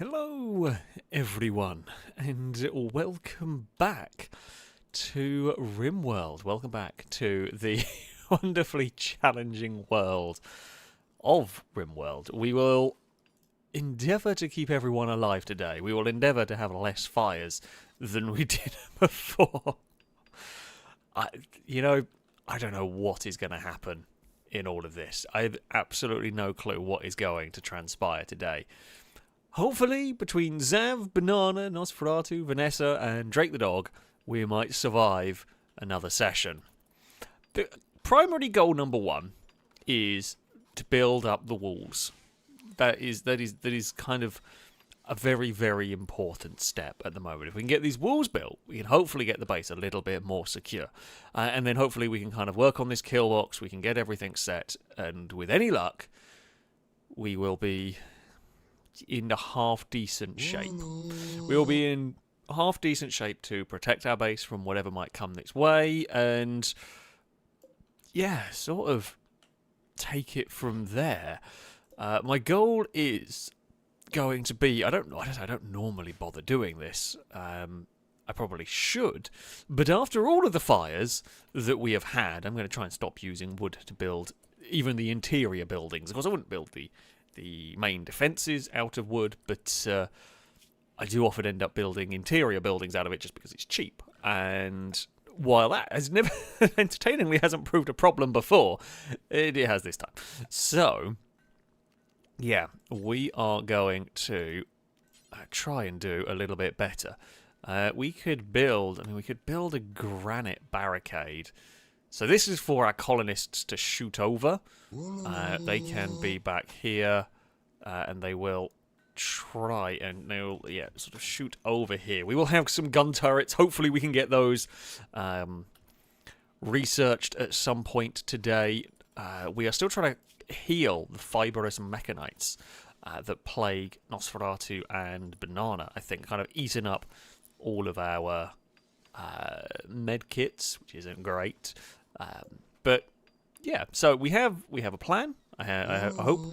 Hello, everyone, and welcome back to Rimworld. Welcome back to the wonderfully challenging world of Rimworld. We will endeavour to keep everyone alive today. We will endeavour to have less fires than we did before. I don't know what is going to happen in all of this. I have absolutely no clue what is going to transpire today. Hopefully, between Zav, Banana, Nosferatu, Vanessa, and Drake the dog, we might survive another session. The primary goal number one is to build up the walls. That is kind of a very, very important step at the moment. If we can get these walls built, we can hopefully get the base a little bit more secure. And then hopefully we can kind of work on this kill box, we can get everything set, and with any luck, we will be in a half-decent shape. We will be in half-decent shape to protect our base from whatever might come this way, and yeah, sort of take it from there. My goal is going to be, I don't normally bother doing this. I probably should, but after all of the fires that we have had, I'm going to try and stop using wood to build even the interior buildings. Of course, I wouldn't build the main defences out of wood, but I do often end up building interior buildings out of it just because it's cheap. And while that has never, entertainingly, hasn't proved a problem before, it has this time. So, yeah, we are going to try and do a little bit better. We could build a granite barricade. So this is for our colonists to shoot over. They can be back here, and they will try and they'll sort of shoot over here. We will have some gun turrets. Hopefully we can get those researched at some point today. We are still trying to heal the fibrous mechanites that plague Nosferatu and Banana. I think kind of eating up all of our med kits, which isn't great. But yeah, so we have a plan. I hope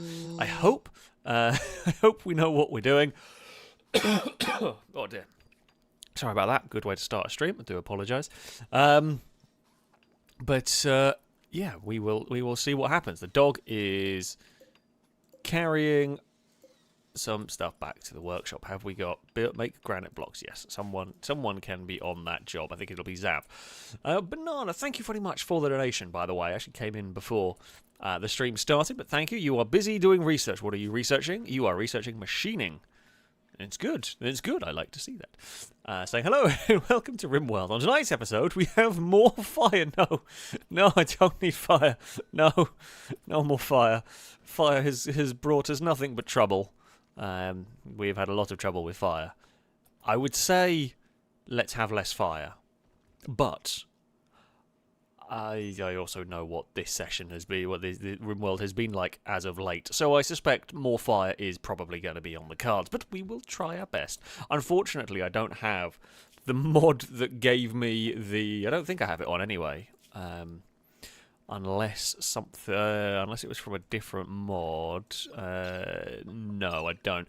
we know what we're doing. Oh dear, sorry about that. Good way to start a stream. I do apologise. But yeah, we will see what happens. The dog is carrying some stuff back to the workshop. Have we got make granite blocks? Yes, someone can be on that job. I think it'll be Zav. Banana, thank you very much for the donation, by the way. I actually came in before the stream started, but thank you. You are busy doing research. What are you researching? You are researching machining. It's good. It's good. I like to see that. Saying hello and welcome to Rimworld. On tonight's episode, we have more fire. No, I don't need fire. No more fire. Fire has brought us nothing but trouble. We've had a lot of trouble with fire. I would say let's have less fire. But I also know what this session has been, what the Rimworld has been like as of late. So I suspect more fire is probably going to be on the cards. But we will try our best. Unfortunately, I don't have the mod that gave me the... I don't think I have it on anyway. Unless it was from a different mod. No, I don't.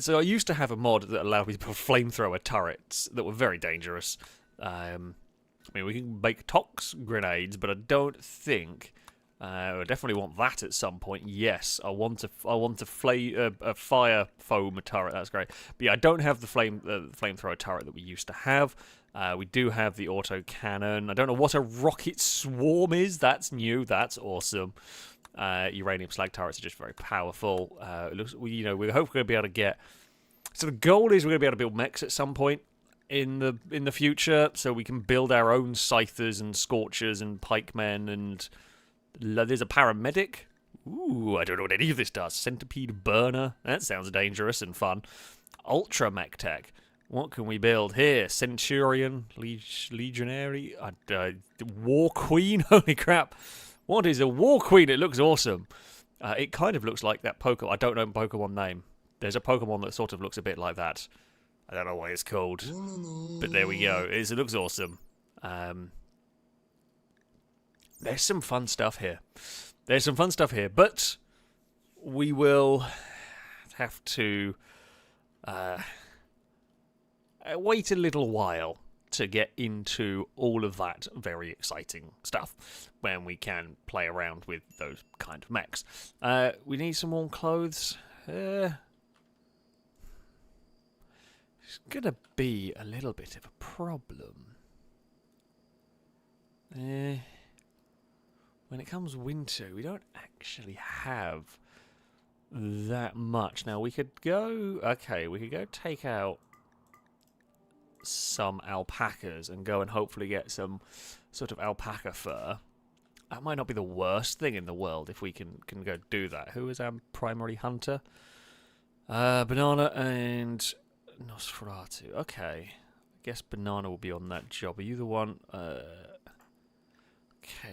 So I used to have a mod that allowed me to put flamethrower turrets that were very dangerous. I mean, we can make tox grenades, but I don't think. I definitely want that at some point. Yes, I want a fire foam turret. That's great. But yeah, I don't have the flamethrower turret that we used to have. We do have the auto cannon. I don't know what a rocket swarm is. That's new. That's awesome. Uranium slag turrets are just very powerful. It looks, we hope we're going to be able to get. So the goal is we're going to be able to build mechs at some point in the future, so we can build our own scythers and scorchers and pikemen, and there's a paramedic. Ooh, I don't know what any of this does. Centipede burner. That sounds dangerous and fun. Ultra mech tech. What can we build here? Centurion, legionary, war queen. Holy crap! What is a war queen? It looks awesome. It kind of looks like that Pokemon. I don't know the Pokemon name. There's a Pokemon that sort of looks a bit like that. I don't know what it's called, but there we go. It looks awesome. There's some fun stuff here. But we will have to wait a little while to get into all of that very exciting stuff when we can play around with those kind of mechs. We need some warm clothes. It's gonna be a little bit of a problem. When it comes winter, we don't actually have that much. Now, we could go... Okay, we could go take out some alpacas and go and hopefully get some sort of alpaca fur. That might not be the worst thing in the world if we can go do that. Who is our primary hunter? Banana and Nosferatu. Okay. I guess Banana will be on that job. Are you the one? Okay,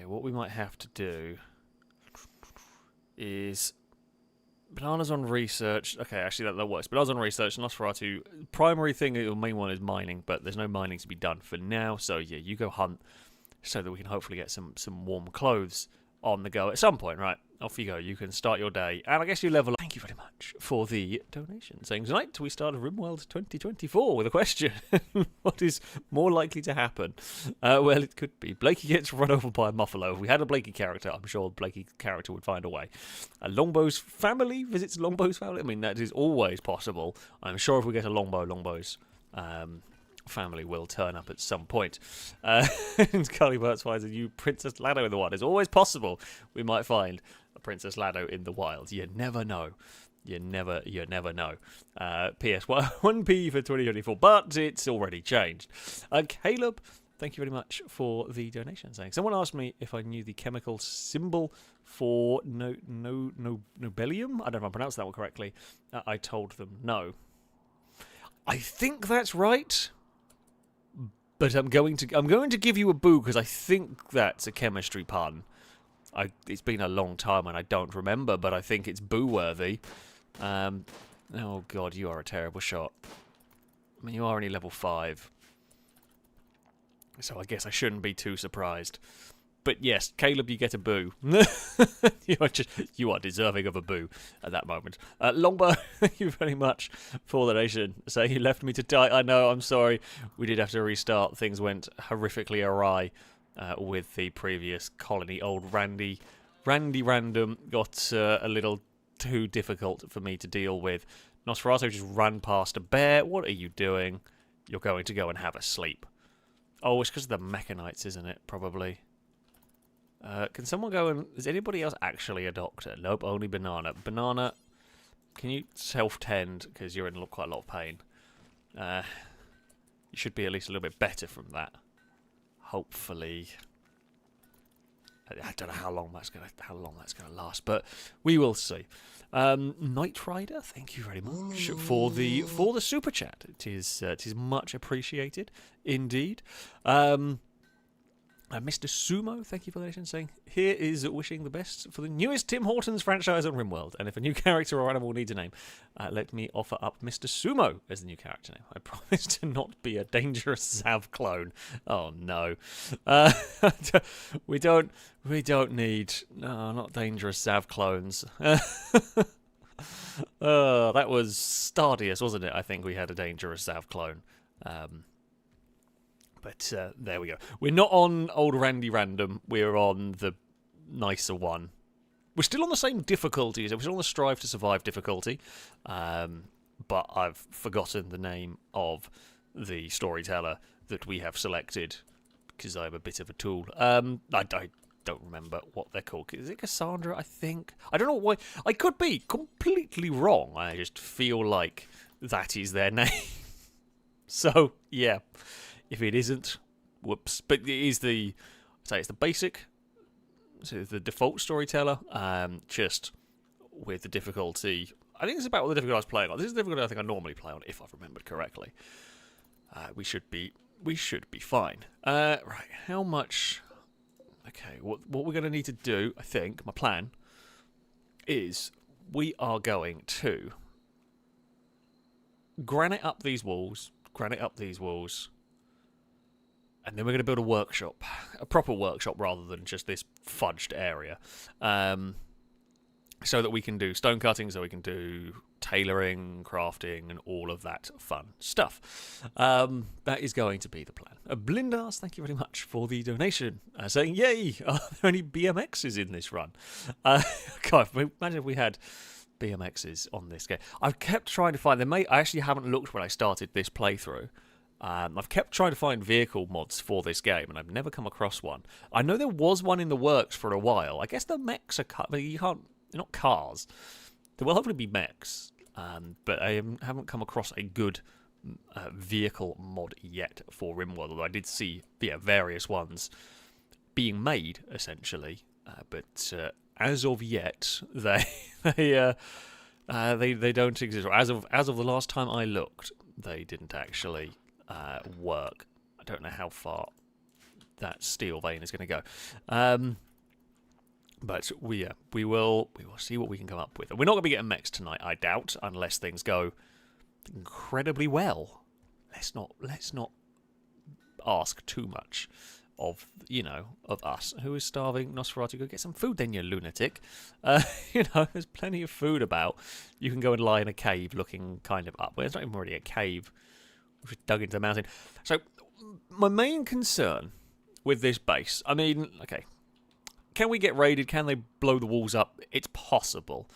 what we might have to do is... Banana's on research. Okay, actually that works. Banana's on research. Nosferatu, primary thing, the main one is mining, but there's no mining to be done for now. So yeah, you go hunt so that we can hopefully get some warm clothes on the go at some point. Right, off you go. You can start your day, and I guess you level up. Thank you very much for the donation. Saying tonight we start Rimworld 2024 with a question: what is more likely to happen? Well, it could be Blakey gets run over by a muffalo. If we had a Blakey character, I'm sure Blakey's character would find a way. Longbow's family visits Longbow's family. I mean, that is always possible. I'm sure if we get a Longbow's family will turn up at some point. And Carly Burt's finds a new Princess Lado in the wild. It's always possible we might find a Princess Lado in the wild. You never know. You never know. PS 1p for 2024, but it's already changed. Caleb, thank you very much for the donation. Saying someone asked me if I knew the chemical symbol for nobelium. I don't know if I pronounced that one correctly. I told them no. I think that's right. But I'm going to give you a boo because I think that's a chemistry pun. It's been a long time and I don't remember, but I think it's boo-worthy. Oh god, you are a terrible shot. I mean, you are only level 5. So I guess I shouldn't be too surprised. But yes, Caleb, you get a boo. You are deserving of a boo at that moment. Longbow, thank you very much for the donation. So you left me to die. I know, I'm sorry. We did have to restart. Things went horrifically awry with the previous colony. Old Randy Random got a little too difficult for me to deal with. Nosferatu just ran past a bear. What are you doing? You're going to go and have a sleep. Oh, it's because of the mechanites, isn't it? Probably. Can someone go and... Is anybody else actually a doctor? Nope, only Banana. Banana, can you self-tend? Because you're in quite a lot of pain. You should be at least a little bit better from that. Hopefully. I don't know how long that's gonna last, but we will see. Knight Rider, thank you very much for the super chat. It is much appreciated indeed. Mr. Sumo, thank you for the donation, saying, here is wishing the best for the newest Tim Hortons franchise on Rimworld. And if a new character or animal needs a name, let me offer up Mr. Sumo as the new character name. I promise to not be a dangerous Zav clone. Oh, no. We don't need... No, not dangerous Zav clones. That was Stardius, wasn't it? I think we had a dangerous Zav clone. But there we go. We're not on old Randy Random. We're on the nicer one. We're still on the same difficulty. We're still on the Strive to Survive difficulty. But I've forgotten the name of the storyteller that we have selected because I'm a bit of a tool. I don't remember what they're called. Is it Cassandra, I think? I don't know why. I could be completely wrong. I just feel like that is their name. So, yeah. If it isn't, whoops. But it is it's the basic, so the default storyteller, just with the difficulty. I think it's about what the difficulty I was playing on. This is the difficulty I think I normally play on, if I've remembered correctly. We should be fine. Right, how much? Okay, what we're going to need to do, I think, my plan, is we are going to granite up these walls, and then we're going to build a workshop. A proper workshop rather than just this fudged area. so that we can do stone cutting, so we can do tailoring, crafting, and all of that fun stuff. That is going to be the plan. Blindas, thank you very much for the donation, saying, yay, are there any BMXs in this run? God, imagine if we had BMXs on this game. I've kept trying to find them. I actually haven't looked when I started this playthrough. I've kept trying to find vehicle mods for this game, and I've never come across one. I know there was one in the works for a while. I guess the mechs are cut, but you can't. They're not cars. There will hopefully be mechs, but I haven't come across a good vehicle mod yet for Rimworld. Although I did see various ones being made essentially, but as of yet, they don't exist. Or as of the last time I looked, they didn't actually work. I don't know how far that steel vein is going to go. But we will see what we can come up with. We're not going to be getting mechs tonight, I doubt, unless things go incredibly well. Let's not ask too much of us. Who is starving? Nosferatu, go get some food then, you lunatic. There's plenty of food about. You can go and lie in a cave looking kind of up. Well, it's not even really a cave. We've just dug into the mountain. So my main concern with this base, I mean, okay, can we get raided? Can they blow the walls up? It's possible.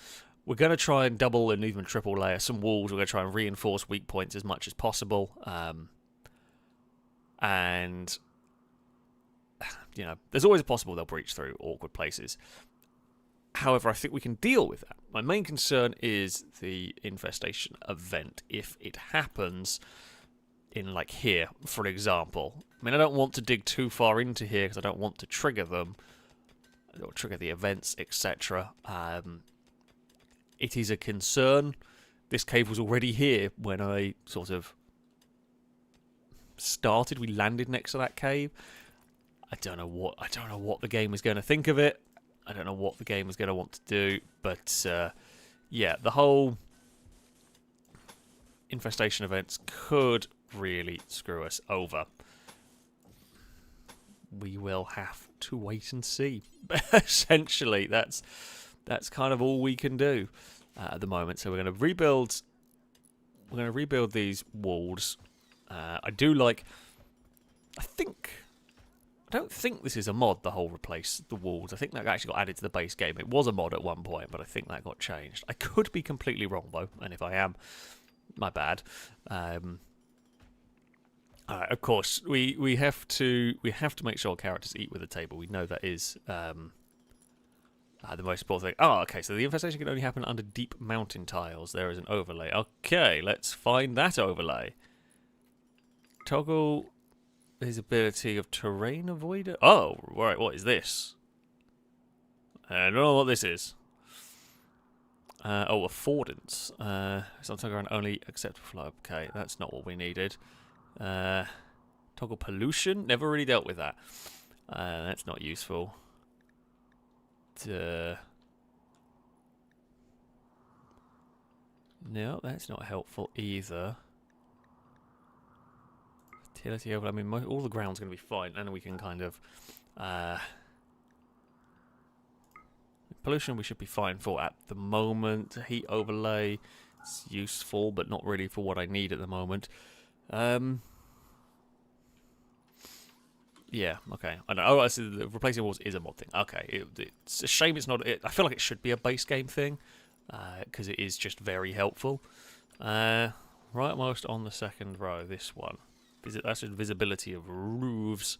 We're going to try and double and even triple layer some walls. We're going to try and reinforce weak points as much as possible. And, there's always a possible they'll breach through awkward places. However, I think we can deal with that. My main concern is the infestation event. If it happens in, like, here, for example. I mean, I don't want to dig too far into here because I don't want to trigger them. Or trigger the events, etc. It is a concern. This cave was already here when I sort of started. We landed next to that cave. I don't know what the game is going to think of it. I don't know what the game is going to want to do. But the whole infestation events could really screw us over. We will have to wait and see. Essentially, that's kind of all we can do at the moment. So we're going to rebuild. We're going to rebuild these walls. I do like. I don't think this is a mod. The whole replace the walls. I think that actually got added to the base game. It was a mod at one point, but I think that got changed. I could be completely wrong though, and if I am, my bad. Of course, we have to make sure characters eat with the table. We know that is the most important thing. Oh, okay. So the infestation can only happen under deep mountain tiles. There is an overlay. Okay, let's find that overlay. Toggle visibility of terrain avoider. Oh, right. What is this? I don't know what this is. Affordance. Sometimes around only acceptable flow. Okay, that's not what we needed. Toggle pollution. Never really dealt with that. That's not useful. No, that's not helpful either. Fertility overlay. I mean, all the ground's going to be fine, and we can kind of pollution we should be fine for at the moment. Heat overlay is useful, but not really for what I need at the moment. Yeah, okay. I know. Oh, I see. The replacing walls is a mod thing. Okay, it's a shame it's not. I feel like it should be a base game thing because it is just very helpful. Rightmost on the second row, this one. That's just visibility of roofs.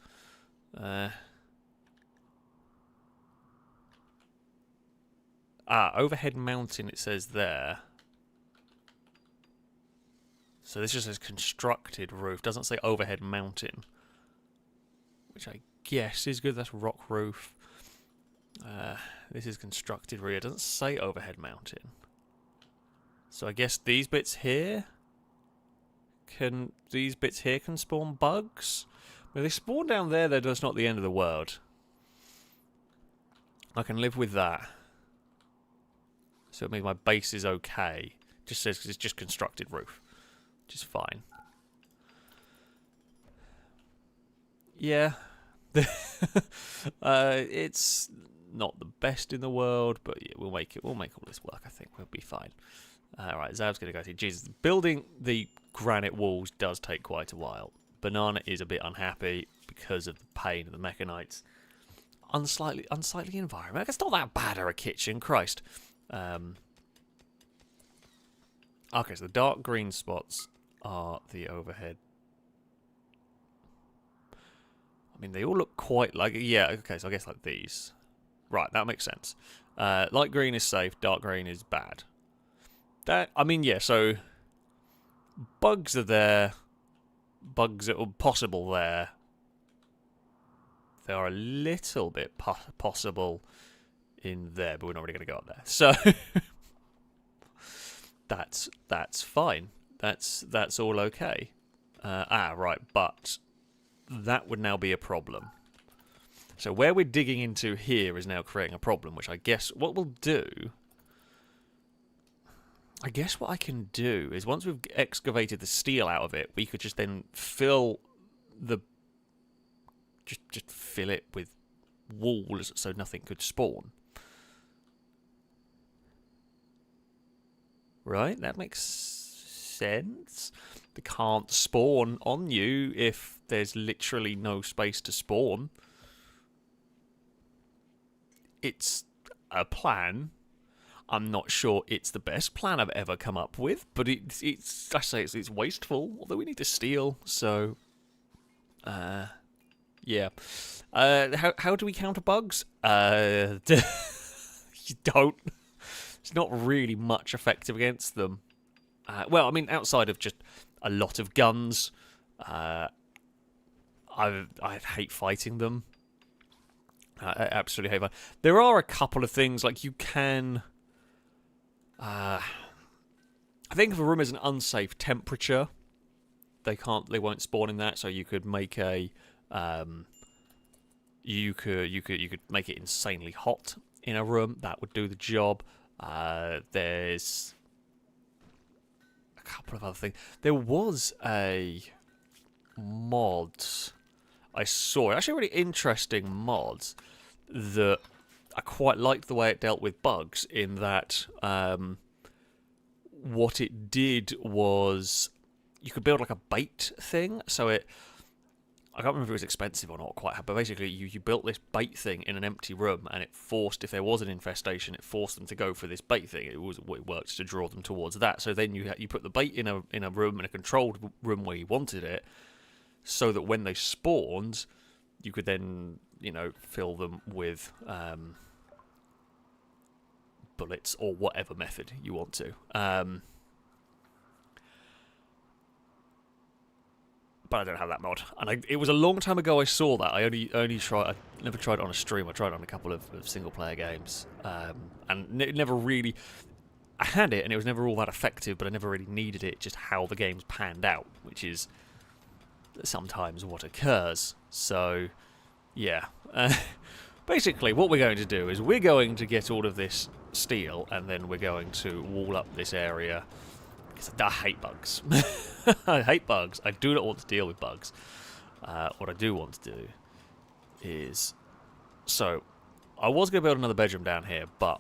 Overhead mountain. It says there. So this just says constructed roof. Doesn't say overhead mountain. Which I guess is good. That's rock roof. This is constructed rear. It doesn't say overhead mountain. So I guess these bits here can spawn bugs. But they spawn down there, though. That's not the end of the world. I can live with that. So it means my base is okay. Just says because it's just constructed roof, which is fine. Yeah. It's not the best in the world, but yeah, we'll make all this work. I think we'll be fine. Right, Zav's going to go see. Jesus, building the granite walls does take quite a while. Banana is a bit unhappy because of the pain of the mechanites. Unsightly environment. It's not that bad or a kitchen, Christ. Okay, so the dark green spots are the overhead. I mean, they all look quite like... Yeah, okay, so I guess like these. Right, that makes sense. Light green is safe, dark green is bad. I mean, yeah, so... Bugs are there. Bugs are possible there. They are a little bit possible in there, but we're not really going to go up there. So... That's fine. That's all okay. Right, but that would now be a problem. So where we're digging into here is now creating a problem, which I guess what we'll do... I guess what I can do is once we've excavated the steel out of it, we could just then fill the... Just fill it with walls so nothing could spawn. Right, that makes sense. They can't spawn on you if there's literally no space to spawn. It's a plan. I'm not sure it's the best plan I've ever come up with, but it's wasteful. Although we need to steal, so yeah. How do we counter bugs? You don't. It's not really much effective against them. Well, I mean, outside of just a lot of guns, I hate fighting them. I absolutely hate fighting. There are a couple of things, like you can... I think if a room is an unsafe temperature, they won't spawn in that, so you could make a... you could make it insanely hot in a room. That would do the job. There's a couple of other things. There was a mod I saw, actually a really interesting mod that I quite liked the way it dealt with bugs, in that what it did was you could build like a bait thing. So I can't remember if it was expensive or not quite, but basically you built this bait thing in an empty room, and it forced, if there was an infestation, it forced them to go for this bait thing. It worked to draw them towards that. So then you put the bait in a room, in a controlled room where you wanted it, so that when they spawned, you could then, fill them with bullets or whatever method you want to. But I don't have that mod, and it was a long time ago I saw that. I never tried it on a stream. I tried it on a couple of single player games, and it never really. I had it, and it was never all that effective, but I never really needed it. Just how the games panned out, which is sometimes what occurs. So, yeah. Basically, what we're going to do is we're going to get all of this steel, and then we're going to wall up this area. Because I hate bugs. I hate bugs. I do not want to deal with bugs. What I do want to do is... So, I was going to build another bedroom down here, but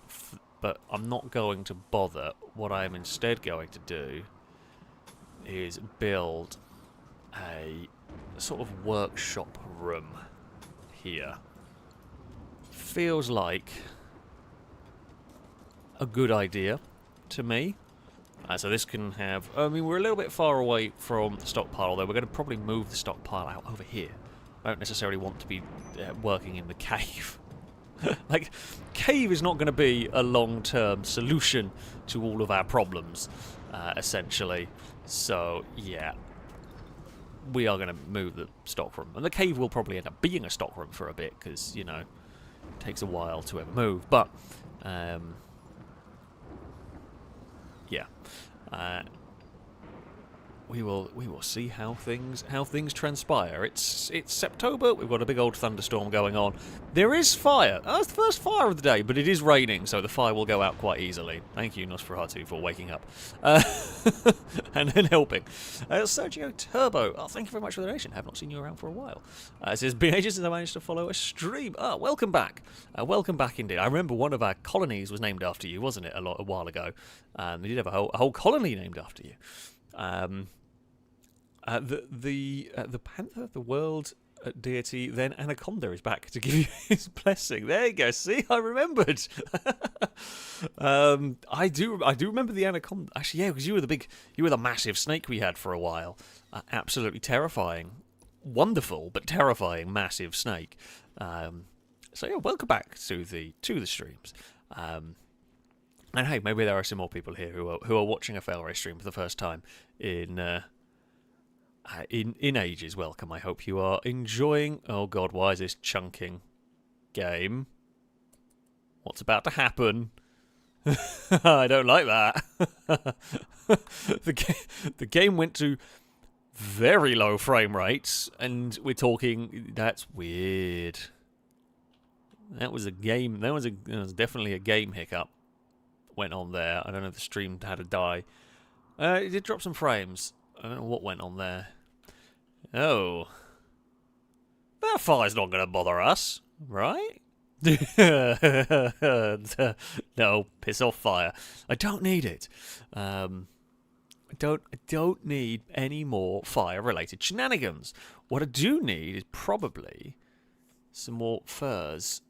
I'm not going to bother. What I am instead going to do is build a sort of workshop room here. Feels like a good idea to me. So this can have... I mean, we're a little bit far away from the stockpile, although we're going to probably move the stockpile out over here. I don't necessarily want to be working in the cave. Like, cave is not going to be a long-term solution to all of our problems, essentially. So, yeah. We are going to move the stockroom. And the cave will probably end up being a stockroom for a bit, because, it takes a while to ever move. But, yeah. we will see how things transpire. It's September. We've got a big old thunderstorm going on. There is fire. Oh, it's the first fire of the day, but it is raining, so the fire will go out quite easily. Thank you, Nosferatu, for waking up and then helping. Sergio Turbo. Oh, thank you very much for the donation. Have not seen you around for a while. It says, been ages since I managed to follow a stream. Oh, welcome back. Welcome back indeed. I remember one of our colonies was named after you, wasn't it? A while ago. They did have a whole colony named after you. The Panther of the World deity, then Anaconda, is back to give you his blessing. There you go. See, I remembered. I do remember the Anaconda. Actually, yeah, because you were the massive snake we had for a while. Absolutely terrifying, wonderful but terrifying massive snake. So yeah, welcome back to the streams. And hey, maybe there are some more people here who are watching a FailRace stream for the first time in ages. Welcome. I hope you are enjoying. Oh God, why is this chunking game? What's about to happen? I don't like that. The game went to very low frame rates, and we're talking. That's weird. That was a game. That was definitely a game hiccup. Went on there. I don't know if the stream had a die. It did drop some frames. I don't know what went on there. Oh. That fire's not going to bother us, right? No, piss off fire. I don't need it. I don't need any more fire-related shenanigans. What I do need is probably some more furs.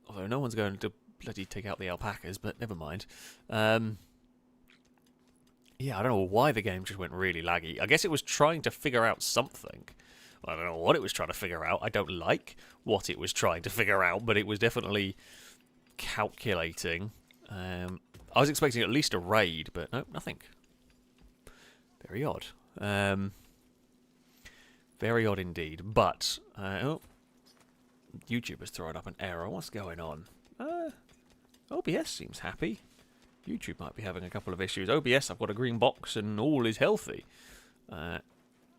Although no one's going to bloody take out the alpacas, but never mind. Yeah, I don't know why the game just went really laggy. I guess it was trying to figure out something. I don't know what it was trying to figure out. I don't like what it was trying to figure out, but it was definitely calculating. I was expecting at least a raid, but no, nothing. Very odd. Very odd indeed. But, YouTube has thrown up an error. What's going on? OBS seems happy. YouTube might be having a couple of issues. OBS, I've got a green box and all is healthy.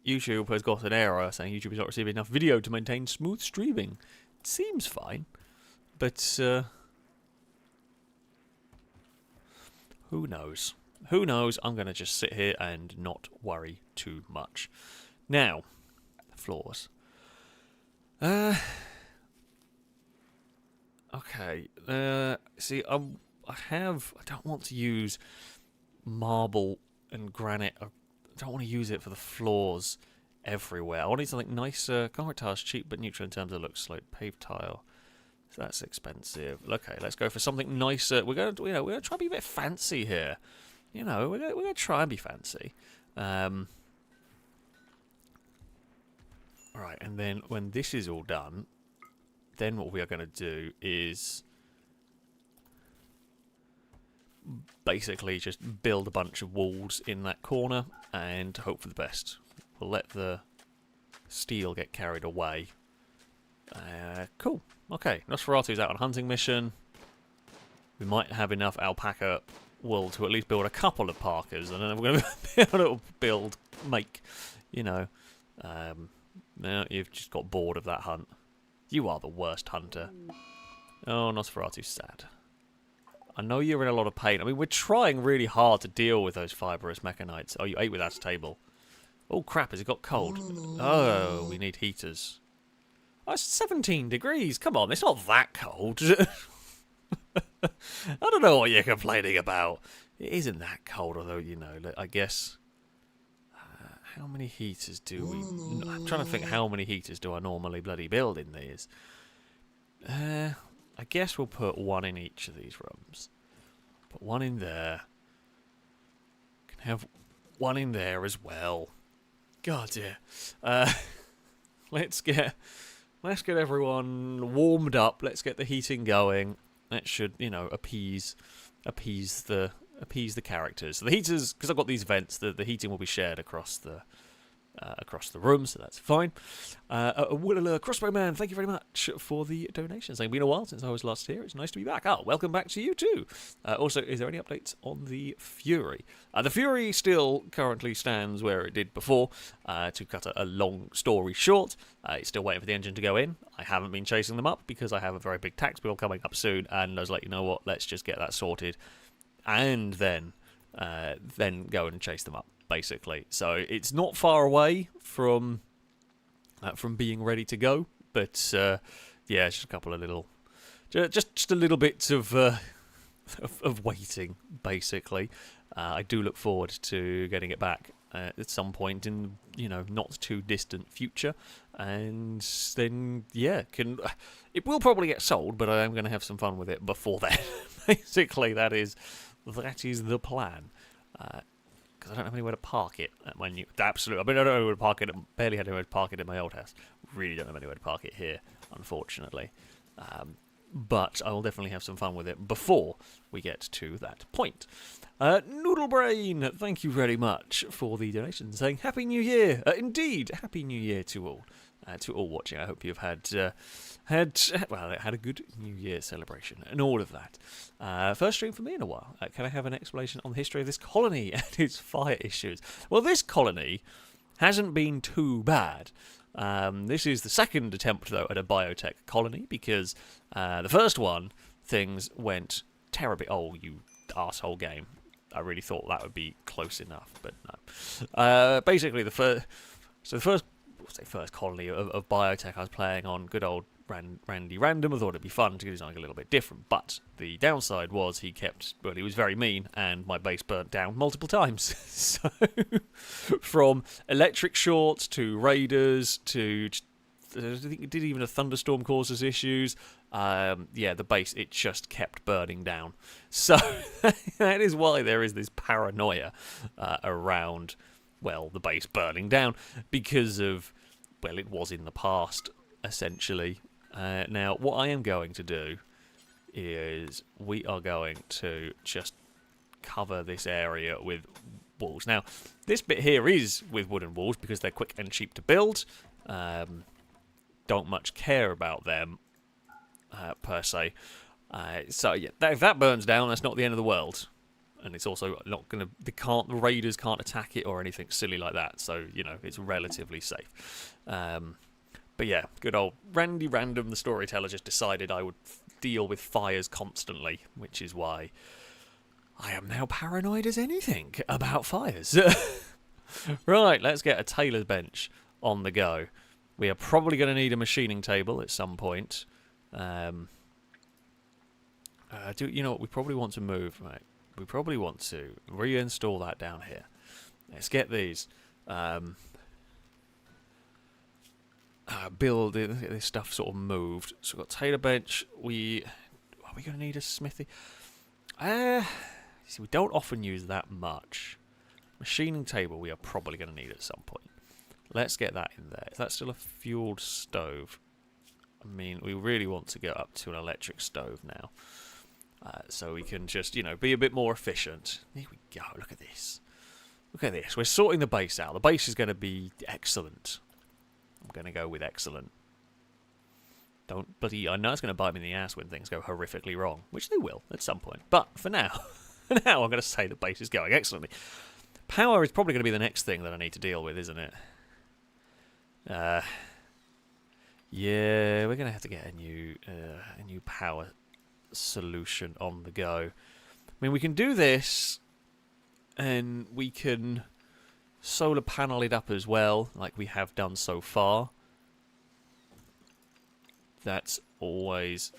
YouTube has got an error saying YouTube is not receiving enough video to maintain smooth streaming. It seems fine, but who knows? Who knows? I'm going to just sit here and not worry too much. Now, floors. Okay. See, I don't want to use marble and granite. I don't want to use it for the floors everywhere. I want to use something nicer. Concrete tile's cheap but neutral in terms of look. Slope paved tile. So that's expensive. Okay, let's go for something nicer. We're going to try and be a bit fancy here. We're going to try and be fancy. All right, and then when this is all done, then what we are going to do is basically just build a bunch of walls in that corner and hope for the best. We'll let the steel get carried away. Cool. Okay, Nosferatu's out on hunting mission. We might have enough alpaca wool to at least build a couple of parkas, and then we're going to be able to now you've just got bored of that hunt. You are the worst hunter. Oh, Nosferatu's sad. I know you're in a lot of pain. I mean, we're trying really hard to deal with those fibrous mechanites. Oh, you ate with that table. Oh, crap, has it got cold? Oh, we need heaters. Oh, it's 17 degrees. Come on, it's not that cold. I don't know what you're complaining about. It isn't that cold, although, I guess... how many heaters do we... I'm trying to think how many heaters do I normally bloody build in these. I guess we'll put one in each of these rooms. Put one in there. Can have one in there as well. God, yeah. Let's get everyone warmed up. Let's get the heating going. That should, appease the characters. So the heaters, because I've got these vents, the heating will be shared across the across the room, so that's fine. Crossbow Man, thank you very much for the donations. It's been a while since I was last here. It's nice to be back. Oh, welcome back to you too. Also, is there any updates on the Fury? The Fury still currently stands where it did before. To cut a long story short, it's still waiting for the engine to go in. I haven't been chasing them up because I have a very big tax bill coming up soon, and I was like, you know what, let's just get that sorted, and then go and chase them up, basically. So it's not far away from being ready to go, but yeah, just a couple of little, just a little bit of waiting, basically. I do look forward to getting it back at some point in not too distant future, and then it will probably get sold, but I am going to have some fun with it before then. Basically, that is the plan. Because I don't have anywhere to park it at my new... Absolutely. I mean, I don't know anywhere to park it. I barely had anywhere to park it at my old house. Really don't have anywhere to park it here, unfortunately. But I will definitely have some fun with it before we get to that point. Noodlebrain, thank you very much for the donation, saying Happy New Year. Indeed, Happy New Year to all. To all watching. I hope you've had a good New Year celebration and all of that. First stream for me in a while. Can I have an explanation on the history of this colony and its fire issues? Well, this colony hasn't been too bad. This is the second attempt, though, at a BioTech colony, because the first one, things went terribly... Oh, you arsehole game. I really thought that would be close enough, but no. Basically, the first colony of BioTech I was playing on, good old Randy Random. I thought it'd be fun to do something a little bit different, but the downside was he was very mean, and my base burnt down multiple times. So, from electric shorts to raiders to... I think it did even a thunderstorm causes issues. The base, it just kept burning down. So, that is why there is this paranoia around... well, the base burning down, because of, well, it was in the past, essentially. Now, what I am going to do is we are going to just cover this area with walls. Now, this bit here is with wooden walls because they're quick and cheap to build. Don't much care about them, per se. So, yeah, if that burns down, that's not the end of the world. And it's also not going to... the raiders can't attack it or anything silly like that. So, it's relatively safe. But yeah, good old Randy Random, the storyteller, just decided I would deal with fires constantly, which is why I am now paranoid as anything about fires. Right, let's get a tailor's bench on the go. We are probably going to need a machining table at some point. You know what? We probably want to move, right? We probably want to reinstall that down here. Let's get these. Build this stuff sort of moved. So we've got tailor bench. Are we going to need a smithy? See, we don't often use that much. Machining table we are probably going to need at some point. Let's get that in there. Is that still a fueled stove? I mean, we really want to go up to an electric stove now. So we can just, be a bit more efficient. Here we go. Look at this. Look at this. We're sorting the base out. The base is going to be excellent. I'm going to go with excellent. I know it's going to bite me in the ass when things go horrifically wrong, which they will at some point. But for now, I'm going to say the base is going excellently. Power is probably going to be the next thing that I need to deal with, isn't it? Yeah, we're going to have to get a new power solution on the go. I mean, we can do this, and we can solar panel it up as well, like we have done so far. That's always,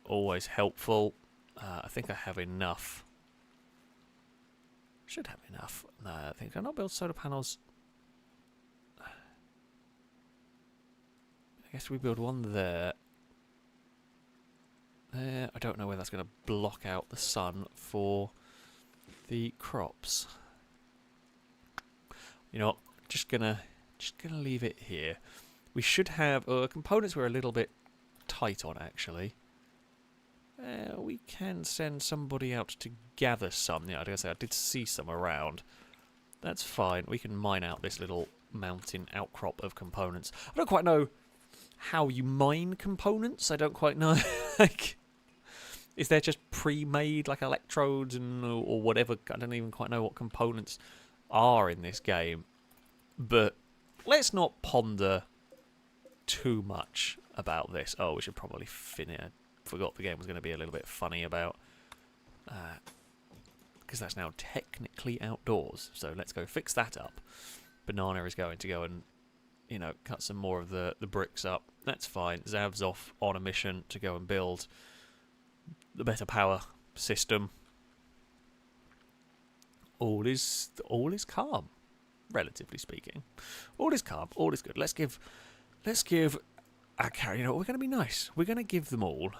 always helpful. I think I have enough. Should have enough. No, I think I'll not build solar panels. I guess we build one there. I don't know whether that's going to block out the sun for the crops. You know what? Just gonna leave it here. We should have components we're a little bit tight on, actually. We can send somebody out to gather some. Yeah, I did see some around. That's fine. We can mine out this little mountain outcrop of components. I don't quite know how you mine components. I don't quite know. Like, is there just pre-made like electrodes and or whatever? I don't even quite know what components are in this game. But let's not ponder too much about this. Oh, we should probably finish. I forgot the game was going to be a little bit funny about, because that's now technically outdoors. So let's go fix that up. Banana is going to go and, you know, cut some more of the bricks up. That's fine. Zav's off on a mission to go and build the better power system. All is calm, relatively speaking. All is calm. All is good. Let's give our carry. You know, we're going to be nice. We're going to give them all.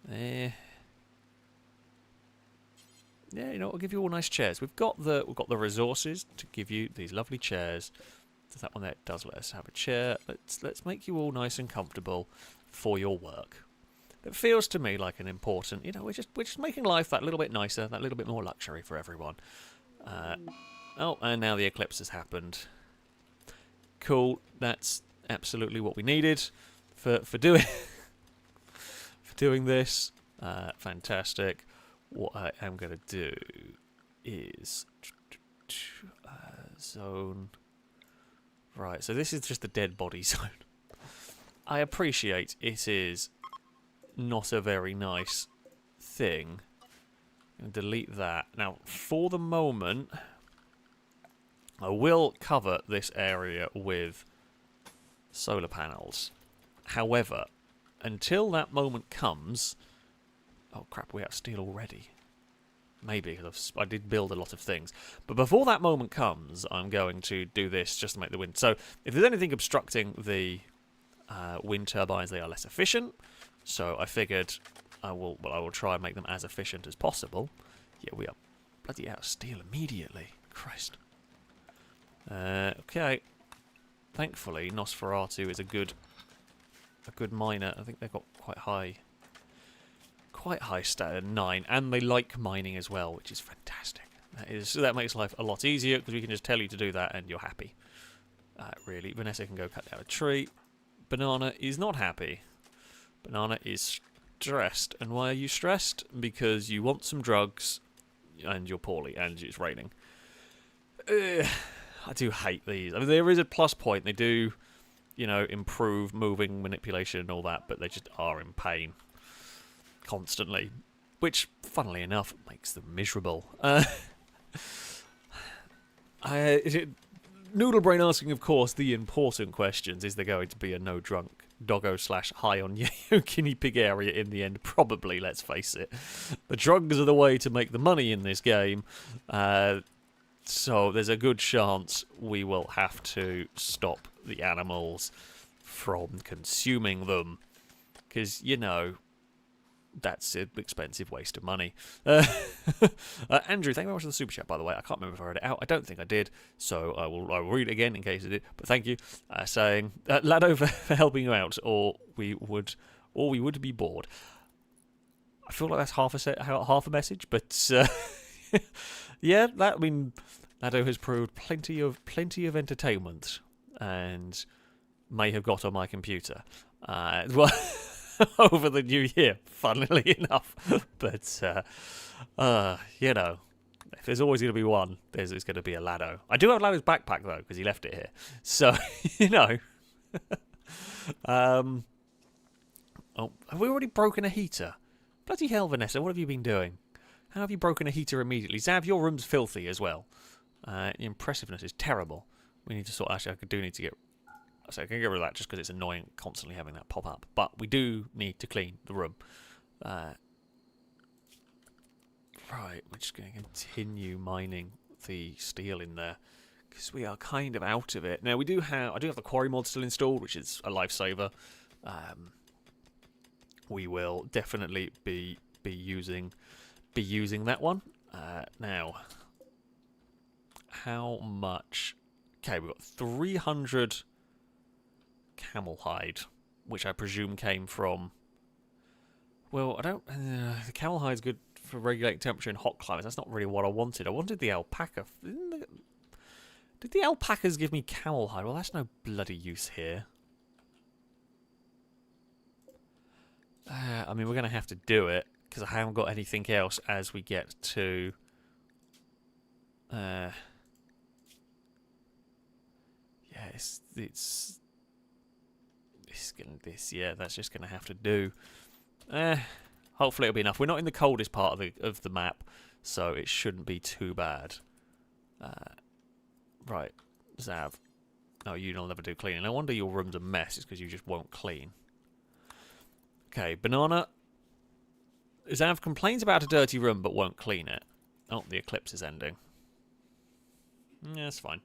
Yeah, you know, I'll give you all nice chairs. We've got the resources to give you these lovely chairs. Does that one there? It does let us have a chair. Let's make you all nice and comfortable for your work. It feels to me like an important. You know, we're just making life that little bit nicer, that little bit more luxury for everyone. Oh, and now the eclipse has happened. Cool. That's absolutely what we needed for doing for doing this. Fantastic. What I am going to do is zone. Right, so this is just the dead body zone. I appreciate it is not a very nice thing. I'm going to delete that. Now, for the moment, I will cover this area with solar panels. However, until that moment comes... Oh crap, we're out of steel already. Maybe, because I did build a lot of things. But before that moment comes, I'm going to do this just to make the wind. So, if there's anything obstructing the wind turbines, they are less efficient. So I figured I will try and make them as efficient as possible. Yeah, we are bloody out of steel immediately. Christ. Okay. Thankfully, Nosferatu is a good miner. I think they've got quite high stat, 9, and they like mining as well, which is fantastic. That makes life a lot easier because we can just tell you to do that and you're happy. Really, Vanessa can go cut down a tree. Banana is not happy. Banana is stressed. And why are you stressed? Because you want some drugs and you're poorly and it's raining. I do hate these. I mean, there is a plus point. They do, you know, improve moving manipulation and all that, but they just are in pain constantly, which, funnily enough, makes them miserable. Noodle Brain asking, of course, the important questions. Is there going to be a no drunk doggo / high on yayo guinea pig area in the end? Probably, let's face it. The drugs are the way to make the money in this game. So there's a good chance we will have to stop the animals from consuming them. Because, you know, that's an expensive waste of money. Andrew, thank you very much for the super chat, by the way. I can't remember if I read it out. I don't think I did, so I will read it again in case I did. But thank you, saying Lado for helping you out, or we would be bored. I feel like that's half a message, but yeah, I mean, Lado has proved plenty of entertainment, and may have got on my computer. Well. Over the new year, funnily enough. But, you know, if there's always going to be one, there's going to be a Lado. I do have Lado's backpack, though, because he left it here. So, you know. Oh, have we already broken a heater? Bloody hell, Vanessa, what have you been doing? How have you broken a heater immediately? Zav, your room's filthy as well. The impressiveness is terrible. We need to sort... Actually, I do need to get... So I can get rid of that just because it's annoying constantly having that pop up. But we do need to clean the room. Right, we're just going to continue mining the steel in there because we are kind of out of it. Now I do have the quarry mod still installed, which is a lifesaver. We will definitely be using that one. Now, how much? Okay, we've got 300. Camel hide, which I presume came from... Well, I don't... the camel hide's good for regulating temperature in hot climates. That's not really what I wanted. I wanted the alpaca. Did the alpacas give me camel hide? Well, that's no bloody use here. I mean, we're going to have to do it, because I haven't got anything else as we get to... yeah, yeah, that's just going to have to do. Hopefully it'll be enough. We're not in the coldest part of the map, so it shouldn't be too bad. Right, Zav. No, you'll never do cleaning. No wonder your room's a mess. It's because you just won't clean. Okay, Banana. Zav complains about a dirty room but won't clean it. Oh, the eclipse is ending. Yeah, that's fine.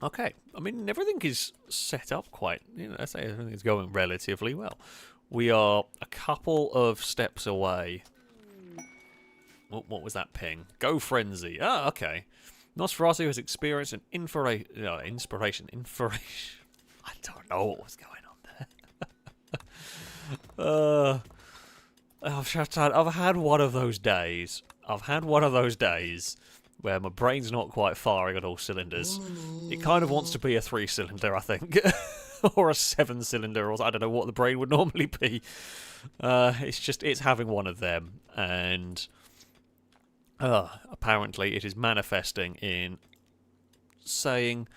Okay, I mean, everything is set up quite, I say everything's going relatively well. We are a couple of steps away. What was that ping? Go Frenzy. Ah, okay. Nosferatu has experienced an inspiration. I don't know what was going on there. I've had one of those days. Where my brain's not quite firing on all cylinders. It kind of wants to be a 3-cylinder, I think. Or a 7-cylinder, or I don't know what the brain would normally be. It's having one of them. And apparently it is manifesting in saying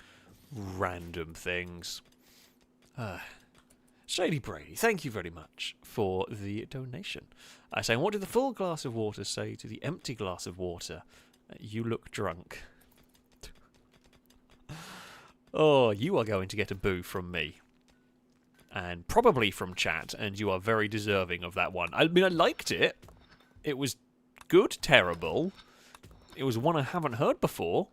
random things. Shady Brady, thank you very much for the donation. Saying, what did the full glass of water say to the empty glass of water? You look drunk. Oh, you are going to get a boo from me. And probably from chat, and you are very deserving of that one. I mean, I liked it. It was good, terrible. It was one I haven't heard before.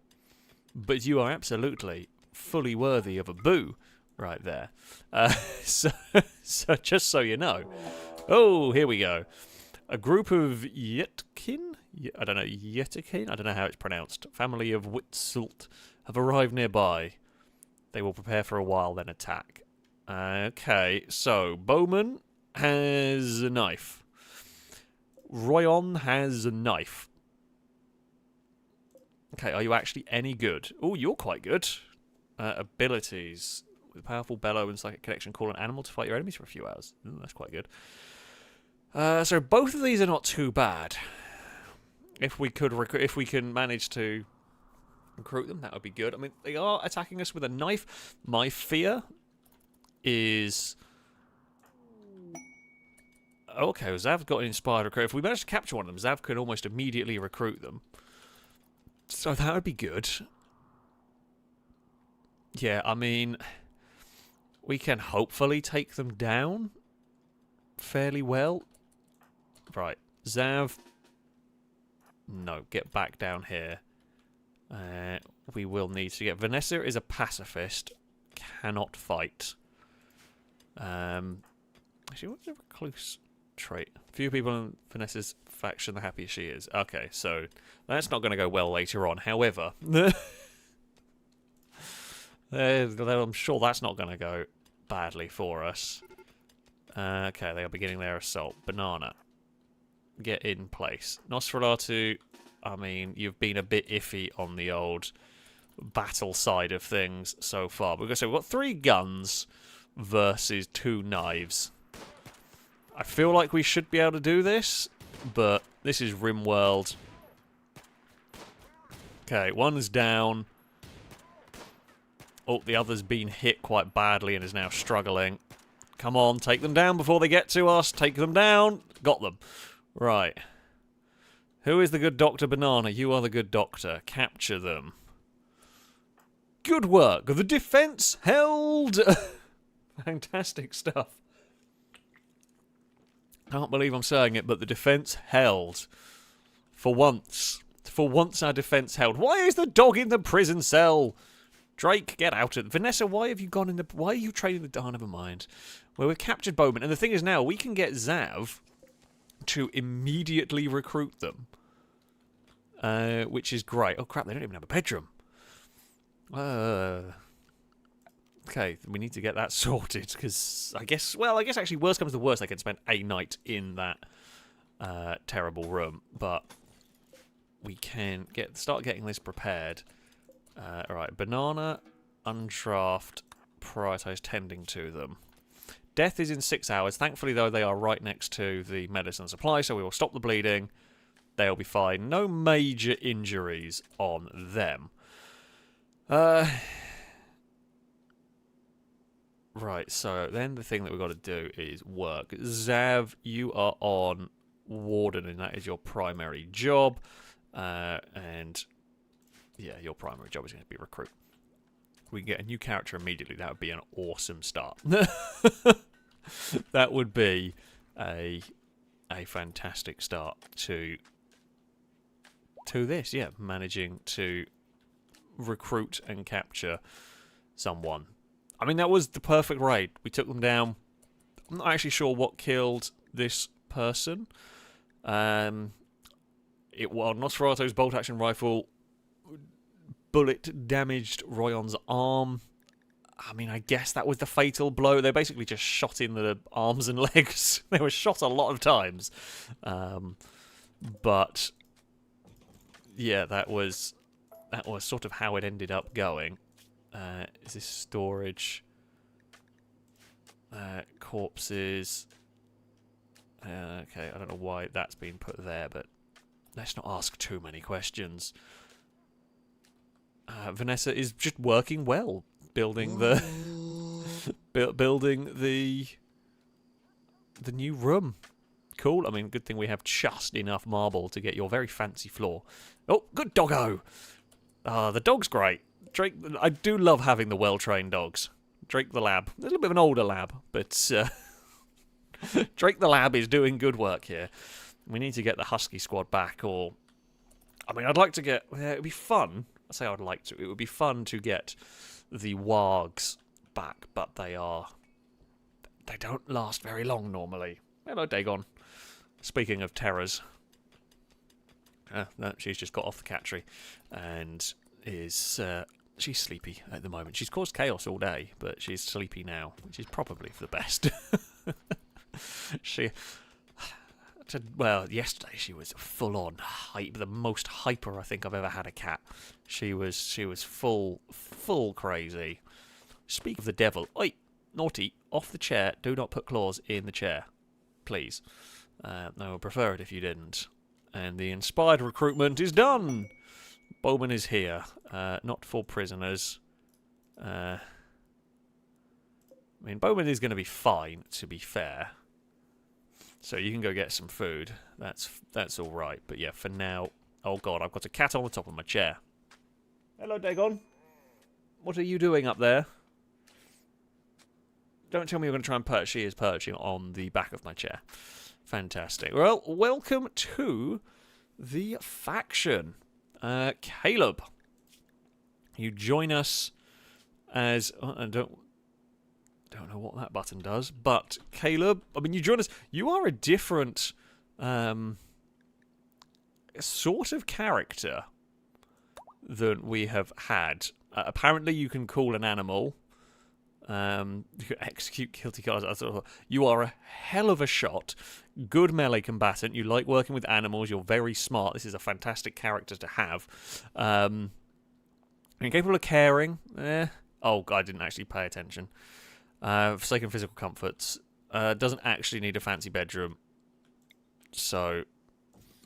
But you are absolutely fully worthy of a boo right there. So just so you know. Oh, here we go. A group of Yetkin? I don't know, Yetikin? I don't know how it's pronounced. Family of Whitsult have arrived nearby. They will prepare for a while, then attack. Okay, so Bowman has a knife. Royon has a knife. Okay, are you actually any good? Oh, you're quite good. Abilities. With powerful bellow and psychic connection, call an animal to fight your enemies for a few hours. Ooh, that's quite good. So both of these are not too bad. If we can manage to recruit them, that would be good. I mean, they are attacking us with a knife. My fear is... Okay, well, Zav got an inspired recruit. If we manage to capture one of them, Zav could almost immediately recruit them. So that would be good. Yeah, I mean... We can hopefully take them down fairly well. Right, Zav... No, get back down here. We will need to get... Vanessa is a pacifist. Cannot fight. Actually, what's a recluse trait? Few people in Vanessa's faction, the happier she is. Okay, so that's not going to go well later on. However, I'm sure that's not going to go badly for us. Okay, they are beginning their assault. Banana. Get in place. Nosferatu, I mean, you've been a bit iffy on the old battle side of things so far. We've got 3 guns versus 2 knives. I feel like we should be able to do this, but this is Rimworld. Okay, one's down. Oh, the other's been hit quite badly and is now struggling. Come on, take them down before they get to us. Take them down. Got them. Right. Who is the good Dr. Banana? You are the good doctor. Capture them. Good work. The defense held. Fantastic stuff. Can't believe I'm saying it, but the defense held. For once. For once our defense held. Why is the dog in the prison cell? Drake, get out of... Vanessa, why have you gone in the... Why are you training the... Oh, never mind. Well, we've captured Bowman. And the thing is now, we can get Zav to immediately recruit them. Which is great. Oh, crap, they don't even have a bedroom. Okay, we need to get that sorted, because I guess actually, worst comes to worst, they can spend a night in that terrible room, but we can start getting this prepared. Alright, banana, undraft, prioritise tending to them. Death is in 6 hours. Thankfully, though, they are right next to the medicine supply, so we will stop the bleeding. They'll be fine. No major injuries on them. Right, so then the thing that we've got to do is work. Zav, you are on Warden, and that is your primary job. And, yeah, your primary job is going to be recruit. We can get a new character immediately. That would be an awesome start. That would be a fantastic start to this. Yeah, managing to recruit and capture someone. I mean, that was the perfect raid. We took them down. I'm not actually sure what killed this person. Nosferatu's bolt-action rifle bullet damaged Royon's arm. I mean, I guess that was the fatal blow. They basically just shot in the arms and legs. They were shot a lot of times. But, yeah, that was sort of how it ended up going. Is this storage? Corpses. Okay, I don't know why that's been put there, but let's not ask too many questions. Vanessa is just working well, building the the new room. Cool. I mean, good thing we have just enough marble to get your very fancy floor. Oh, good doggo. The dog's great. Drake, I do love having the well-trained dogs. Drake the lab, a little bit of an older lab, but Drake the lab is doing good work here. We need to get the Husky squad back, or I mean, I'd like to get. It'd be fun. I say I'd like to. It would be fun to get the wargs back, but they don't last very long normally. Hello, Dagon. Speaking of terrors, no, she's just got off the cat tree, and is. She's sleepy at the moment. She's caused chaos all day, but she's sleepy now, which is probably for the best. Well, yesterday she was full on hype, the most hyper I think I've ever had a cat. She was full crazy. Speak of the devil, oi, naughty, off the chair. Do not put claws in the chair, please. I would prefer it if you didn't. And the inspired recruitment is done. Bowman is here, not for prisoners. I mean, Bowman is going to be fine, to be fair. So you can go get some food. That's all right. But yeah, for now. Oh god, I've got a cat on the top of my chair. Hello, Dagon. What are you doing up there? Don't tell me you're going to try and perch. She is perching on the back of my chair. Fantastic. Well, welcome to the faction. Caleb, you join us as I don't know what that button does, but Caleb, I mean, you join us. You are a different sort of character than we have had. Apparently, you can call an animal. You can execute guilty cards. You are a hell of a shot. Good melee combatant. You like working with animals. You're very smart. This is a fantastic character to have. You're capable of caring. Oh, I didn't actually pay attention. Forsaken physical comforts. Doesn't actually need a fancy bedroom. So,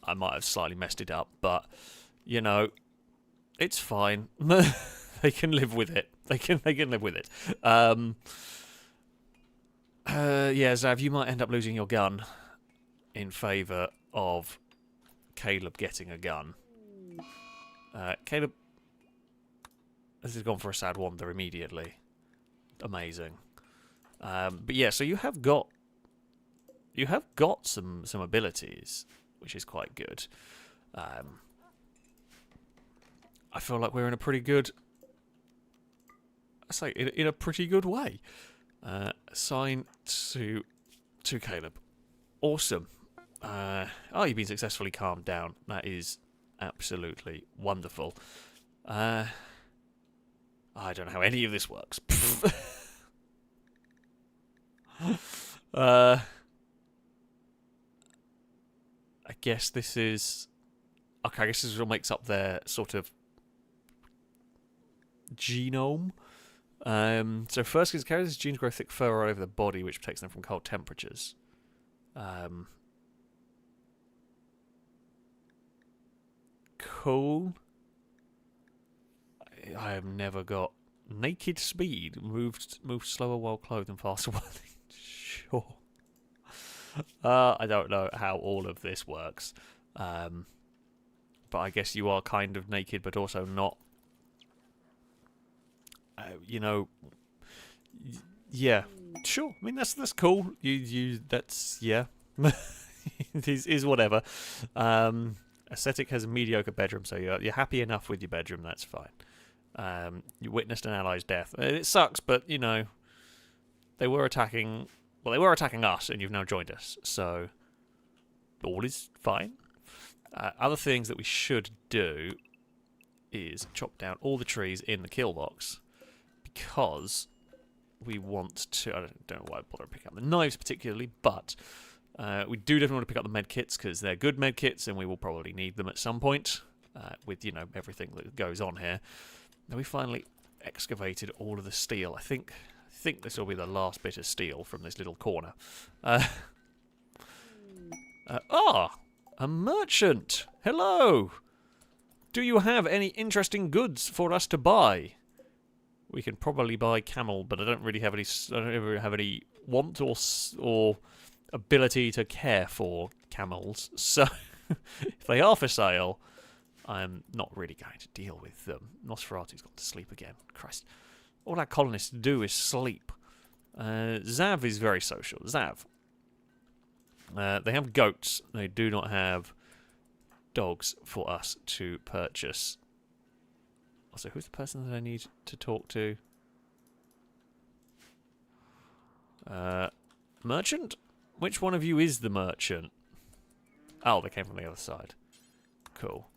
I might have slightly messed it up. But, you know, it's fine. They can live with it. They can live with it. Yeah, Zav, you might end up losing your gun in favour of Caleb getting a gun. Caleb, this has gone for a sad wander immediately. Amazing. But yeah, so you have got some abilities, which is quite good. I feel like we're in a pretty good. I say in a pretty good way. Assign to Caleb. Awesome. You've been successfully calmed down. That is absolutely wonderful. I don't know how any of this works. I guess this is. Okay, I guess this is what makes up their sort of genome. So first, it carries this gene to grow thick fur all over the body, which protects them from cold temperatures. Cool. I have never got naked speed. Moved slower while clothed and faster while sure. I don't know how all of this works. But I guess you are kind of naked, but also not. You know. Yeah, sure. I mean that's cool. That's yeah. It is whatever. Aesthetic has a mediocre bedroom, so you're happy enough with your bedroom. That's fine. You witnessed an ally's death. It sucks, but you know they were attacking. Well, they were attacking us, and you've now joined us, so all is fine. Other things that we should do is chop down all the trees in the kill box because we want to. I don't know why I bother picking up the knives particularly, but we do definitely want to pick up the med kits because they're good med kits, and we will probably need them at some point with everything that goes on here. Now we finally excavated all of the steel. I think this will be the last bit of steel from this little corner. A merchant! Hello! Do you have any interesting goods for us to buy? We can probably buy camel, but I don't really have any. I don't ever have any want or ability to care for camels. So if they are for sale, I'm not really going to deal with them. Nosferatu's got to sleep again. Christ. All our colonists do is sleep. Zav is very social. Zav. They have goats. They do not have dogs for us to purchase. Also, who's the person that I need to talk to? Merchant? Which one of you is the merchant? Oh, they came from the other side. Cool.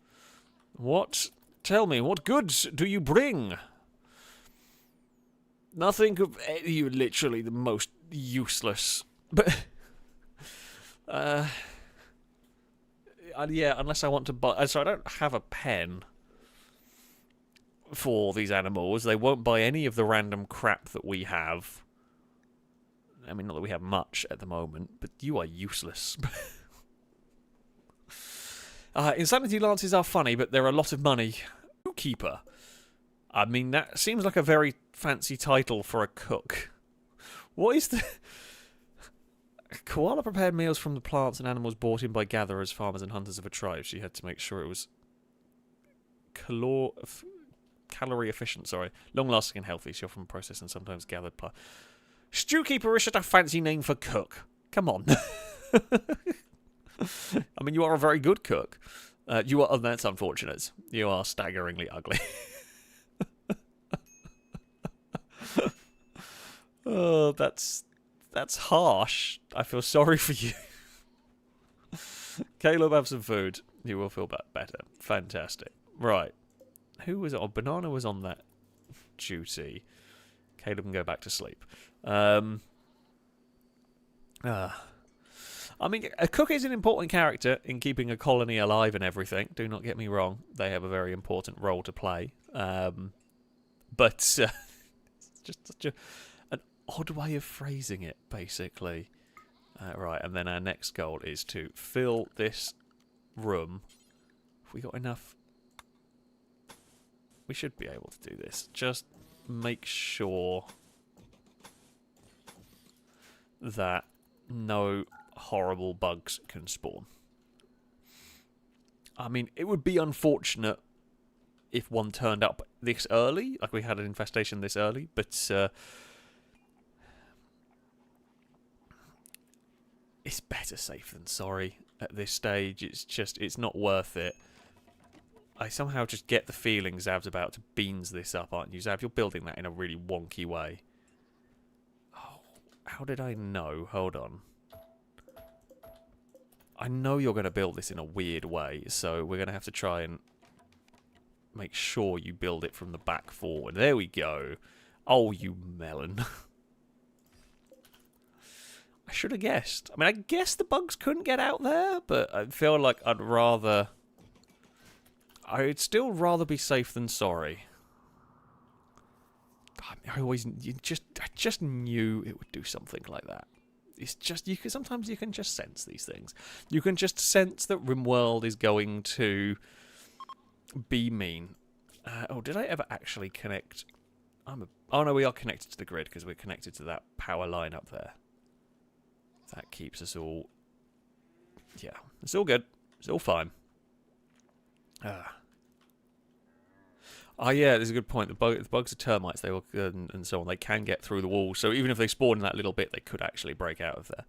Tell me, what goods do you bring? Nothing of you, literally the most useless. But yeah, unless I want to buy. So I don't have a pen for these animals. They won't buy any of the random crap that we have. I mean, not that we have much at the moment, but you are useless. Insanity lances are funny, but they're a lot of money. Zookeeper. I mean, that seems like a very fancy title for a cook. What is the... Koala prepared meals from the plants and animals brought in by gatherers, farmers and hunters of a tribe. She had to make sure it was calorie efficient, long-lasting and healthy. She often processed and sometimes gathered plant. Stewkeeper is just a fancy name for cook. Come on. I mean, you are a very good cook. You are... Oh, that's unfortunate. You are staggeringly ugly. Oh, that's harsh. I feel sorry for you. Caleb, have some food. You will feel better. Fantastic. Right. Who was it? Oh, Banana was on that duty. Caleb can go back to sleep. I mean, a cook is an important character in keeping a colony alive and everything. Do not get me wrong. They have a very important role to play. But it's just such an odd way of phrasing it, basically. Right, and then our next goal is to fill this room. Have we got enough? We should be able to do this. Just make sure that no horrible bugs can spawn. I mean, it would be unfortunate if one turned up this early, like we had an infestation this early, but it's better safe than sorry at this stage. It's not worth it. I somehow just get the feeling Zav's about to beans this up, aren't you? Zav, you're building that in a really wonky way. Oh, how did I know? Hold on. I know you're going to build this in a weird way, so we're going to have to try and make sure you build it from the back forward. There we go. Oh, you melon. I should have guessed. I mean, I guess the bugs couldn't get out there, but I feel like I'd rather I'd still rather be safe than sorry. I just knew it would do something like that. It's just sometimes you can just sense these things. You can just sense that Rimworld is going to be mean. Oh, did I ever actually connect? Oh no, we are connected to the grid because we're connected to that power line up there. That keeps us all. Yeah, it's all good. It's all fine. Yeah, there's a good point. The bugs are termites. They will, and so on. They can get through the wall. So even if they spawn in that little bit, they could actually break out of there.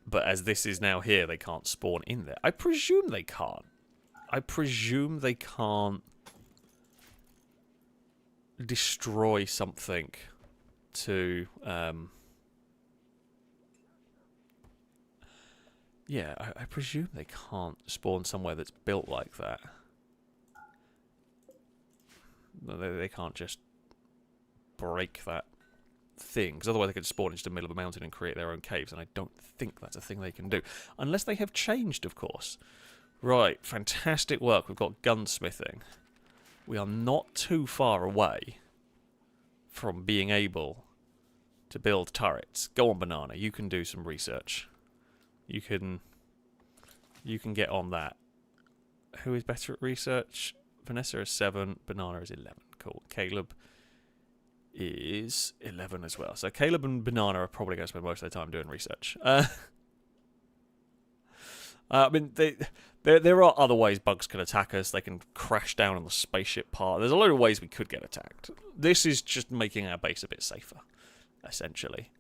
But as this is now here, they can't spawn in there. I presume they can't. I presume they can't destroy something to. Yeah, I presume they can't spawn somewhere that's built like that. They can't just break that thing, because otherwise they could spawn into the middle of a mountain and create their own caves, and I don't think that's a thing they can do. Unless they have changed, of course. Right, fantastic work. We've got gunsmithing. We are not too far away from being able to build turrets. Go on, Banana, you can do some research. You can get on that. Who is better at research? Vanessa is 7, Banana is 11. Cool. Caleb is 11 as well. So Caleb and Banana are probably going to spend most of their time doing research. I mean, there are other ways bugs can attack us. They can crash down on the spaceship part. There's a lot of ways we could get attacked. This is just making our base a bit safer, essentially,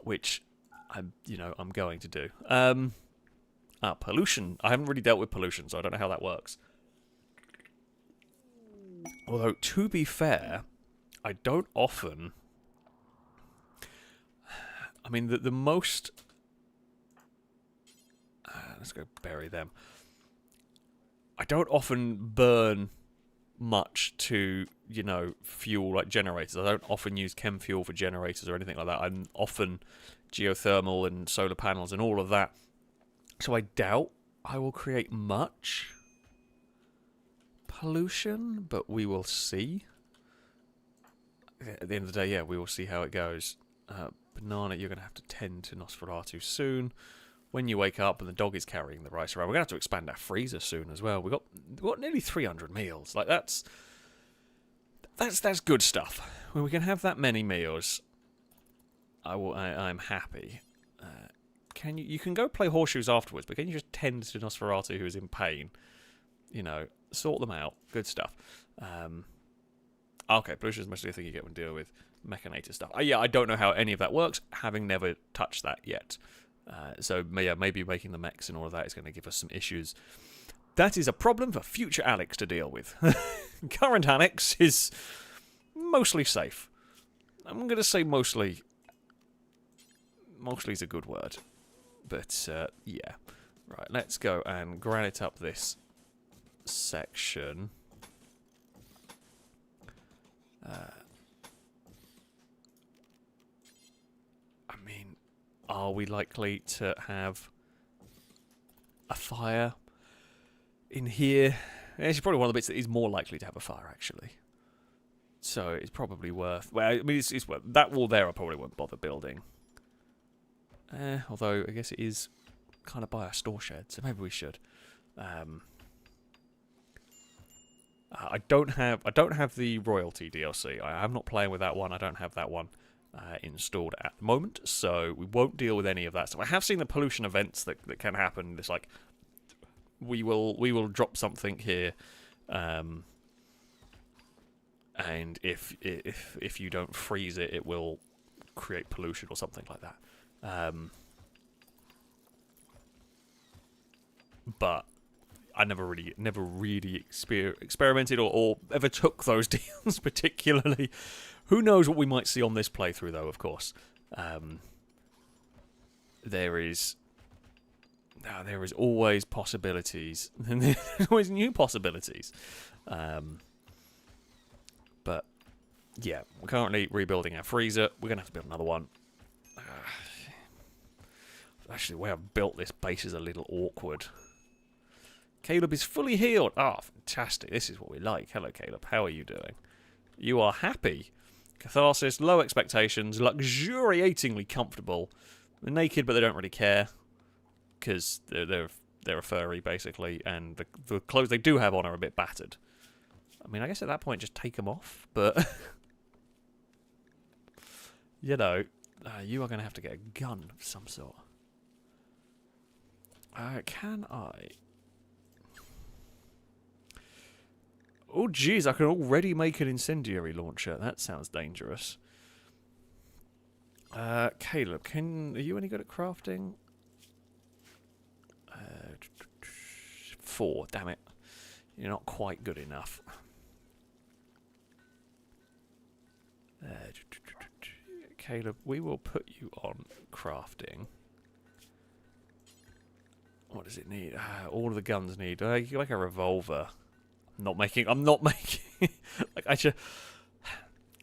which I'm going to do. Pollution. I haven't really dealt with pollution, so I don't know how that works. Although, to be fair, I don't often. I mean, the most. Let's go bury them. I don't often burn much to, fuel like generators. I don't often use chem fuel for generators or anything like that. I'm often geothermal and solar panels and all of that. So I doubt I will create much pollution, but we will see. At the end of the day, yeah, we will see how it goes. Banana, you're going to have to tend to Nosferatu soon. When you wake up and the dog is carrying the rice around, we're going to have to expand our freezer soon as well. We've got nearly 300 meals. Like that's good stuff. When we can have that many meals, I'm happy. You can go play horseshoes afterwards, but can you just tend to Nosferatu who is in pain? Sort them out. Good stuff. Okay, pollution is mostly a thing you get when dealing with mechanator stuff. Yeah, I don't know how any of that works, having never touched that yet. So yeah, maybe making the mechs and all of that is going to give us some issues. That is a problem for future Alex to deal with. Current Alex is mostly safe. I'm going to say mostly. Mostly is a good word. But, yeah. Right, let's go and granite up this section. I mean, are we likely to have a fire in here? It's probably one of the bits that is more likely to have a fire, actually. So it's probably worth... Well, I mean, it's worth... That wall there I probably won't bother building. Although, I guess it is kind of by our store shed, so maybe we should. I don't have the royalty DLC. I'm not playing with that one. I don't have that one installed at the moment, so we won't deal with any of that. So I have seen the pollution events that can happen. It's like we will drop something here, and if you don't freeze it, it will create pollution or something like that. But I never really experimented or ever took those deals particularly. Who knows what we might see on this playthrough, though, of course. There is always possibilities. And there's always new possibilities. But, yeah, we're currently rebuilding our freezer. We're going to have to build another one. Actually, the way I've built this base is a little awkward. Caleb is fully healed. Ah, fantastic. This is what we like. Hello, Caleb. How are you doing? You are happy. Catharsis, low expectations, luxuriatingly comfortable. They're naked, but they don't really care. Because they're a furry, basically. And the clothes they do have on are a bit battered. I mean, I guess at that point, just take them off. But, you know, you are going to have to get a gun of some sort. Can I... Oh, jeez, I can already make an incendiary launcher. That sounds dangerous. Caleb, are you any good at crafting? 4, damn it. You're not quite good enough. Caleb, we will put you on crafting. What does it need? All of the guns need like a revolver. I'm not making like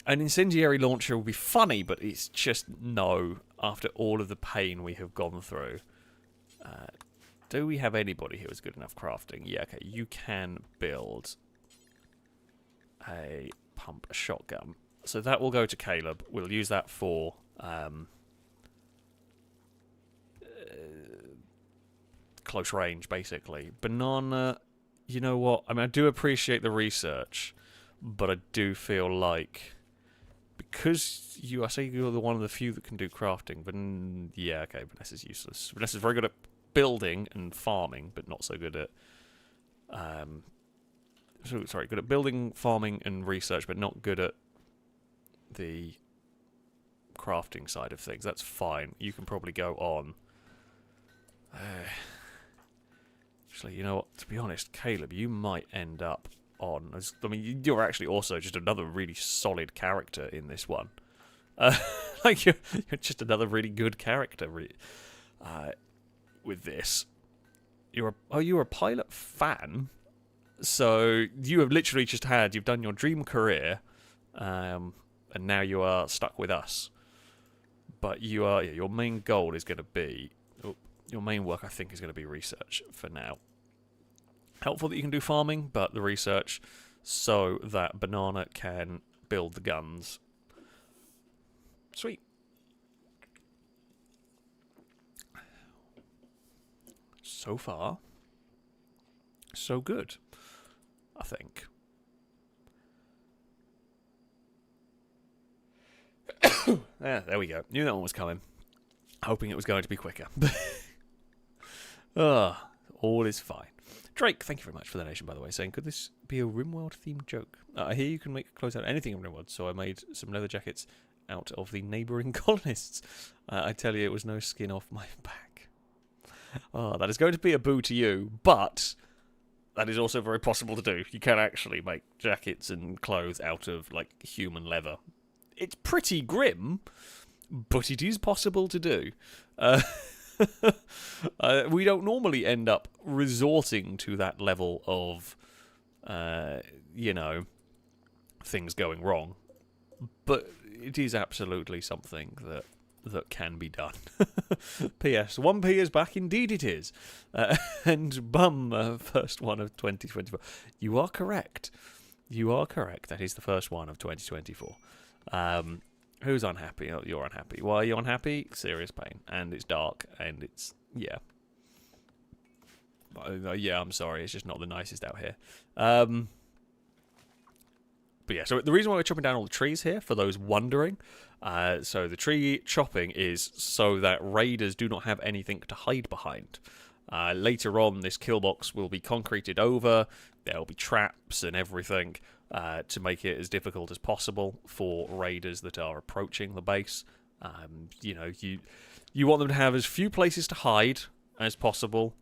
an incendiary launcher will be funny, but it's just no after all of the pain we have gone through. Do we have anybody who is good enough crafting? Yeah, okay, you can build a shotgun. So that will go to Caleb. We'll use that for close range, basically. Banana, you know what? I mean, I do appreciate the research, but I do feel like because I say you're one of the few that can do crafting, but yeah, okay, Vanessa's useless. Vanessa's very good at building and farming, but not so good at good at building, farming, and research, but not good at the crafting side of things. That's fine. You can probably go on. Actually, you know what? To be honest, Caleb, you might end up on... I mean, you're actually also just another really solid character in this one. Like, you're just another really good character with this. You're a pilot fan, so you have literally just you've done your dream career, and now you are stuck with us. But your main goal is going to be... Your main work, I think, is going to be research for now. Helpful that you can do farming, but the research so that Banana can build the guns. Sweet. So far, so good, I think. Yeah, there we go. Knew that one was coming. Hoping it was going to be quicker. All is fine. Drake, thank you very much for the donation, by the way, saying, could this be a Rimworld-themed joke? I hear you can make clothes out of anything in Rimworld, so I made some leather jackets out of the neighbouring colonists. I tell you, it was no skin off my back. That is going to be a boo to you, but that is also very possible to do. You can actually make jackets and clothes out of, like, human leather. It's pretty grim, but it is possible to do. We don't normally end up resorting to that level of, things going wrong. But it is absolutely something that can be done. P.S. 1p is back, indeed it is. And bum, first one of 2024. You are correct. That is the first one of 2024. Who's unhappy? Oh, you're unhappy. Why are you unhappy? Serious pain. And it's dark. And it's... Yeah. Yeah, I'm sorry. It's just not the nicest out here. But yeah, so the reason why we're chopping down all the trees here, for those wondering, so the tree chopping is so that raiders do not have anything to hide behind. Later on, this kill box will be concreted over. There will be traps and everything to make it as difficult as possible for raiders that are approaching the base. You want them to have as few places to hide as possible.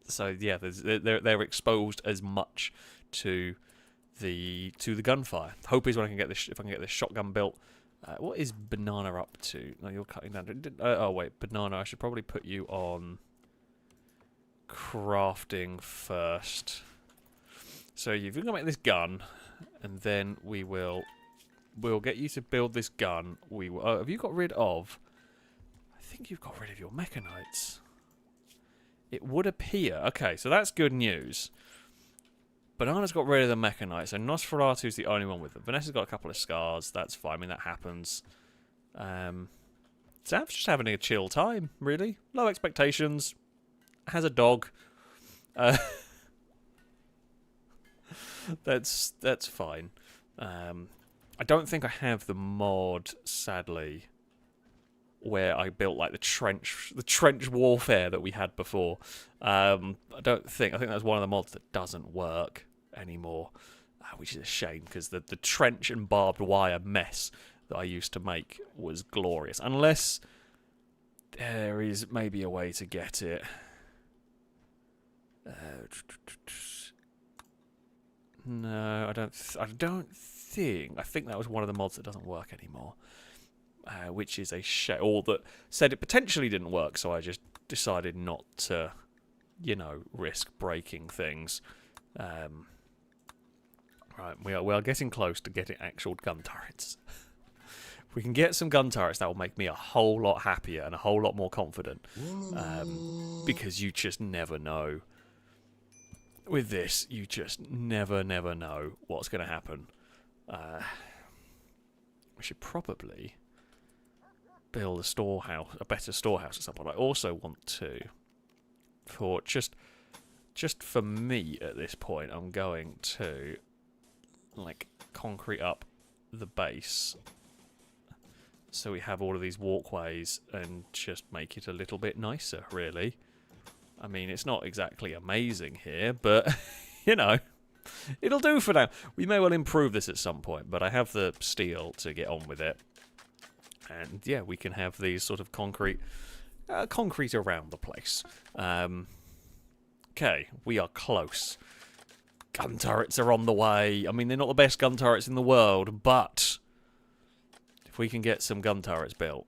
So yeah, they're exposed as much to the gunfire. Hope is when if I can get this shotgun built. What is Banana up to? No, you're cutting down. Oh wait, Banana. I should probably put you on crafting first. So you've got to make this gun, and then we will We'll get you to build this gun. We have you got rid of... I think you've got rid of your mechanites. It would appear. Okay, so that's good news. Banana's got rid of the mechanites, and Nosferatu's the only one with them. Vanessa's got a couple of scars. That's fine. I mean, that happens. Zav's just having a chill time, really. Low expectations. Has a dog. That's fine. I don't think I have the mod, sadly, where I built like the trench warfare that we had before. I think that was one of the mods that doesn't work anymore, which is a shame because the trench and barbed wire mess that I used to make was glorious. Unless there is maybe a way to get it. No, I don't think. I think that was one of the mods that doesn't work anymore. Which is a shame. Or that said it potentially didn't work, so I just decided not to, risk breaking things. Right, we are getting close to getting actual gun turrets. If we can get some gun turrets, that will make me a whole lot happier and a whole lot more confident. Because you just never know. With this, you just never know what's going to happen. We should probably build a better storehouse at some point. I also want to, for just for me at this point, I'm going to concrete up the base so we have all of these walkways and just make it a little bit nicer, really. I mean, it's not exactly amazing here, but it'll do for now. We may well improve this at some point, but I have the steel to get on with it. And yeah, we can have these sort of concrete around the place. Okay, we are close. Gun turrets are on the way. I mean, they're not the best gun turrets in the world, but if we can get some gun turrets built,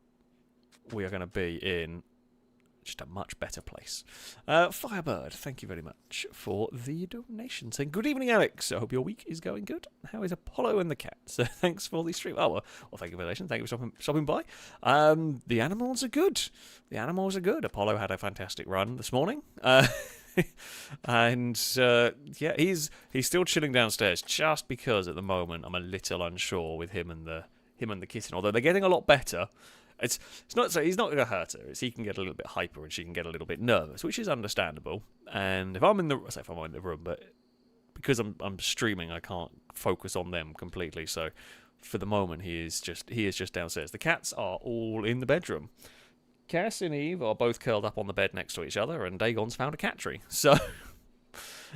we are going to be in just a much better place. Firebird, thank you very much for the donation. Saying, good evening, Alex. I hope your week is going good. How is Apollo and the cat? So thanks for the stream. Oh, well thank you for the donation. Thank you for stopping by. The animals are good. The animals are good. Apollo had a fantastic run this morning. And yeah, he's still chilling downstairs just because at the moment I'm a little unsure with him and the kitten. Although they're getting a lot better. It's not so he's not going to hurt her. It's he can get a little bit hyper and she can get a little bit nervous, which is understandable. And if I'm in the room, but because I'm streaming, I can't focus on them completely. So for the moment, he is just downstairs. The cats are all in the bedroom. Cass and Eve are both curled up on the bed next to each other, and Dagon's found a cat tree. So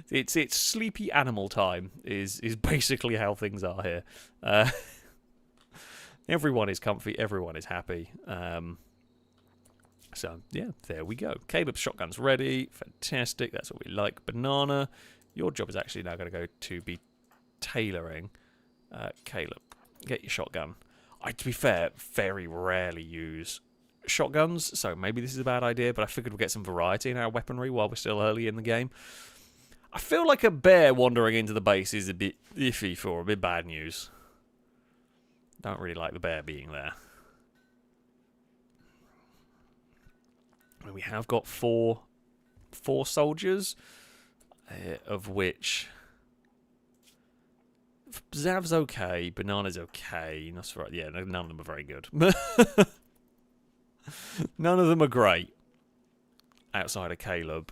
it's sleepy animal time is basically how things are here. Everyone is comfy, everyone is happy. So, yeah, there we go. Caleb's shotgun's ready. Fantastic, that's what we like. Banana, your job is actually now going to be tailoring. Caleb, get your shotgun. To be fair, very rarely use shotguns, so maybe this is a bad idea, but I figured we'd get some variety in our weaponry while we're still early in the game. I feel like a bear wandering into the base is a bit iffy for a bit bad news. Don't really like the bear being there. And we have got four soldiers, of which Zav's okay, Banana's okay. Yeah, none of them are very good. None of them are great. Outside of Caleb,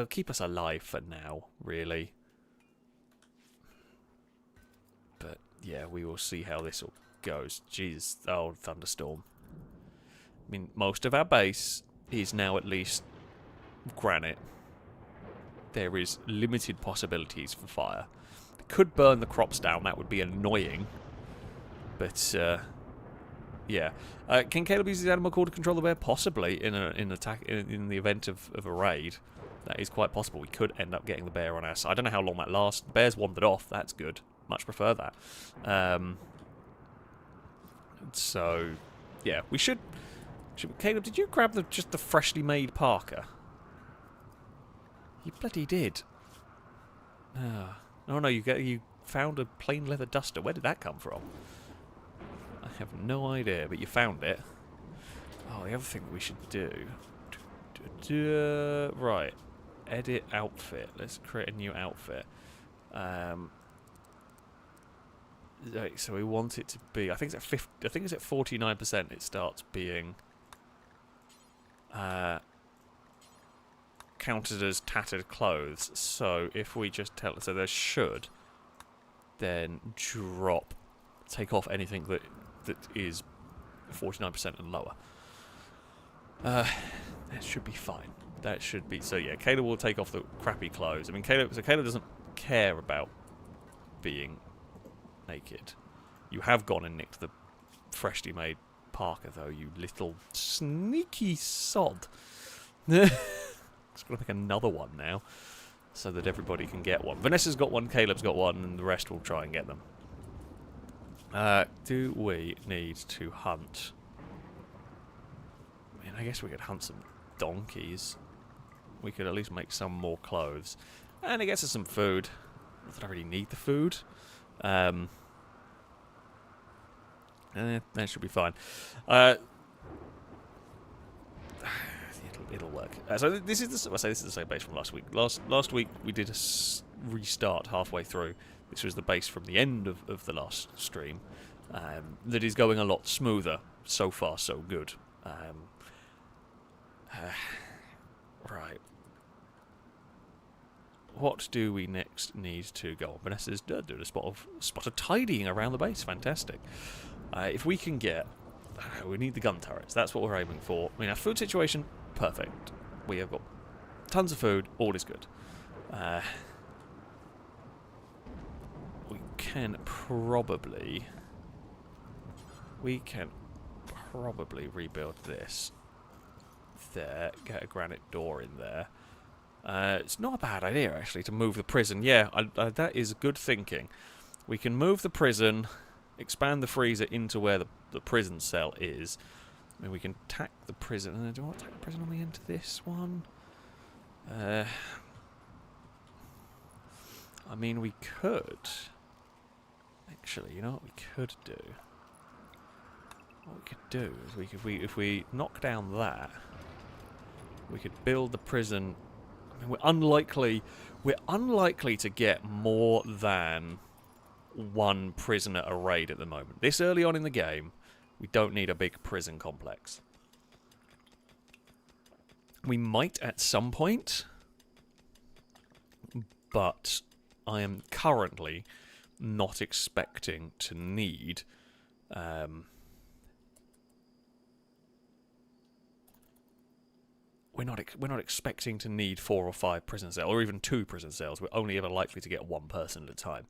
keep us alive for now, really. But yeah, we will see how this all goes. Jesus, oh, thunderstorm. I mean, most of our base is now at least granite. There is limited possibilities for fire. It could burn the crops down, that would be annoying. But, yeah. Can Caleb use his animal call to control the bear? Possibly, in the event of a raid. That is quite possible. We could end up getting the bear on our side. I don't know how long that lasts. The bear's wandered off, that's good. Much prefer that. So, yeah, we should... Caleb, did you grab just the freshly made Parker? You bloody did. Oh no, you found a plain leather duster. Where did that come from? I have no idea, but you found it. Oh, the other thing we should do... right. Edit outfit. Let's create a new outfit. Right, so we want it to be... I think it's at 50, I think it's at 49% it starts being... counted as tattered clothes. So if we just tell... So there should then drop... Take off anything that is 49% and lower. That should be fine. That should be... So yeah, Caleb will take off the crappy clothes. I mean, Caleb doesn't care about being naked. You have gone and nicked the freshly made parka, though, you little sneaky sod. Just got to make another one now, so that everybody can get one. Vanessa's got one, Caleb's got one, and the rest will try and get them. Do we need to hunt? I mean, I guess we could hunt some donkeys. We could at least make some more clothes. And it gets us some food. Not that I really need the food. That should be fine. It'll work. So this is the same base from last week. Last week we did a restart halfway through. This was the base from the end of the last stream. That is going a lot smoother. So far, so good. Right. What do we next need to go on? Vanessa's doing a spot of tidying around the base. Fantastic. If we can get... we need the gun turrets. That's what we're aiming for. I mean, our food situation, perfect. We have got tons of food. All is good. We can probably rebuild this. There. Get a granite door in there. It's not a bad idea, actually, to move the prison. Yeah, that is good thinking. We can move the prison, expand the freezer into where the prison cell is. I mean, we can tack the prison. Do I want to tack the prison on the end of this one? I mean, we could. Actually, you know what we could do? What we could do is if we knock down that, we could build the prison. I mean, we're unlikely to get more than one prisoner a raid at the moment. This early on in the game, we don't need a big prison complex. We might at some point, but I am currently not expecting to need we're not expecting to need 4 or 5 prison cells, or even 2 prison cells. We're only ever likely to get 1 person at a time.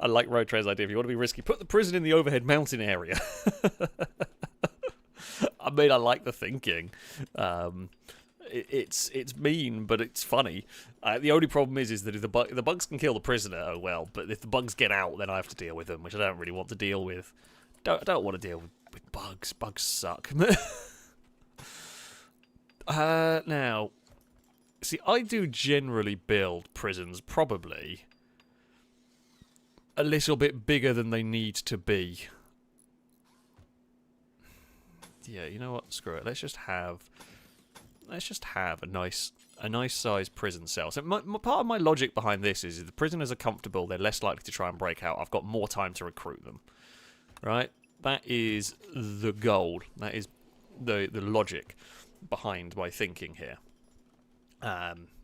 I like Road Train's idea. If you want to be risky, put the prison in the overhead mountain area. I mean, I like the thinking. It's mean, but it's funny. The only problem is that if the bugs can kill the prisoner, oh well. But if the bugs get out, then I have to deal with them, which I don't really want to deal with. I don't want to deal with bugs. Bugs suck. Now, see, I do generally build prisons probably a little bit bigger than they need to be. Yeah, you know what? Screw it. Let's just have a nice sized prison cell. So part of my logic behind this is if the prisoners are comfortable, they're less likely to try and break out. I've got more time to recruit them. Right? That is the goal. That is the logic behind my thinking here.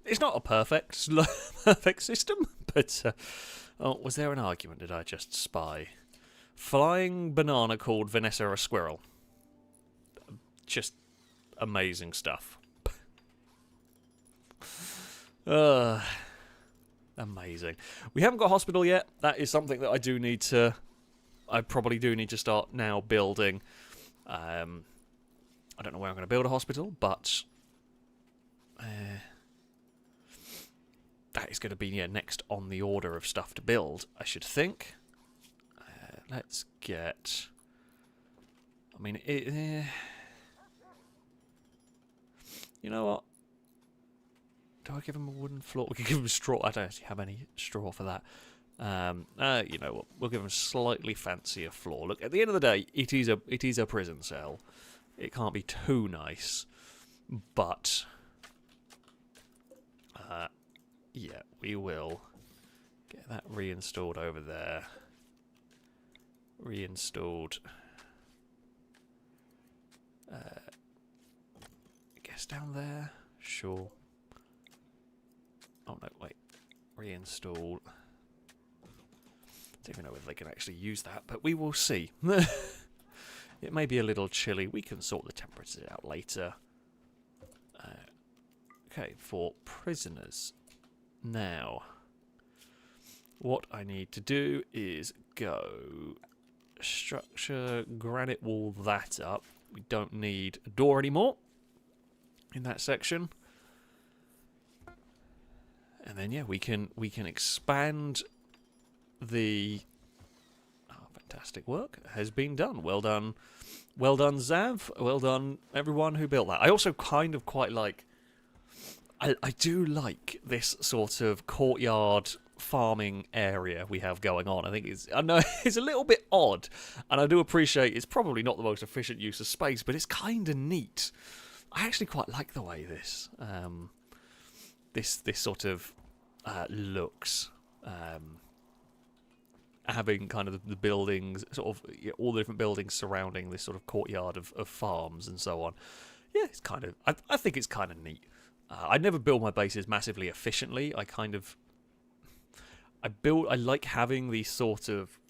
It's not a perfect system, but oh, was there an argument? Did I just spy? Flying banana called Vanessa a squirrel. Just amazing stuff. Amazing. We haven't got a hospital yet. That is something that I probably do need to start now building. I don't know where I'm going to build a hospital, but that is going to be next on the order of stuff to build, I should think. Let's get... I mean, you know what? Do I give him a wooden floor? We can give him straw. I don't actually have any straw for that. You know what? We'll give them a slightly fancier floor. Look, at the end of the day, it is a prison cell. It can't be too nice, but yeah, we will get that reinstalled over there. Reinstalled. I guess down there. Sure. Oh no, wait. Reinstall. Don't even know whether they can actually use that, but we will see. It may be a little chilly. We can sort the temperatures out later. Okay, for prisoners. Now, what I need to do is go structure, granite wall that up. We don't need a door anymore in that section. And then yeah, we can expand the fantastic work has been done. Well done. Well done, Zav. Well done, everyone who built that. I also kind of quite like... I do like this sort of courtyard farming area we have going on. I know it's a little bit odd, and I do appreciate it's probably not the most efficient use of space, but it's kind of neat. I actually quite like the way this this sort of looks. Having kind of the buildings, sort of all the different buildings surrounding this sort of courtyard of farms and so on. Yeah, it's kind of. I think it's kind of neat. I never build my bases massively efficiently. I like having these sort of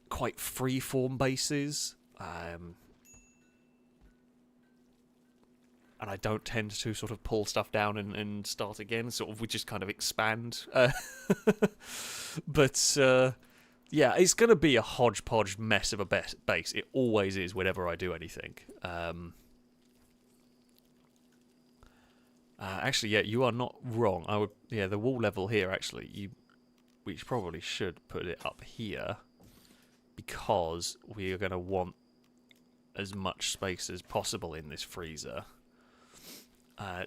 quite free-form bases, and I don't tend to sort of pull stuff down and start again. Sort of, we just kind of expand. But yeah, it's going to be a hodgepodge mess of a base. It always is whenever I do anything. Actually, yeah, you are not wrong. The wall level here, actually, we probably should put it up here, because we are going to want as much space as possible in this freezer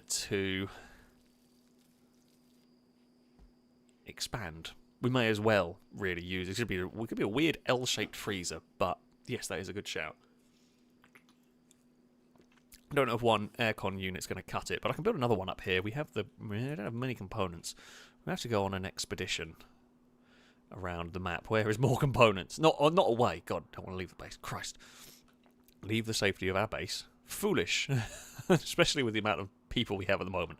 to expand. We may as well really use it. It could be a weird L-shaped freezer, but yes, that is a good shout. I don't know if one aircon unit's going to cut it, but I can build another one up here. We don't have many components. We have to go on an expedition around the map. Where is more components? Not away. God, don't want to leave the base. Christ. Leave the safety of our base. Foolish. Especially with the amount of people we have at the moment.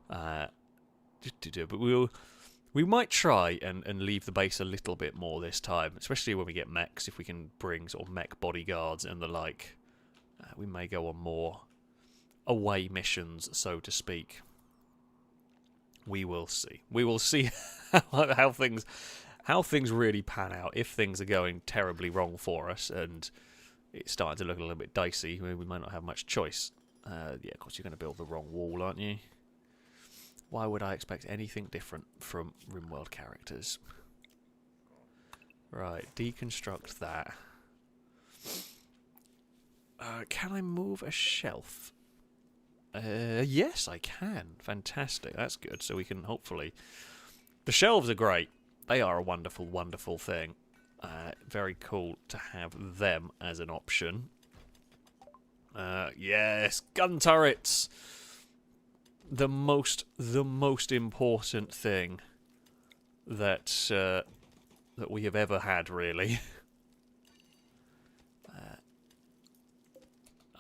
But we might try and leave the base a little bit more this time. Especially when we get mechs. If we can bring sort of mech bodyguards and the like. We may go on more away missions, so to speak. We will see. We will see how things really pan out. If things are going terribly wrong for us and it's starting to look a little bit dicey, we might not have much choice. Yeah, of course you're going to build the wrong wall, aren't you? Why would I expect anything different from Rimworld characters? Right, deconstruct that. Can I move a shelf? Yes, I can. Fantastic. That's good. So we can hopefully... The shelves are great. They are a wonderful, wonderful thing. Very cool to have them as an option. Yes, gun turrets! The most important thing that we have ever had, really.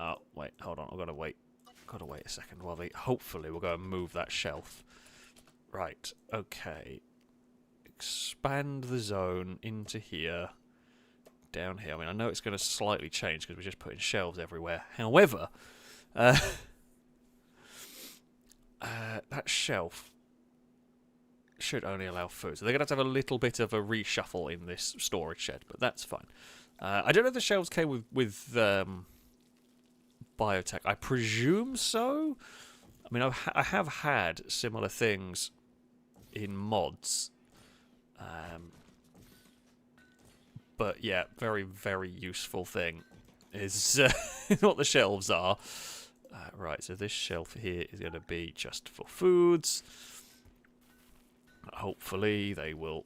Oh, wait, hold on, I've got to wait. Got to wait a second while hopefully we'll go and move that shelf. Right, okay. Expand the zone into here. Down here. I mean, I know it's going to slightly change because we're just putting shelves everywhere. However, that shelf should only allow food. So they're going to have a little bit of a reshuffle in this storage shed, but that's fine. I don't know if the shelves came with BioTech. I presume so. I mean, I have had similar things in mods. But yeah, very, very useful thing is what the shelves are. Right, so this shelf here is going to be just for foods. Hopefully they will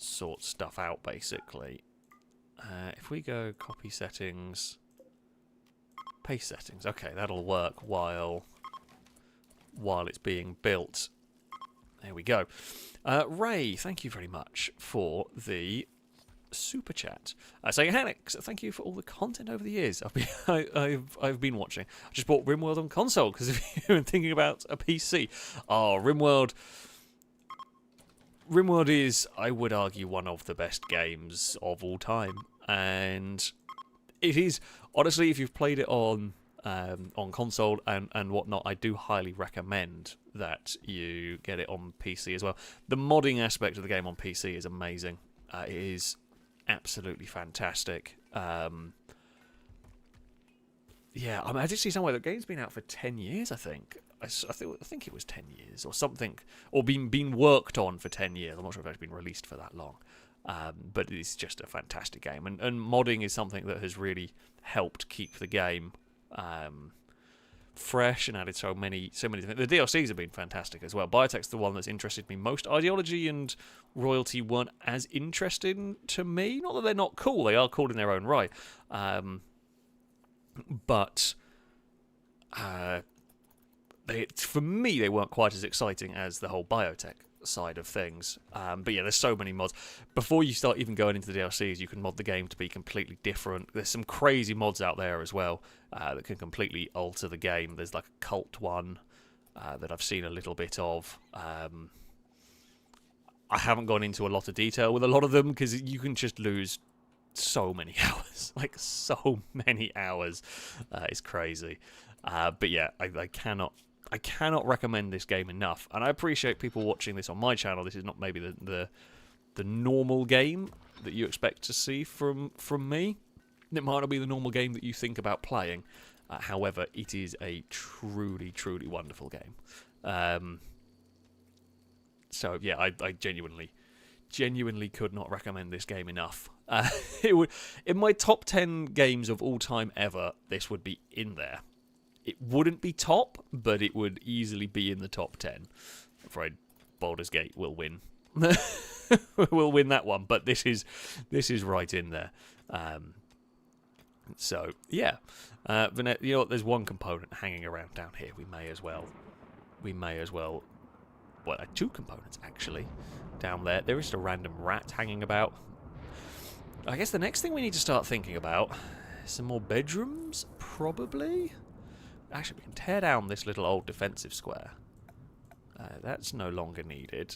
sort stuff out, basically. If we go copy settings, paste settings, okay, that'll work while it's being built. There we go. Ray, thank you very much for the super chat. Saying Alex, thank you for all the content over the years. I've been watching. I just bought Rimworld on console because if you've been thinking about a PC, Rimworld is, I would argue, one of the best games of all time, and it is honestly, if you've played it on console and whatnot, I do highly recommend that you get it on PC as well. The modding aspect of the game on PC is amazing. It is absolutely fantastic. Yeah, I did see somewhere the game's been out for 10 years, I think. I think it was 10 years or something, or been worked on for 10 years. I'm not sure if it's been released for that long. But it's just a fantastic game. And modding is something that has really helped keep the game fresh and added so many different. The DLCs have been fantastic as well. BioTech's the one that's interested me most. Ideology and Royalty weren't as interesting to me. Not that they're not cool; they are cool in their own right. But for me, they weren't quite as exciting as the whole BioTech side of things. But yeah, there's so many mods. Before you start even going into the DLCs, you can mod the game to be completely different. There's some crazy mods out there as well that can completely alter the game. There's like a cult one that I've seen a little bit of. I haven't gone into a lot of detail with a lot of them because you can just lose so many hours. Like, so many hours. It's crazy. But yeah, I cannot recommend this game enough, and I appreciate people watching this on my channel. This is not maybe the normal game that you expect to see from me. It might not be the normal game that you think about playing. However, it is a truly, truly wonderful game. So yeah, I genuinely could not recommend this game enough. It would, in my top 10 games of all time ever, this would be in there. It wouldn't be top, but it would easily be in the top 10. I'm afraid Baldur's Gate will win. We'll win that one, but this is right in there. So yeah, Vanette, you know what? There's one component hanging around down here. We may as well. Well, two components actually down there. There is just a random rat hanging about. I guess the next thing we need to start thinking about is some more bedrooms, probably. Actually, we can tear down this little old defensive square. That's no longer needed.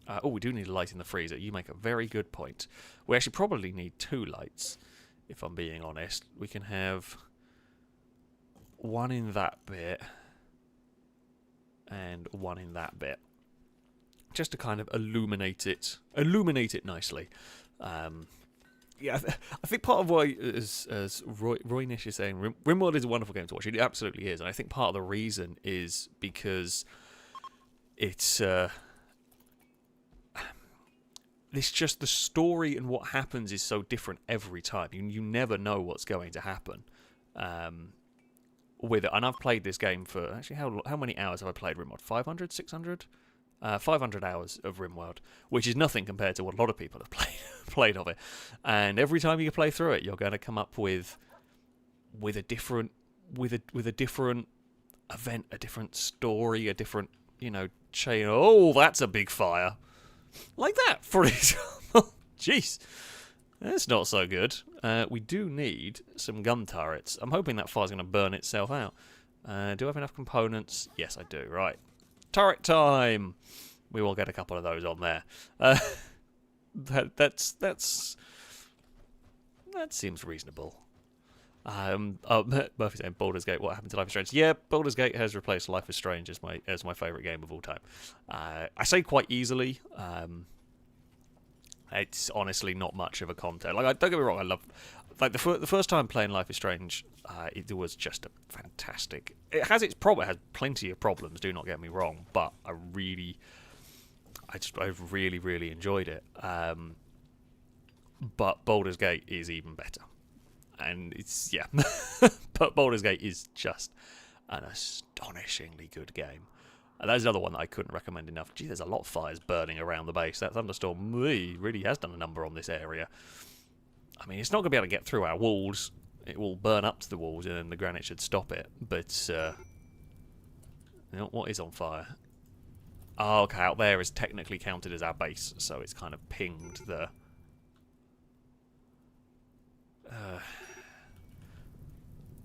Oh, we do need a light in the freezer. You make a very good point. We actually probably need 2 lights, if I'm being honest. We can have one in that bit and one in that bit, just to kind of illuminate it nicely. Yeah, I think part of why, as Roy Nish is saying, Rimworld is a wonderful game to watch. It absolutely is, and I think part of the reason is because it's just the story and what happens is so different every time. You never know what's going to happen with it. And I've played this game for, actually, how many hours have I played Rimworld? 500, 600? 500 hours of Rimworld, which is nothing compared to what a lot of people have played of it. And every time you play through it, you're going to come up with a different event, a different story, a different chain. Oh, that's a big fire, like that, for example. Jeez, that's not so good. We do need some gun turrets. I'm hoping that fire's going to burn itself out. Do I have enough components? Yes, I do. Right. Turret time! We will get a couple of those on there. That seems reasonable. Murphy's saying Baldur's Gate. What happened to Life is Strange? Yeah, Baldur's Gate has replaced Life is Strange as my favourite game of all time. I say quite easily. It's honestly not much of a contest. Like, don't get me wrong, I love. Like the first time playing Life is Strange, it was just a fantastic. It has plenty of problems. Do not get me wrong, but I really enjoyed it. But Baldur's Gate is even better, and it's but Baldur's Gate is just an astonishingly good game. That's another one that I couldn't recommend enough. Gee, there's a lot of fires burning around the base. That thunderstorm really has done a number on this area. I mean, it's not going to be able to get through our walls. It will burn up to the walls, and then the granite should stop it. But, you know, what is on fire? Oh, okay, out there is technically counted as our base, so it's kind of pinged the...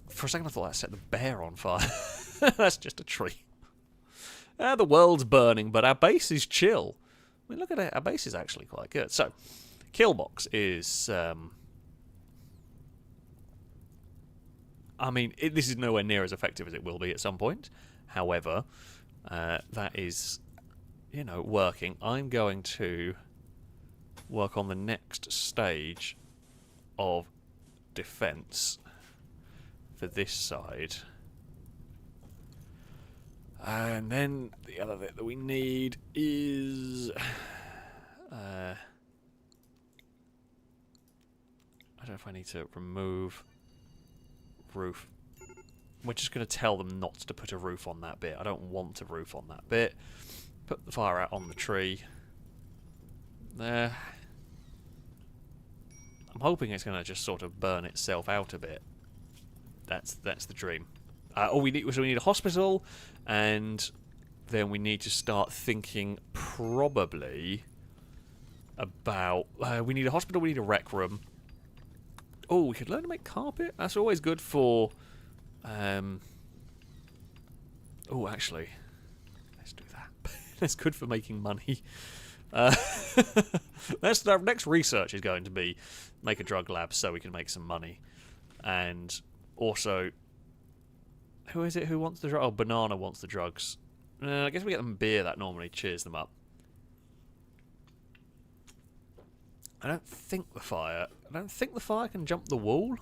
for a second I thought that set the bear on fire. That's just a tree. The world's burning, but our base is chill. I mean, look at it. Our base is actually quite good. So, Killbox is... I mean, this is nowhere near as effective as it will be at some point. However, that is, you know, working. I'm going to work on the next stage of defense for this side. And then the other bit that we need is... I don't know if I need to remove roof. We're just going to tell them not to put a roof on that bit. I don't want a roof on that bit. Put the fire out on the tree. There. I'm hoping it's going to just sort of burn itself out a bit. That's the dream. We need a hospital, and then we need to start thinking probably about... we need a hospital, we need a rec room. Oh, we could learn to make carpet? That's always good for... oh, actually, let's do that. That's good for making money. That's our next research is going to be make a drug lab so we can make some money. And also... Who is it who wants the drug? Oh, Banana wants the drugs. I guess we get them beer. That normally cheers them up. I don't think the fire can jump the wall.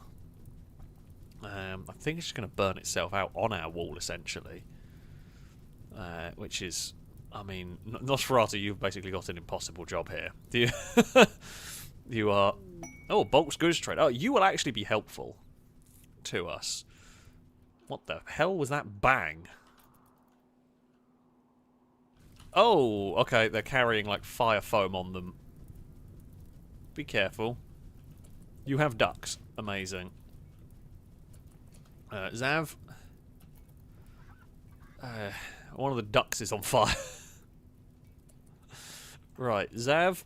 I think it's just going to burn itself out on our wall, essentially. Which is, I mean, Nosferatu, you've basically got an impossible job here. You are... Oh, Bulk's goods trade. Oh, you will actually be helpful to us. What the hell was that bang? Oh, okay, they're carrying, like, fire foam on them. Be careful. You have ducks. Amazing. Zav. One of the ducks is on fire. Right, Zav,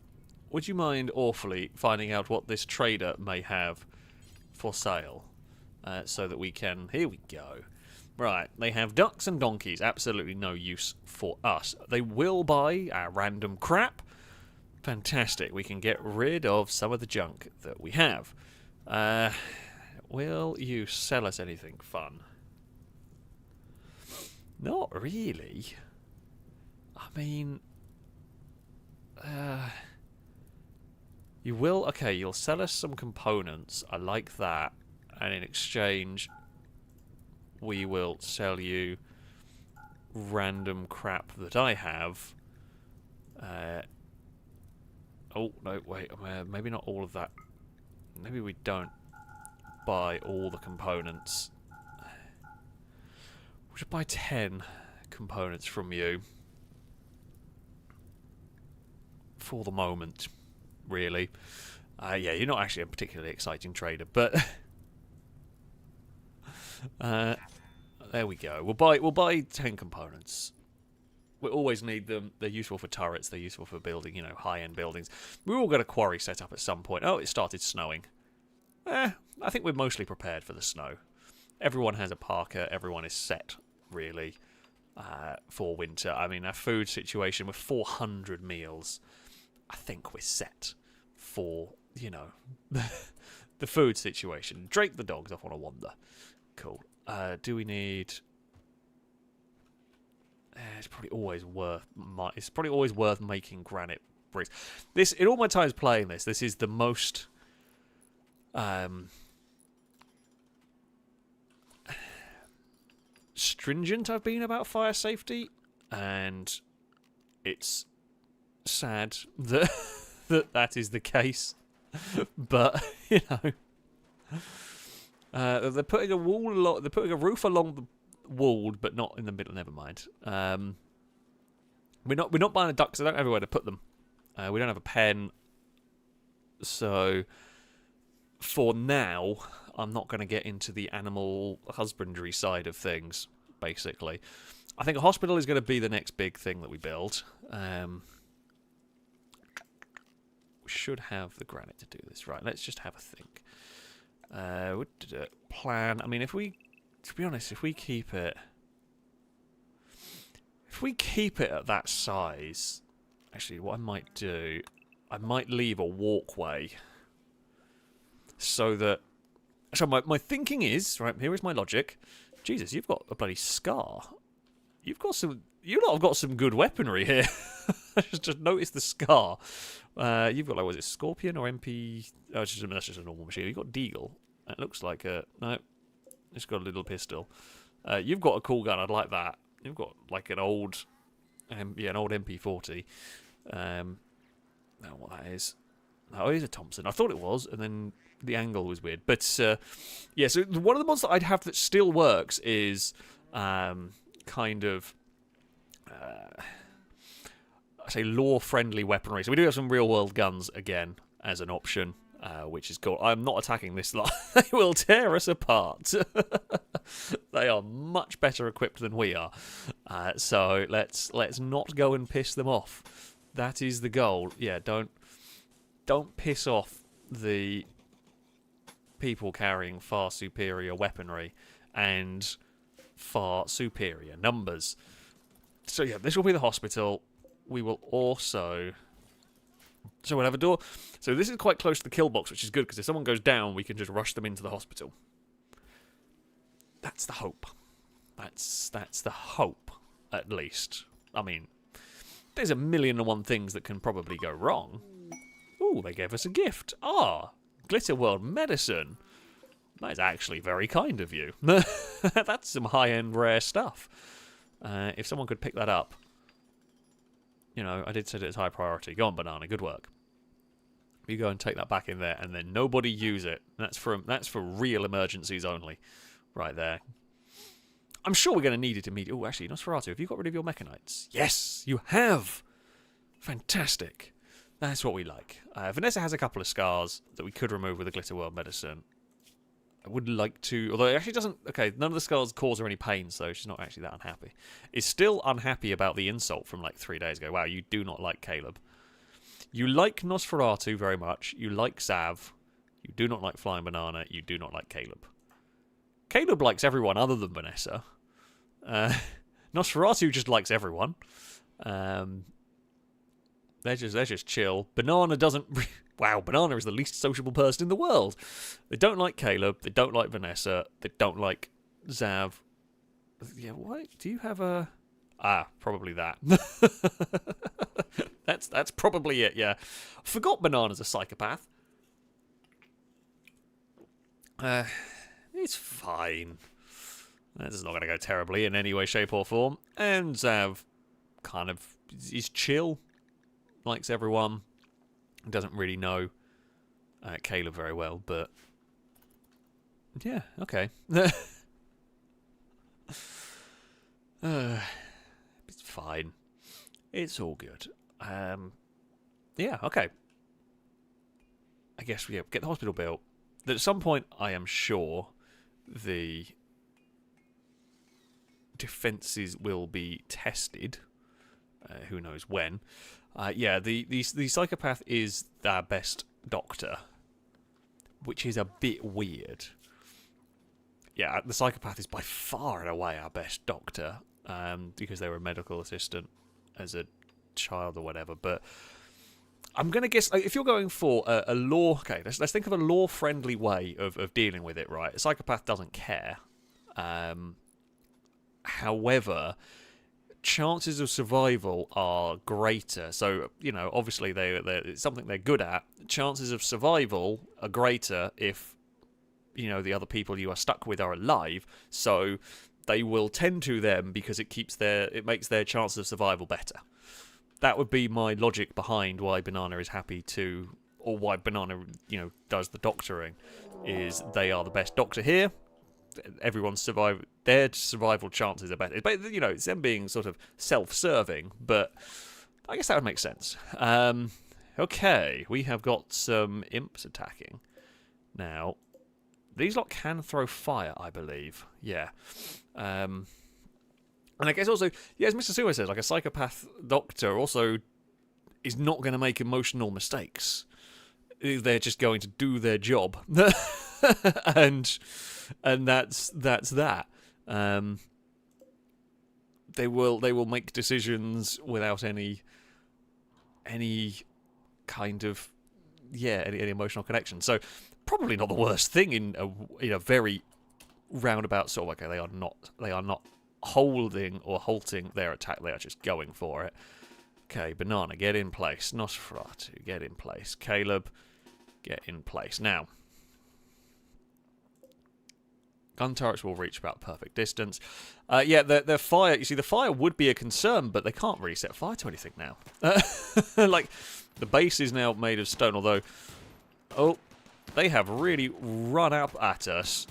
would you mind awfully finding out what this trader may have for sale? So that we can... Here we go. Right, they have ducks and donkeys. Absolutely no use for us. They will buy our random crap. Fantastic. We can get rid of some of the junk that we have. Will you sell us anything fun? Not really. I mean... you will... Okay, you'll sell us some components. I like that. And in exchange, we will sell you random crap that I have. Oh, no, wait. Maybe not all of that. Maybe we don't buy all the components. We should buy 10 components from you. For the moment, really. Yeah, you're not actually a particularly exciting trader, but... there we go. We'll buy 10 components. We always need them. They're useful for turrets. They're useful for building, you know, high-end buildings. We're all got a quarry set up at some point. Oh, it started snowing. I think we're mostly prepared for the snow. Everyone has a parka. Everyone is set, really, for winter. I mean, our food situation with 400 meals, I think we're set for, you know, the food situation. Drake the dog's off on a wander. Cool. Do we need... it's probably always worth making granite bricks. This, in all my times playing this is the most stringent I've been about fire safety, and it's sad that that is the case. But you know. They're putting a wall. They're putting a roof along the wall, but not in the middle. Never mind. We're not buying a duck, so I don't have anywhere to put them. We don't have a pen, so for now, I'm not going to get into the animal husbandry side of things. Basically, I think a hospital is going to be the next big thing that we build. We should have the granite to do this. Right, let's just have a think. Plan. I mean, to be honest, if we keep it at that size, actually, what I might do, I might leave a walkway so that. So my thinking is, right, here is my logic. Jesus, you've got a bloody scar. You lot have got some good weaponry here. just notice the scar. You've got, like, was it Scorpion or MP? Oh, that's just a normal machine. You've got Deagle. It looks like a... No, it's got a little pistol. You've got a cool gun. I'd like that. You've got, like, an old... an old MP40. I don't know what that is. Oh, it is a Thompson. I thought it was, and then the angle was weird. But, yeah, so one of the ones that I'd have that still works is kind of... I say lore-friendly weaponry. So we do have some real-world guns, again, as an option, which is cool. I'm not attacking this lot. They will tear us apart. They are much better equipped than we are. So let's not go and piss them off. That is the goal. Yeah, don't piss off the people carrying far superior weaponry and far superior numbers. So yeah, this will be the hospital. We will also... So we'll have a door. So this is quite close to the kill box, which is good, because if someone goes down, we can just rush them into the hospital. That's the hope. That's the hope, at least. I mean, there's a million and one things that can probably go wrong. Ooh, they gave us a gift. Glitter World medicine. That is actually very kind of you. That's some high-end rare stuff. If someone could pick that up. You know, I did set it as high priority. Go on, Banana. Good work. You go and take that back in there, and then nobody use it. That's for real emergencies only. Right there. I'm sure we're going to need it immediately. Oh, actually, Nosferatu, have you got rid of your Mechanites? Yes, you have. Fantastic. That's what we like. Vanessa has a couple of scars that we could remove with a Glitter World medicine. I would like to... Although it actually doesn't... Okay, none of the scars cause her any pain, so she's not actually that unhappy. Is still unhappy about the insult from, like, 3 days ago. Wow, you do not like Caleb. You like Nosferatu very much. You like Zav. You do not like Flying Banana. You do not like Caleb. Caleb likes everyone other than Vanessa. Nosferatu just likes everyone. They're just chill. Banana doesn't... Wow, Banana is the least sociable person in the world. They don't like Caleb. They don't like Vanessa. They don't like Zav. Yeah, what? Do you have a... probably that. That's probably it, yeah. Forgot Banana's a psychopath. It's fine. This is not going to go terribly in any way, shape or form. And Zav kind of is chill. Likes everyone. Doesn't really know Caleb very well, but yeah, okay. It's fine. It's all good. Yeah, okay. I guess we get the hospital built. At some point, I am sure the defences will be tested. Who knows when. Yeah, the psychopath is our best doctor, which is a bit weird. Yeah, the psychopath is by far and away our best doctor, because they were a medical assistant as a child or whatever. But I'm going to guess, if you're going for a law... Okay, let's think of a law-friendly way of dealing with it, right? A psychopath doesn't care. However... chances of survival are greater. So, you know, obviously it's something they're good at. Chances of survival are greater if, you know, the other people you are stuck with are alive. So they will tend to them because it makes their chances of survival better. That would be my logic behind why Banana is happy to, or why Banana, you know, does the doctoring, is they are the best doctor here. Everyone's their survival chances are better. But, you know, it's them being sort of self-serving, but I guess that would make sense. Okay, we have got some imps attacking. Now, these lot can throw fire, I believe. Yeah. And I guess also, yeah, as Mr. Sumo says, like a psychopath doctor also is not going to make emotional mistakes. They're just going to do their job. and that's that. They will make decisions without any kind of any emotional connection. So probably not the worst thing in a very roundabout sort of, okay, they are not holding or halting their attack, they are just going for it. Okay, Banana, get in place. Nosferatu, get in place. Caleb, get in place. Now, gun turrets will reach about perfect distance. Yeah, their fire, you see, the fire would be a concern, but they can't really set fire to anything now. Like, the base is now made of stone, although, oh, they have really run up at us.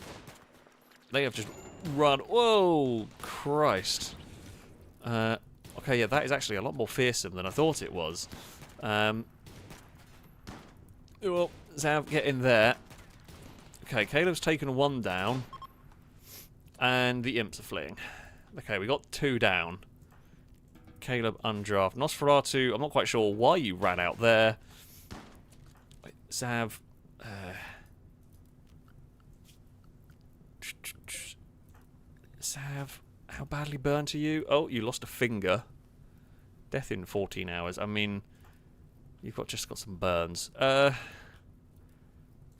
They have just run, whoa, Christ. Okay, yeah, that is actually a lot more fearsome than I thought it was. Well, Zav, get in there. Okay, Caleb's taken one down. And the imps are fleeing. Okay, we got 2 down. Caleb undraft. Nosferatu, I'm not quite sure why you ran out there. Wait, Zav. Zav, how badly burnt are you? Oh, you lost a finger. Death in 14 hours. I mean, you've just got some burns. Right,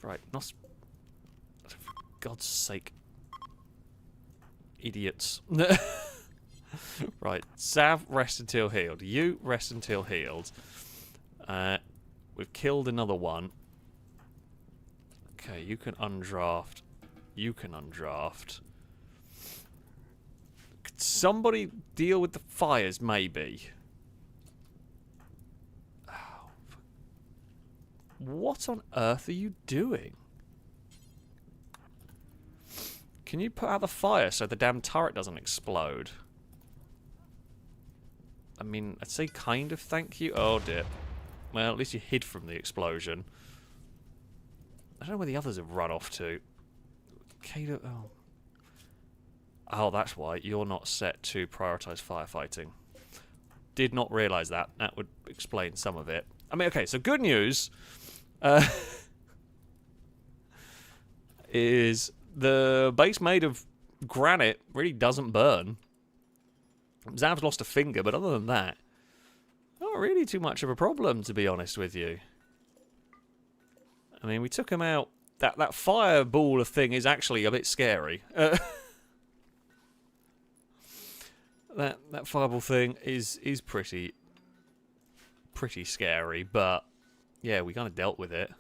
for God's sake. Idiots. Right, Zav, rest until healed. You, rest until healed. We've killed another one. Okay, you can undraft. You can undraft. Could somebody deal with the fires, maybe? Oh, what on earth are you doing? Can you put out the fire so the damn turret doesn't explode? I mean, I'd say kind of thank you. Oh dear. Well, at least you hid from the explosion. I don't know where the others have run off to. Kato, oh. Oh, that's why. You're not set to prioritise firefighting. Did not realise that. That would explain some of it. I mean, okay, so good news is the base made of granite really doesn't burn. Zav's lost a finger, but other than that, not really too much of a problem, to be honest with you. I mean, we took him out. That fireball of thing is actually a bit scary. That fireball thing is pretty scary, but yeah, we kind of dealt with it.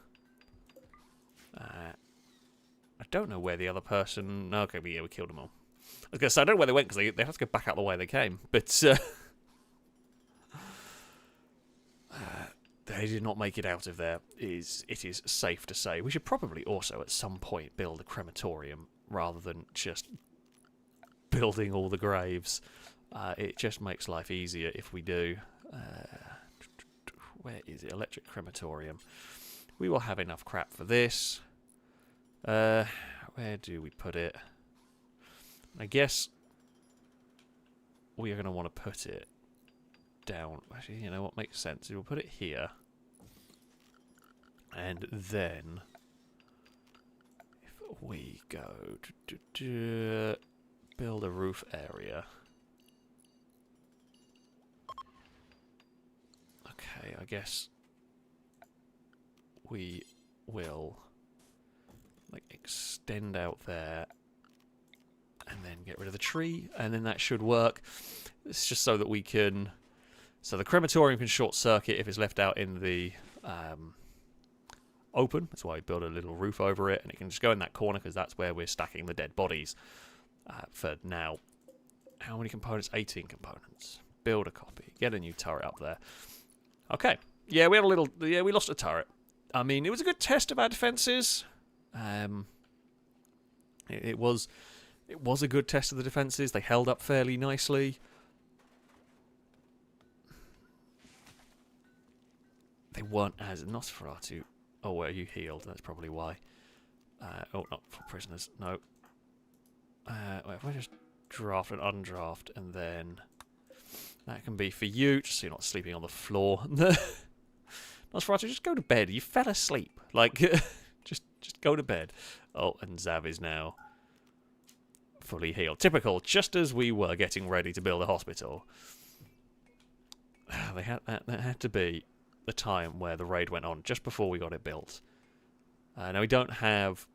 I don't know where the other person... Okay, but yeah, we killed them all. I was going to say, I don't know where they went, because they have to go back out the way they came. But they did not make it out of there, it is safe to say. We should probably also, at some point, build a crematorium, rather than just building all the graves. It just makes life easier if we do. Where is it? Electric crematorium. We will have enough crap for this. Where do we put it? I guess we are going to want to put it down. Actually, you know what makes sense? We'll put it here. And then if we go to build a roof area. Okay, I guess we will like extend out there and then get rid of the tree, and then that should work. It's just so that we can... So the crematorium can short circuit if it's left out in the open. That's why we build a little roof over it, and it can just go in that corner because that's where we're stacking the dead bodies for now. How many components? 18 components. Build a copy. Get a new turret up there. Okay. Yeah, we had a little... Yeah, we lost a turret. I mean, it was a good test of our defences. It was It was a good test of the defences. They held up fairly nicely. They weren't as... Nosferatu. Oh, were you healed? That's probably why. Oh, not for prisoners. No. Wait, if I just draft and undraft, and then... That can be for you, just so you're not sleeping on the floor. Nosferatu, just go to bed. You fell asleep. Like, just go to bed. Oh, and Zav is now fully healed. Typical, just as we were getting ready to build a hospital. That had to be the time where the raid went on, just before we got it built. Now we don't have...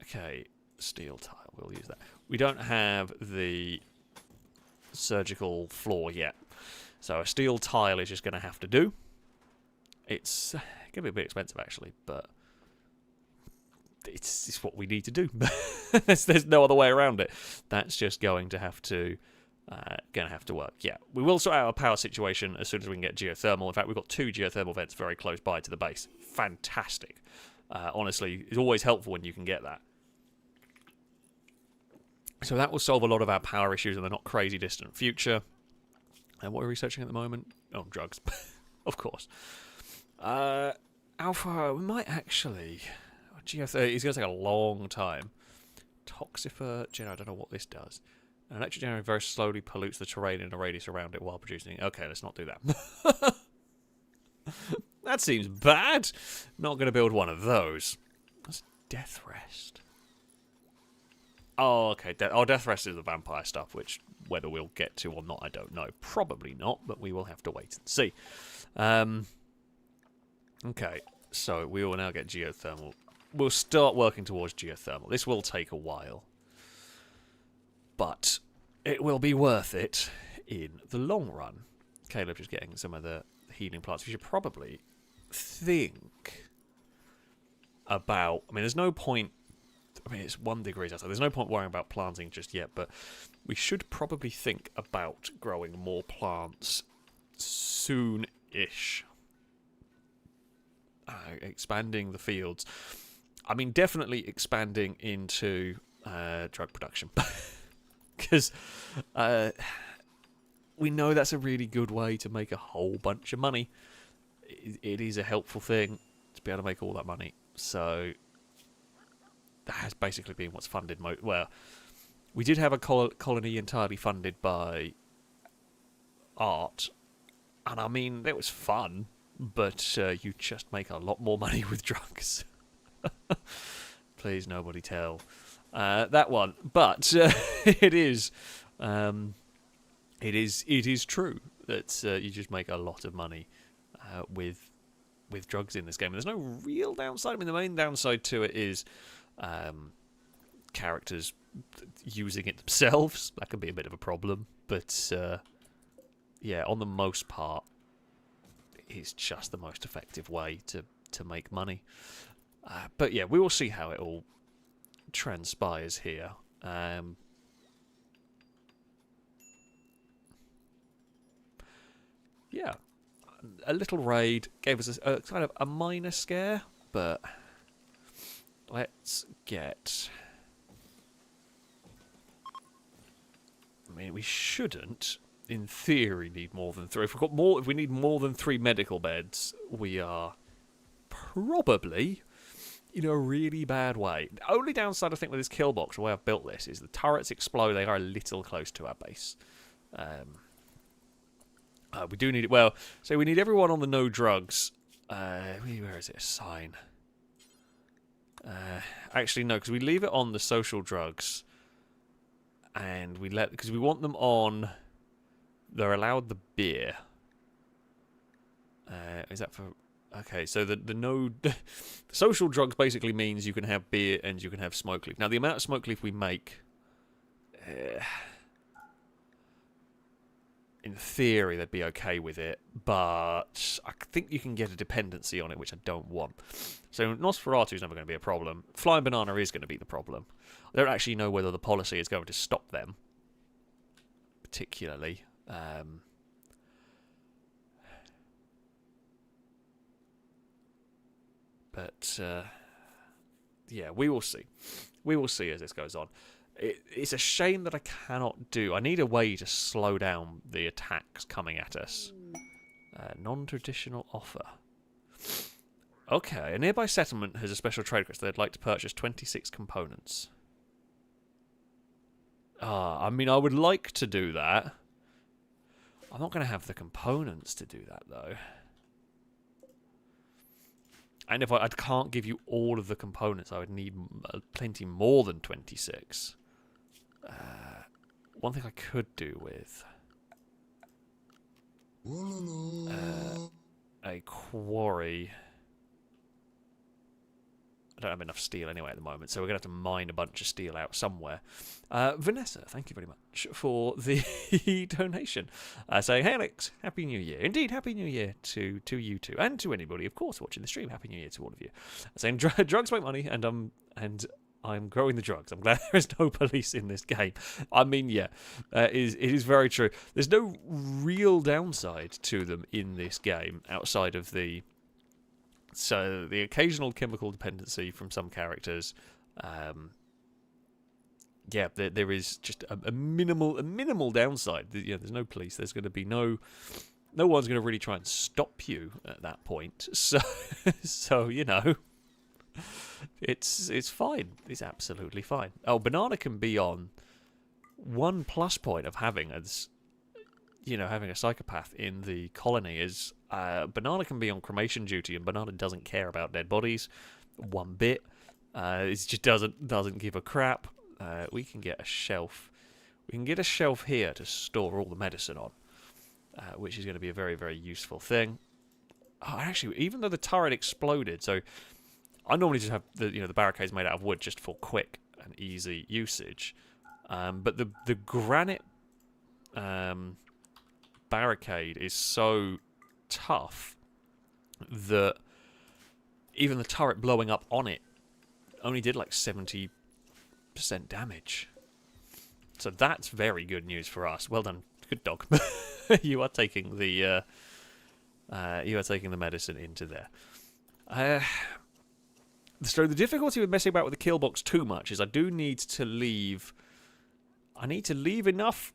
Okay, steel tile, we'll use that. We don't have the surgical floor yet. So a steel tile is just going to have to do. It's going to be a bit expensive, actually, but it's what we need to do. There's no other way around it. That's just going to have to work. Yeah, we will sort out our power situation as soon as we can get geothermal. In fact, we've got 2 geothermal vents very close by to the base. Fantastic. Honestly, it's always helpful when you can get that. So that will solve a lot of our power issues in the not crazy distant future. And what are we researching at the moment? Oh, drugs. Of course. Alpha, we might actually... Geothermal is going to take a long time. Toxifer generator, I don't know what this does. An electric generator very slowly pollutes the terrain in a radius around it while producing... Okay, let's not do that. That seems bad. Not going to build one of those. That's Death Rest. Oh, okay. Death Rest is the vampire stuff, which whether we'll get to or not, I don't know. Probably not, but we will have to wait and see. Okay, so we will now get geothermal. We'll start working towards geothermal. This will take a while, but it will be worth it in the long run. Caleb just getting some of the healing plants. We should probably think about... I mean, there's no point... I mean, it's 1 degree outside. There's no point worrying about planting just yet, but we should probably think about growing more plants soon-ish. Expanding the fields. I mean, definitely expanding into drug production. Because we know that's a really good way to make a whole bunch of money. It is a helpful thing to be able to make all that money. So... that has basically been what's funded most. Well, we did have a colony entirely funded by art, and I mean it was fun, but you just make a lot more money with drugs. Please, nobody tell that one. But it is true that you just make a lot of money with drugs in this game. And there's no real downside. I mean, the main downside to it is characters using it themselves. That can be a bit of a problem, but yeah, on the most part, it's just the most effective way to make money. But yeah, we will see how it all transpires here. Yeah, a little raid gave us a kind of a minor scare, but let's get... I mean, we shouldn't, in theory, need more than 3. If we need more than 3 medical beds, we are probably in a really bad way. The only downside, I think, with this kill box, the way I've built this, is the turrets explode. They are a little close to our base. We do need it. Well, so we need everyone on the no drugs. Where is it? A sign. Actually, no, because we leave it on the social drugs, and because we want them on. They're allowed the beer. Is that for? Okay, so the no social drugs basically means you can have beer and you can have smoke leaf. Now, the amount of smoke leaf we make, in theory, they'd be okay with it, but I think you can get a dependency on it, which I don't want. So Nosferatu is never going to be a problem. Flying Banana is going to be the problem. I don't actually know whether the policy is going to stop them, particularly. But yeah, we will see. We will see as this goes on. It's a shame that I cannot do. I need a way to slow down the attacks coming at us. Non-traditional offer. Okay, a nearby settlement has a special trade request. They'd like to purchase 26 components. I mean, I would like to do that. I'm not going to have the components to do that, though. And if I can't give you all of the components, I would need plenty more than 26. One thing I could do with a quarry. I don't have enough steel anyway at the moment, so we're going to have to mine a bunch of steel out somewhere. Vanessa, thank you very much for the donation. Saying, hey Alex, Happy New Year. Indeed, Happy New Year to you two, and to anybody, of course, watching the stream. Happy New Year to all of you. Saying, drugs make money, and I'm growing the drugs. I'm glad there is no police in this game. I mean, yeah, it is very true. There's no real downside to them in this game, outside of the occasional chemical dependency from some characters. Yeah, there is just a minimal downside. There's no police. There's going to be no one's going to really try and stop you at that point. So you know, it's fine. It's absolutely fine. Oh, Banana can be on. One plus point of having having a psychopath in the colony is Banana can be on cremation duty, and Banana doesn't care about dead bodies one bit. It just doesn't give a crap. We can get a shelf. We can get a shelf here to store all the medicine on, which is going to be a very, very useful thing. Oh, actually, even though the turret exploded, so I normally just have the barricades made out of wood just for quick and easy usage. But the granite barricade is so tough that even the turret blowing up on it only did like 70% damage. So that's very good news for us. Well done, good dog. You are taking the medicine into there. So the difficulty with messing about with the kill box too much is I do need to leave. I need to leave enough.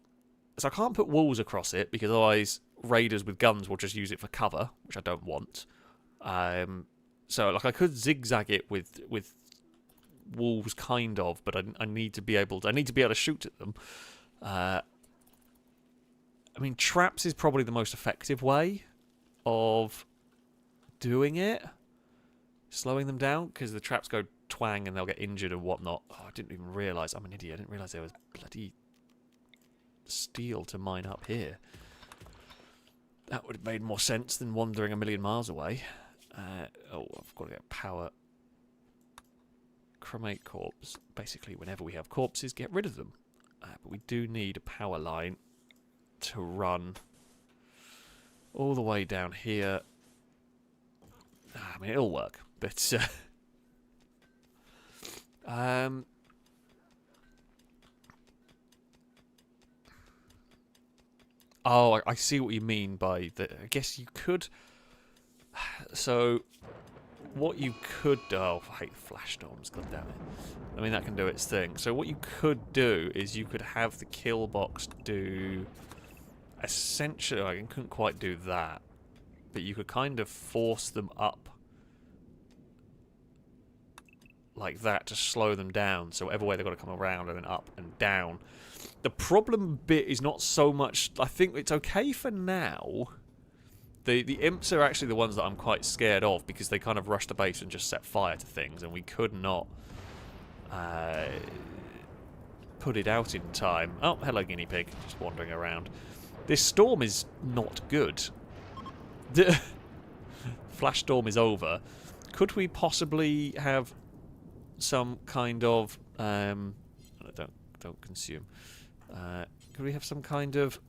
So I can't put walls across it, because otherwise raiders with guns will just use it for cover, which I don't want. So like I could zigzag it with walls, kind of, but I need to be able to shoot at them. I mean, traps is probably the most effective way of doing it, slowing them down, because the traps go twang and they'll get injured and whatnot. Oh, I didn't even realise. I'm an idiot. I didn't realise there was bloody steel to mine up here. That would have made more sense than wandering a million miles away. I've got to get power. Cremate corpse. Basically, whenever we have corpses, get rid of them. But we do need a power line to run all the way down here. I mean, it'll work, but oh, I see what you mean by the. I guess you could. So, what you could do. Oh, I hate flash storms. God damn it. I mean, that can do its thing. So, what you could do is you could have the kill box do. Essentially, I couldn't quite do that, but you could kind of force them up like that to slow them down. So, whatever way they've got to come around and then up and down. The problem bit is not so much. I think it's okay for now. The imps are actually the ones that I'm quite scared of, because they kind of rush the base and just set fire to things, and we could not put it out in time. Oh, hello, guinea pig, just wandering around. This storm is not good. Flash storm is over. Could we possibly have some kind of don't consume. Could we have some kind of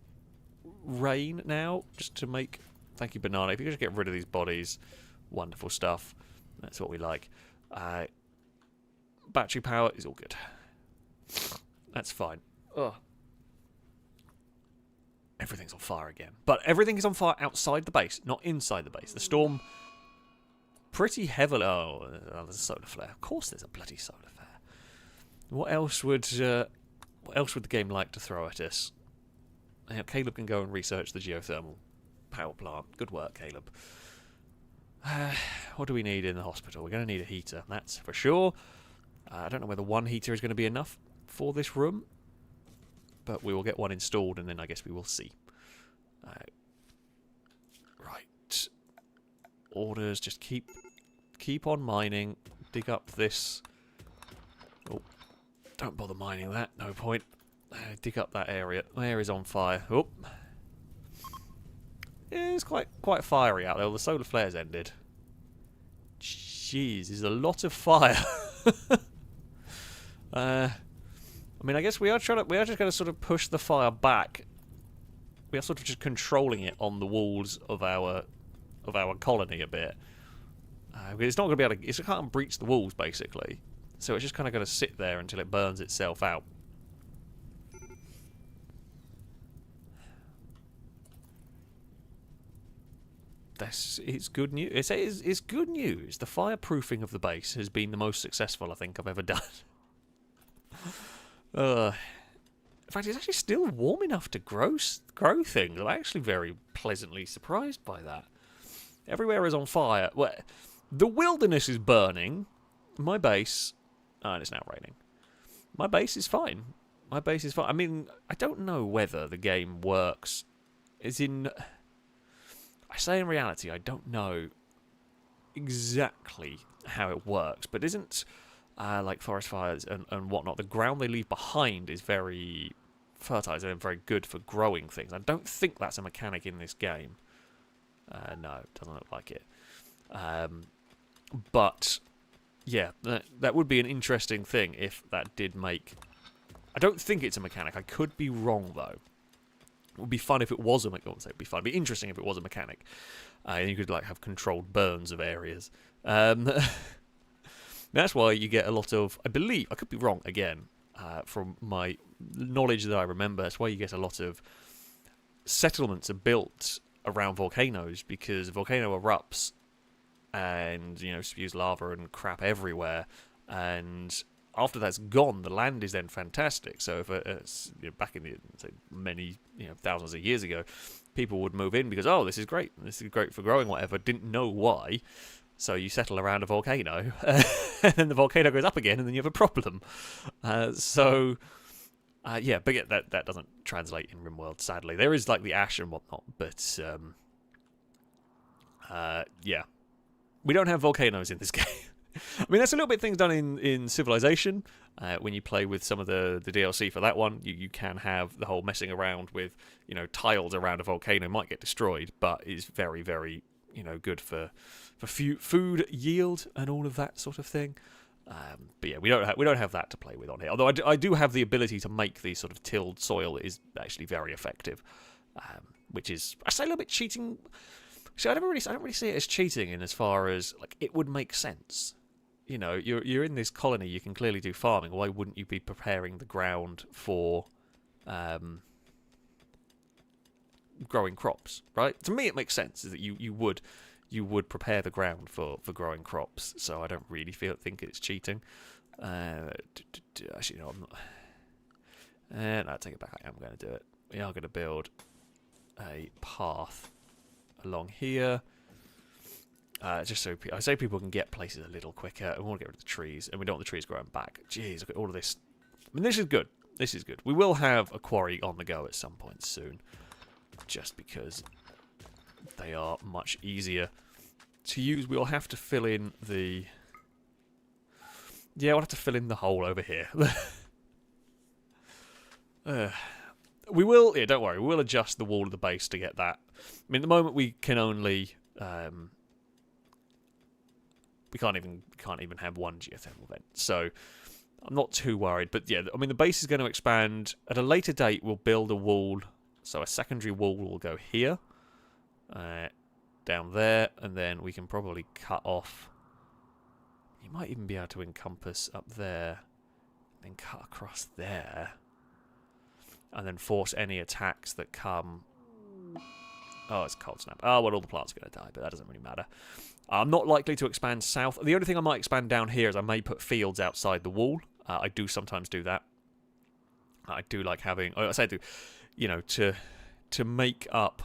rain now, just to make? Thank you, Banana. If you could just get rid of these bodies, wonderful stuff. That's what we like. Battery power is all good. That's fine. Ugh. Everything's on fire again. But everything is on fire outside the base, not inside the base. The storm pretty heavily... Oh, there's a solar flare. Of course there's a bloody solar flare. What else would the game like to throw at us? Now, Caleb can go and research the geothermal power plant. Good work, Caleb. What do we need in the hospital? We're going to need a heater, that's for sure. I don't know whether one heater is going to be enough for this room, but we will get one installed, and then I guess we will see. Right. Orders, just keep on mining. Dig up this... Oh, don't bother mining that, no point. Dig up that area. There is on fire. Oh. Yeah, it's quite fiery out there. The solar flares ended. Jeez, there's a lot of fire. I mean, I guess we are just going to sort of push the fire back. We are sort of just controlling it on the walls of our colony a bit. It's not going to be able to. It can't breach the walls basically. So it's just kind of going to sit there until it burns itself out. It's good news. It's good news. The fireproofing of the base has been the most successful I think I've ever done. In fact, it's actually still warm enough to grow things. I'm actually very pleasantly surprised by that. Everywhere is on fire. Well, the wilderness is burning. My base... Oh, and it's now raining. My base is fine. My base is fine. I mean, I don't know whether the game works. As in... I say in reality, I don't know exactly how it works, but isn't, like forest fires and whatnot, the ground they leave behind is very fertile and very good for growing things. I don't think that's a mechanic in this game. No, it doesn't look like it. But, yeah, that would be an interesting thing if that did make... I don't think it's a mechanic. I could be wrong, though. It would be fun if it was a mechanic. It'd be fun. It'd be interesting if it was a mechanic. And you could like have controlled burns of areas. That's why you get a lot of... I believe... I could be wrong again. From my knowledge that I remember, that's why you get a lot of settlements are built around volcanoes, because a volcano erupts and, you know, spews lava and crap everywhere. And... after that's gone, the land is then fantastic. So if back in the say, many thousands of years ago, people would move in because this is great for growing whatever. Didn't know why, so you settle around a volcano, and then the volcano goes up again, and then you have a problem. But yeah, that doesn't translate in Rimworld. Sadly, there is like the ash and whatnot, but yeah, we don't have volcanoes in this game. I mean, that's a little bit things done in Civilization. When you play with some of the DLC for that one, you can have the whole messing around with, tiles around a volcano might get destroyed, but is very, very, good for food yield and all of that sort of thing. But yeah, we don't have that to play with on here. Although I do have the ability to make these sort of tilled soil that is actually very effective, which is, I say, a little bit cheating. See, I don't really see it as cheating in as far as like it would make sense. You're in this colony. You can clearly do farming. Why wouldn't you be preparing the ground for growing crops? Right? To me, it makes sense is that you would prepare the ground for growing crops. So I don't really think it's cheating. Actually, no, I'm not. No, I take it back. I am going to do it. We are going to build a path along here. Just so I say people can get places a little quicker. We want to get rid of the trees, and we don't want the trees growing back. Jeez, look at all of this. I mean, this is good. This is good. We will have a quarry on the go at some point soon, just because they are much easier to use. We'll have to fill in the... Yeah, we'll have to fill in the hole over here. We will... Yeah, don't worry. We will adjust the wall of the base to get that. I mean, at the moment we can only... we can't even have one geothermal vent, so I'm not too worried. But yeah, I mean, the base is going to expand. At a later date, we'll build a wall. So a secondary wall will go here, down there, and then we can probably cut off. You might even be able to encompass up there, then cut across there, and then force any attacks that come Oh, it's cold snap. Oh, well, all the plants are going to die, but that doesn't really matter. I'm not likely to expand south. The only thing I might expand down here is I may put fields outside the wall. I do sometimes do that. I do like having... I say I do, you know, to make up...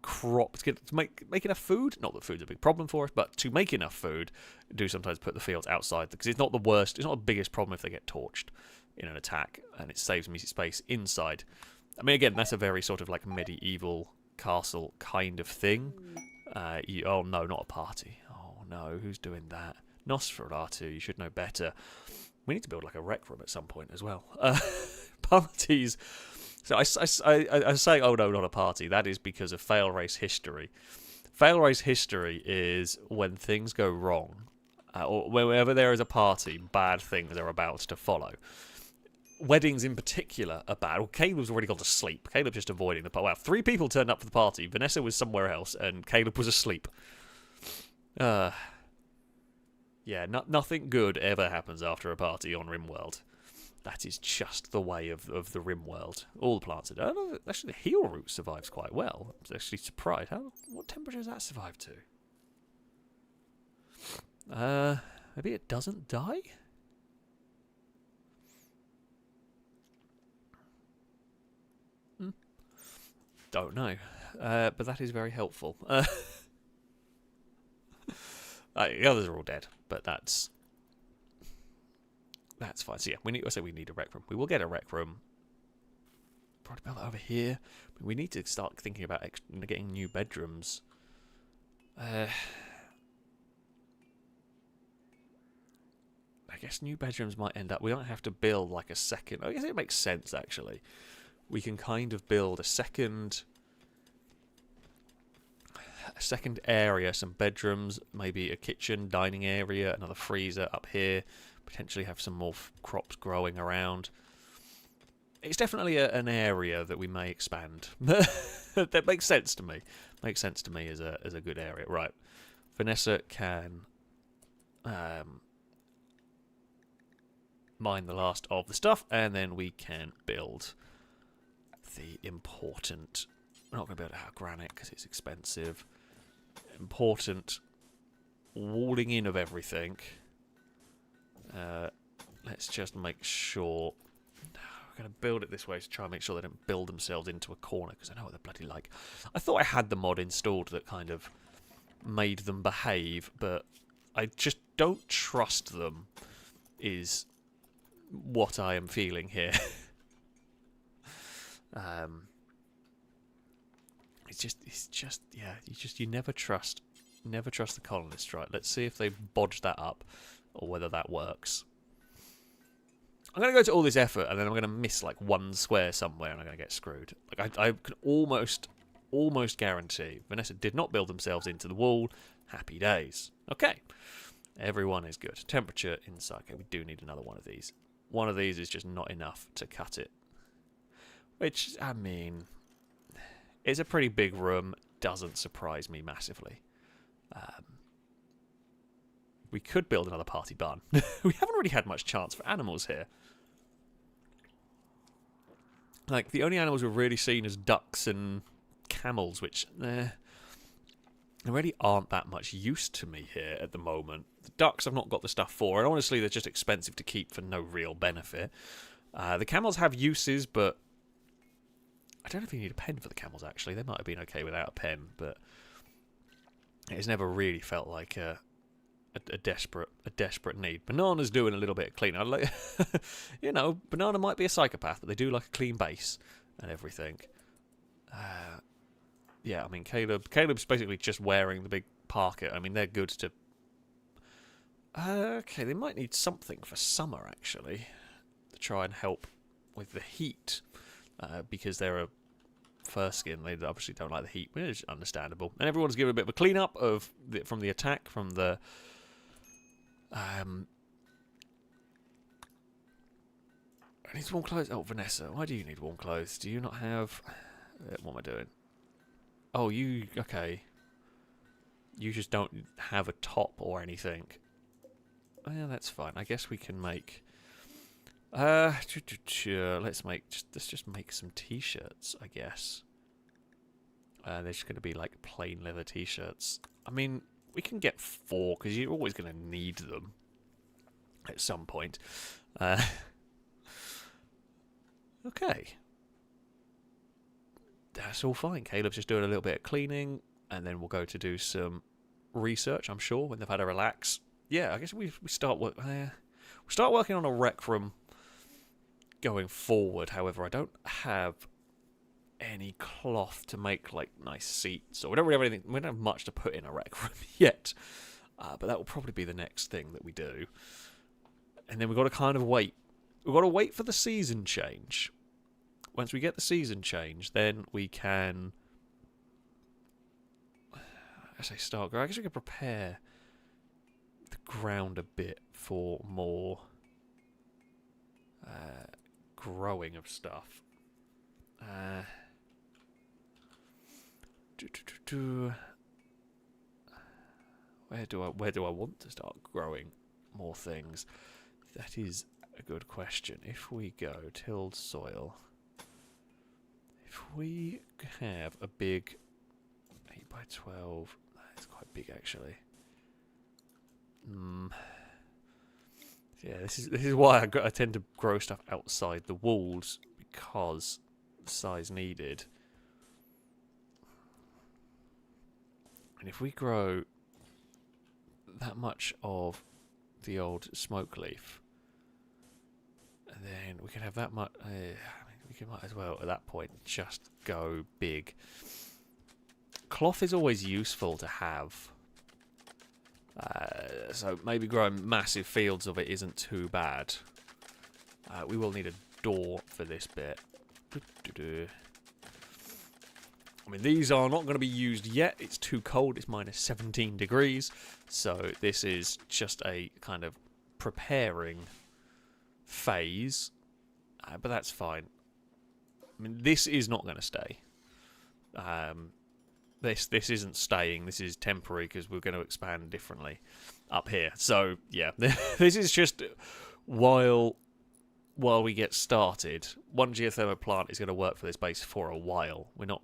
crops, to make enough food. Not that food's a big problem for us, but to make enough food, I do sometimes put the fields outside, because it's not the worst, it's not the biggest problem if they get torched in an attack, and it saves me space inside. I mean, again, that's a very sort of like medieval castle kind of thing. Oh no, not a party. Oh no, who's doing that? Nosferatu, you should know better. We need to build like a rec room at some point as well. Parties. So I say, oh no, not a party. That is because of FailRace history. FailRace history is when things go wrong, or whenever there is a party, bad things are about to follow. Weddings in particular are bad. Well, Caleb's already gone to sleep. Caleb's just avoiding the party. Wow, 3 people turned up for the party. Vanessa was somewhere else, and Caleb was asleep. Yeah, nothing good ever happens after a party on Rimworld. That is just the way of the Rimworld. All the plants are dead. Actually, the heel root survives quite well. I was actually surprised. What temperature does that survive to? Maybe it doesn't die? Don't know. But that is very helpful. The others are all dead, but that's fine. So yeah, we need a rec room. We will get a rec room. Probably build it over here. We need to start thinking about getting new bedrooms. I guess new bedrooms might end up... We don't have to build like a second... I guess it makes sense, actually. We can kind of build a second area, some bedrooms, maybe a kitchen, dining area, another freezer up here. Potentially have some more crops growing around. It's definitely an area that we may expand. That makes sense to me. Makes sense to me as a good area. Right. Vanessa can mine the last of the stuff, and then we can build the important... We're not going to build it out of granite because it's expensive. Important walling in of everything. Let's just make sure... We're going to build it this way to try and make sure they don't build themselves into a corner, because I know what they're bloody like. I thought I had the mod installed that kind of made them behave, but I just don't trust them, is what I am feeling here. It's just yeah, you never trust the colonists, right? Let's see if they bodge that up or whether that works. I'm going to go to all this effort and then I'm going to miss like one square somewhere and I'm going to get screwed. Like I can almost guarantee Vanessa did not build themselves into the wall. Happy days. Okay. Everyone is good. Temperature inside. Okay, we do need another one of these. One of these is just not enough to cut it. Which, I mean, it's a pretty big room. Doesn't surprise me massively. We could build another party barn. We haven't really had much chance for animals here. Like, the only animals we've really seen is ducks and camels, which there really aren't that much use to me here at the moment. The ducks I've not got the stuff for, and honestly they're just expensive to keep for no real benefit. The camels have uses, but I don't know if you need a pen for the camels, actually. They might have been okay without a pen, but it's never really felt like a desperate need. Banana's doing a little bit of cleaning. Like, you know, Banana might be a psychopath, but they do like a clean base and everything. Yeah, I mean, Caleb's basically just wearing the big parka. I mean, they're good to... okay, they might need something for summer, actually, to try and help with the heat, because they're a fur skin. They obviously don't like the heat, which is understandable. And everyone's given a bit of a clean-up from the attack, from the... I need warm clothes. Oh, Vanessa, why do you need warm clothes? Do you not have... what am I doing? Oh, you... Okay. You just don't have a top or anything. Oh, yeah, that's fine. I guess we can make Let's just make some t-shirts, I guess. They're just going to be like plain leather t-shirts. I mean, we can get 4 because you're always going to need them at some point. Okay. That's all fine. Caleb's just doing a little bit of cleaning, and then we'll go to do some research, I'm sure, when they've had a relax. Yeah, I guess we start working on a rec room going forward. However, I don't have any cloth to make like nice seats, or we don't really have anything. We don't have much to put in a rec room yet, but that will probably be the next thing that we do. And then we've got to kind of wait. We've got to wait for the season change. Once we get the season change, then we can, as I start growing, I guess we can prepare the ground a bit for more growing of stuff. Where do I want to start growing more things? That is a good question. If we go tilled soil, if we have a big 8x12, that's quite big actually. Yeah, this is why I tend to grow stuff outside the walls, because the size needed. And if we grow that much of the old smoke leaf, and then we can have that much. We might as well at that point just go big. Cloth is always useful to have. So maybe growing massive fields of it isn't too bad. We will need a door for this bit. I mean, these are not going to be used yet. It's too cold. It's minus 17 degrees. So this is just a kind of preparing phase. But that's fine. I mean, this is not going to stay. This isn't staying. This is temporary because we're going to expand differently up here. So yeah, this is just while we get started. One geothermal plant is going to work for this base for a while. We're not.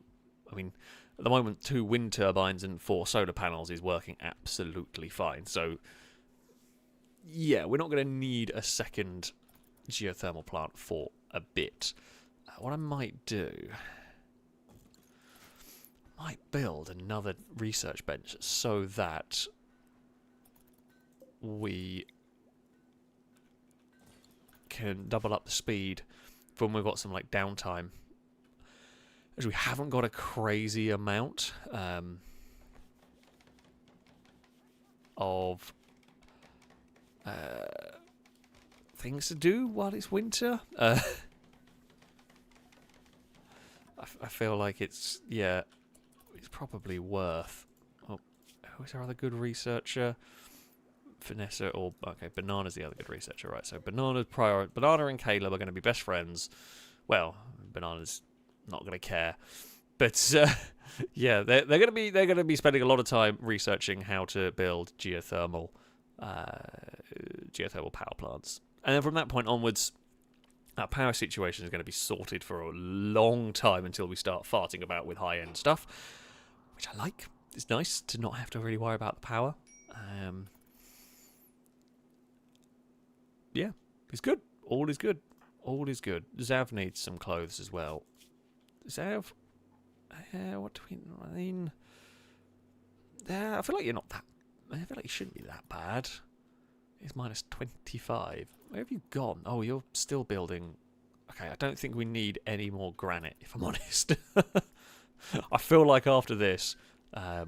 I mean, at the moment, 2 wind turbines and 4 solar panels is working absolutely fine. So yeah, we're not going to need a second geothermal plant for a bit. What I might do, I might build another research bench so that we can double up the speed when we've got some like downtime, as we haven't got a crazy amount of things to do while it's winter. I feel like it's probably worth. Oh, who's our other good researcher? Vanessa or okay, Banana's the other good researcher, right? So Banana and Caleb are going to be best friends. Well, Banana's not going to care, but yeah, they're going to be spending a lot of time researching how to build geothermal power plants, and then from that point onwards, our power situation is going to be sorted for a long time until we start farting about with high-end stuff, which I like. It's nice to not have to really worry about the power. Yeah, it's good. All is good. All is good. Zav needs some clothes as well. Zav, what do we? I mean, I feel like you're not that. I feel like you shouldn't be that bad. It's minus 25. Where have you gone? Oh, you're still building. Okay, I don't think we need any more granite, if I'm honest. I feel like after this, that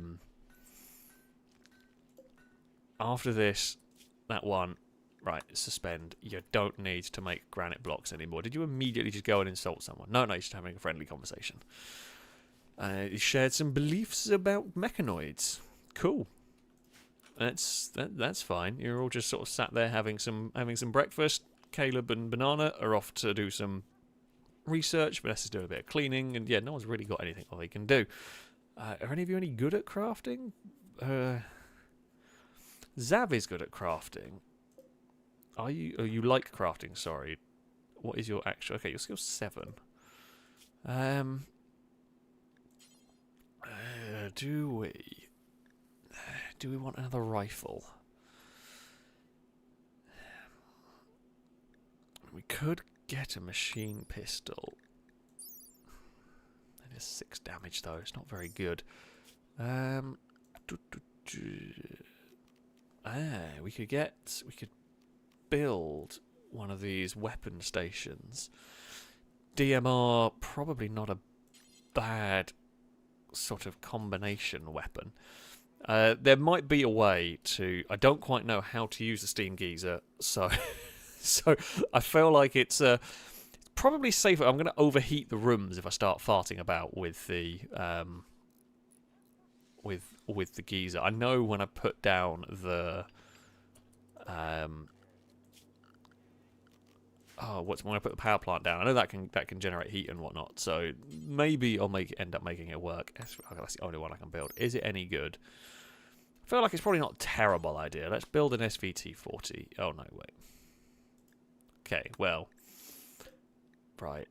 one, right, suspend. You don't need to make granite blocks anymore. Did you immediately just go and insult someone? No, you're just having a friendly conversation. You shared some beliefs about mechanoids. Cool. That's fine. You're all just sort of sat there having some breakfast. Caleb and Banana are off to do some research. Vanessa's doing a bit of cleaning, and yeah, no one's really got anything they can do. Are any of you any good at crafting? Zav is good at crafting. Are you? Oh, you like crafting? Sorry. What is your actual... Okay, your skill 7. Do we want another rifle? We could get a machine pistol. It is 6 damage though. It's not very good. We could build one of these weapon stations. DMR, probably not a bad sort of combination weapon. There might be a way to... I don't quite know how to use the steam geyser, so so I feel like it's probably safer. I'm going to overheat the rooms if I start farting about with the with the geyser. I know when I put down the when I put the power plant down, I know that can generate heat and whatnot. So maybe I'll end up making it work. That's the only one I can build. Is it any good? I feel like it's probably not a terrible idea. Let's build an SVT-40. Oh no, wait. Okay, well, right.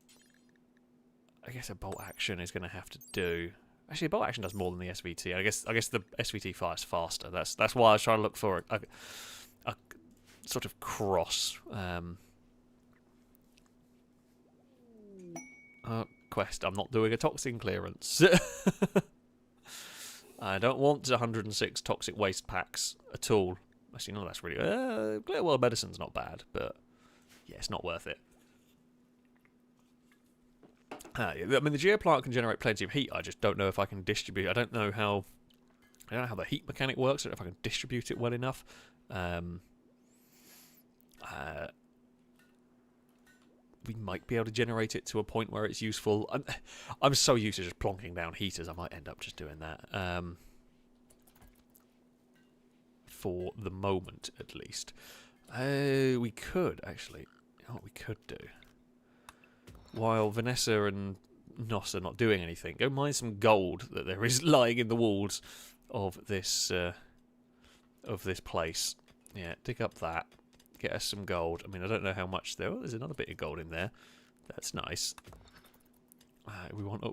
I guess a bolt action is going to have to do. Actually, a bolt action does more than the SVT. I guess the SVT fires faster. That's why I was trying to look for a sort of cross. Quest. I'm not doing a toxin clearance. I don't want 106 toxic waste packs at all. Actually, no, that's really... Clear World Medicine's not bad, but yeah, it's not worth it. I mean, the geoplant can generate plenty of heat. I just don't know if I can distribute. I don't know how the heat mechanic works. I don't know if I can distribute it well enough. We might be able to generate it to a point where it's useful. I'm so used to just plonking down heaters, I might end up just doing that. For the moment, at least. We could, actually. You know what we could do? While Vanessa and Nos are not doing anything, go mine some gold that there is lying in the walls of this place. Yeah, dig up that. Get us some gold. I mean, I don't know how much there. Oh, there's another bit of gold in there. That's nice.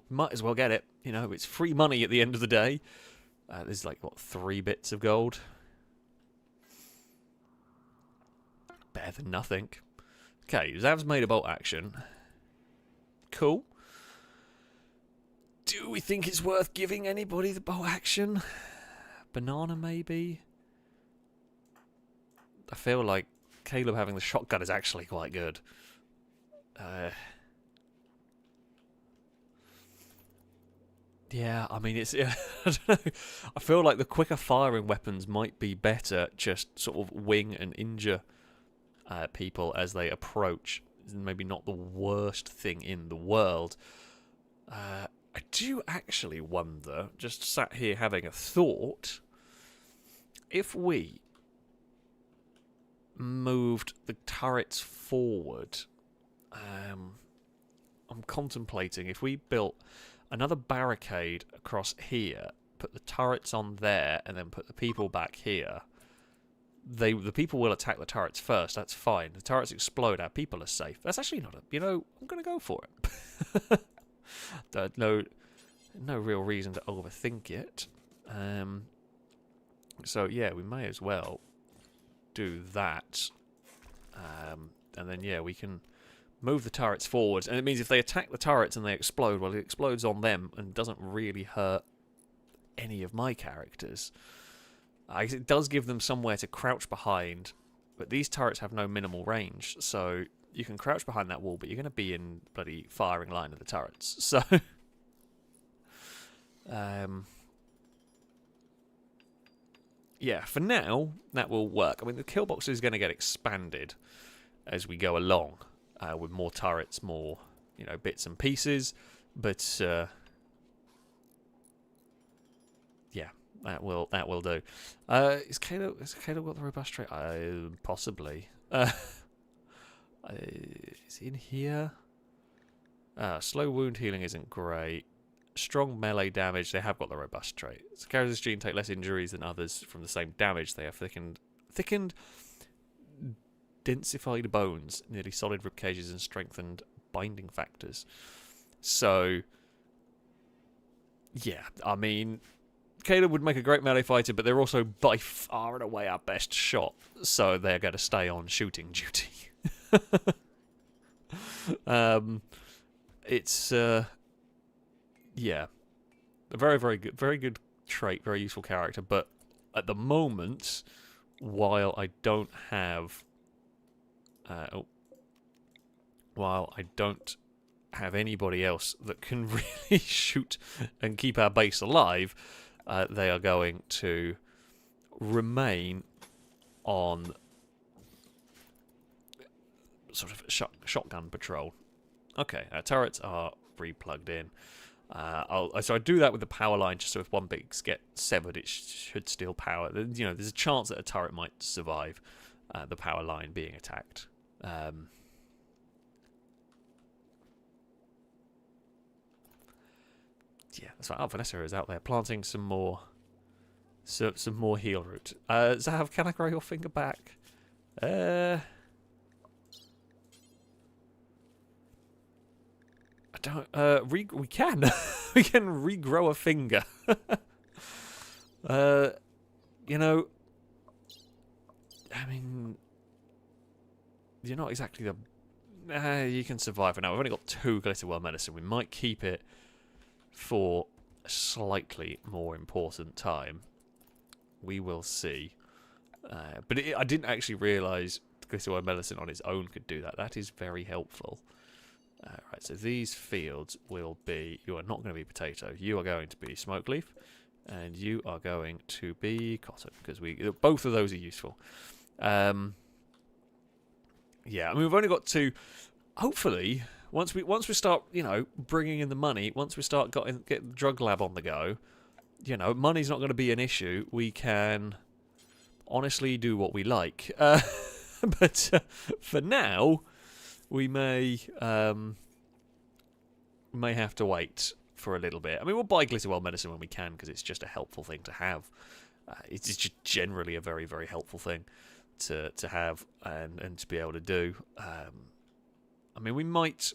Might as well get it. You know, it's free money at the end of the day. There's like, what, 3 bits of gold? Better than nothing. Okay, Zav's made a bolt action. Cool. Do we think it's worth giving anybody the bolt action? Banana, maybe? I feel like Caleb having the shotgun is actually quite good. Yeah, I mean, it's... I don't know. I feel like the quicker firing weapons might be better, just sort of wing and injure people as they approach. Maybe not the worst thing in the world. I do actually wonder, just sat here having a thought, if we moved the turrets forward. I'm contemplating if we built another barricade across here, put the turrets on there, and then put the people back here. The people will attack the turrets first. That's fine. The turrets explode. Our people are safe. That's actually not a... You know, I'm going to go for it. No real reason to overthink it. So yeah, we may as well do that. And then yeah, we can move the turrets forward. And it means if they attack the turrets and they explode, well, it explodes on them and doesn't really hurt any of my characters. I guess it does give them somewhere to crouch behind, but these turrets have no minimal range, so you can crouch behind that wall, but you're going to be in bloody firing line of the turrets. So, yeah, for now, that will work. I mean, the kill box is going to get expanded as we go along, with more turrets, more, you know, bits and pieces, but, yeah. That will do. Is Caleb got the robust trait? Possibly. Is he in here? Slow wound healing isn't great. Strong melee damage. They have got the robust trait. So carries this gene take less injuries than others from the same damage. They have thickened densified bones, nearly solid rib cages, and strengthened binding factors. So, yeah, I mean, Caleb would make a great melee fighter, but they're also by far and away our best shot, so they're going to stay on shooting duty. It's yeah, a very good trait, very useful character. But at the moment, while I don't have, anybody else that can really shoot and keep our base alive, they are going to remain on sort of shotgun patrol. Okay, our turrets are pre-plugged in. So I do that with the power line, just so if one bit gets severed, it should still power. You know, there's a chance that a turret might survive the power line being attacked. Yeah, that's right. Oh, Vanessa is out there planting some more heal root. Zav, can I grow your finger back? I don't. We can. We can regrow a finger. You know, I mean, you're not exactly the. You can survive for now. We've only got 2 Glitterworld medicine. We might keep it for a slightly more important time. We will see. But I didn't actually realise Glitterworld medicine on its own could do that. That is very helpful. Right, so these fields will be... You are not going to be potato. You are going to be smoke leaf. And you are going to be cotton. Because both of those are useful. Yeah, I mean, we've only got 2... Hopefully... Once we start, you know, bringing in the money, once we start get the drug lab on the go, you know, money's not going to be an issue. We can honestly do what we like. But for now, we may have to wait for a little bit. I mean, we'll buy Glitterworld medicine when we can because it's just a helpful thing to have. It's just generally a very, very helpful thing to have and to be able to do. I mean, we might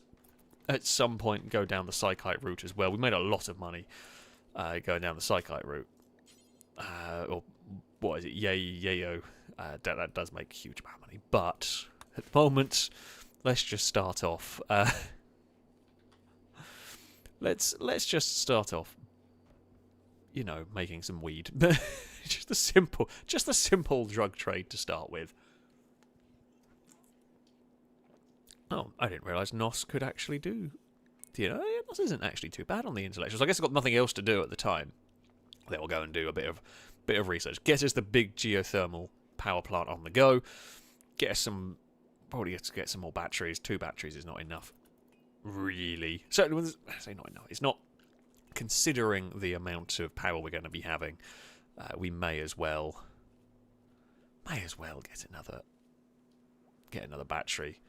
at some point go down the Psychite route as well. We made a lot of money going down the Psychite route. Or what is it? Yayo. That does make a huge amount of money. But at the moment, let's just start off. Let's just start off, you know, making some weed. just a simple drug trade to start with. Oh, I didn't realise NOS could actually do... You know, NOS isn't actually too bad on the intellectuals. I guess I've got nothing else to do at the time. Then we'll go and do a bit of research. Get us the big geothermal power plant on the go. Get us some... Probably have to get some more batteries. 2 batteries is not enough. Really. Certainly, I say not enough. It's not... Considering the amount of power we're going to be having, we may as well get another battery.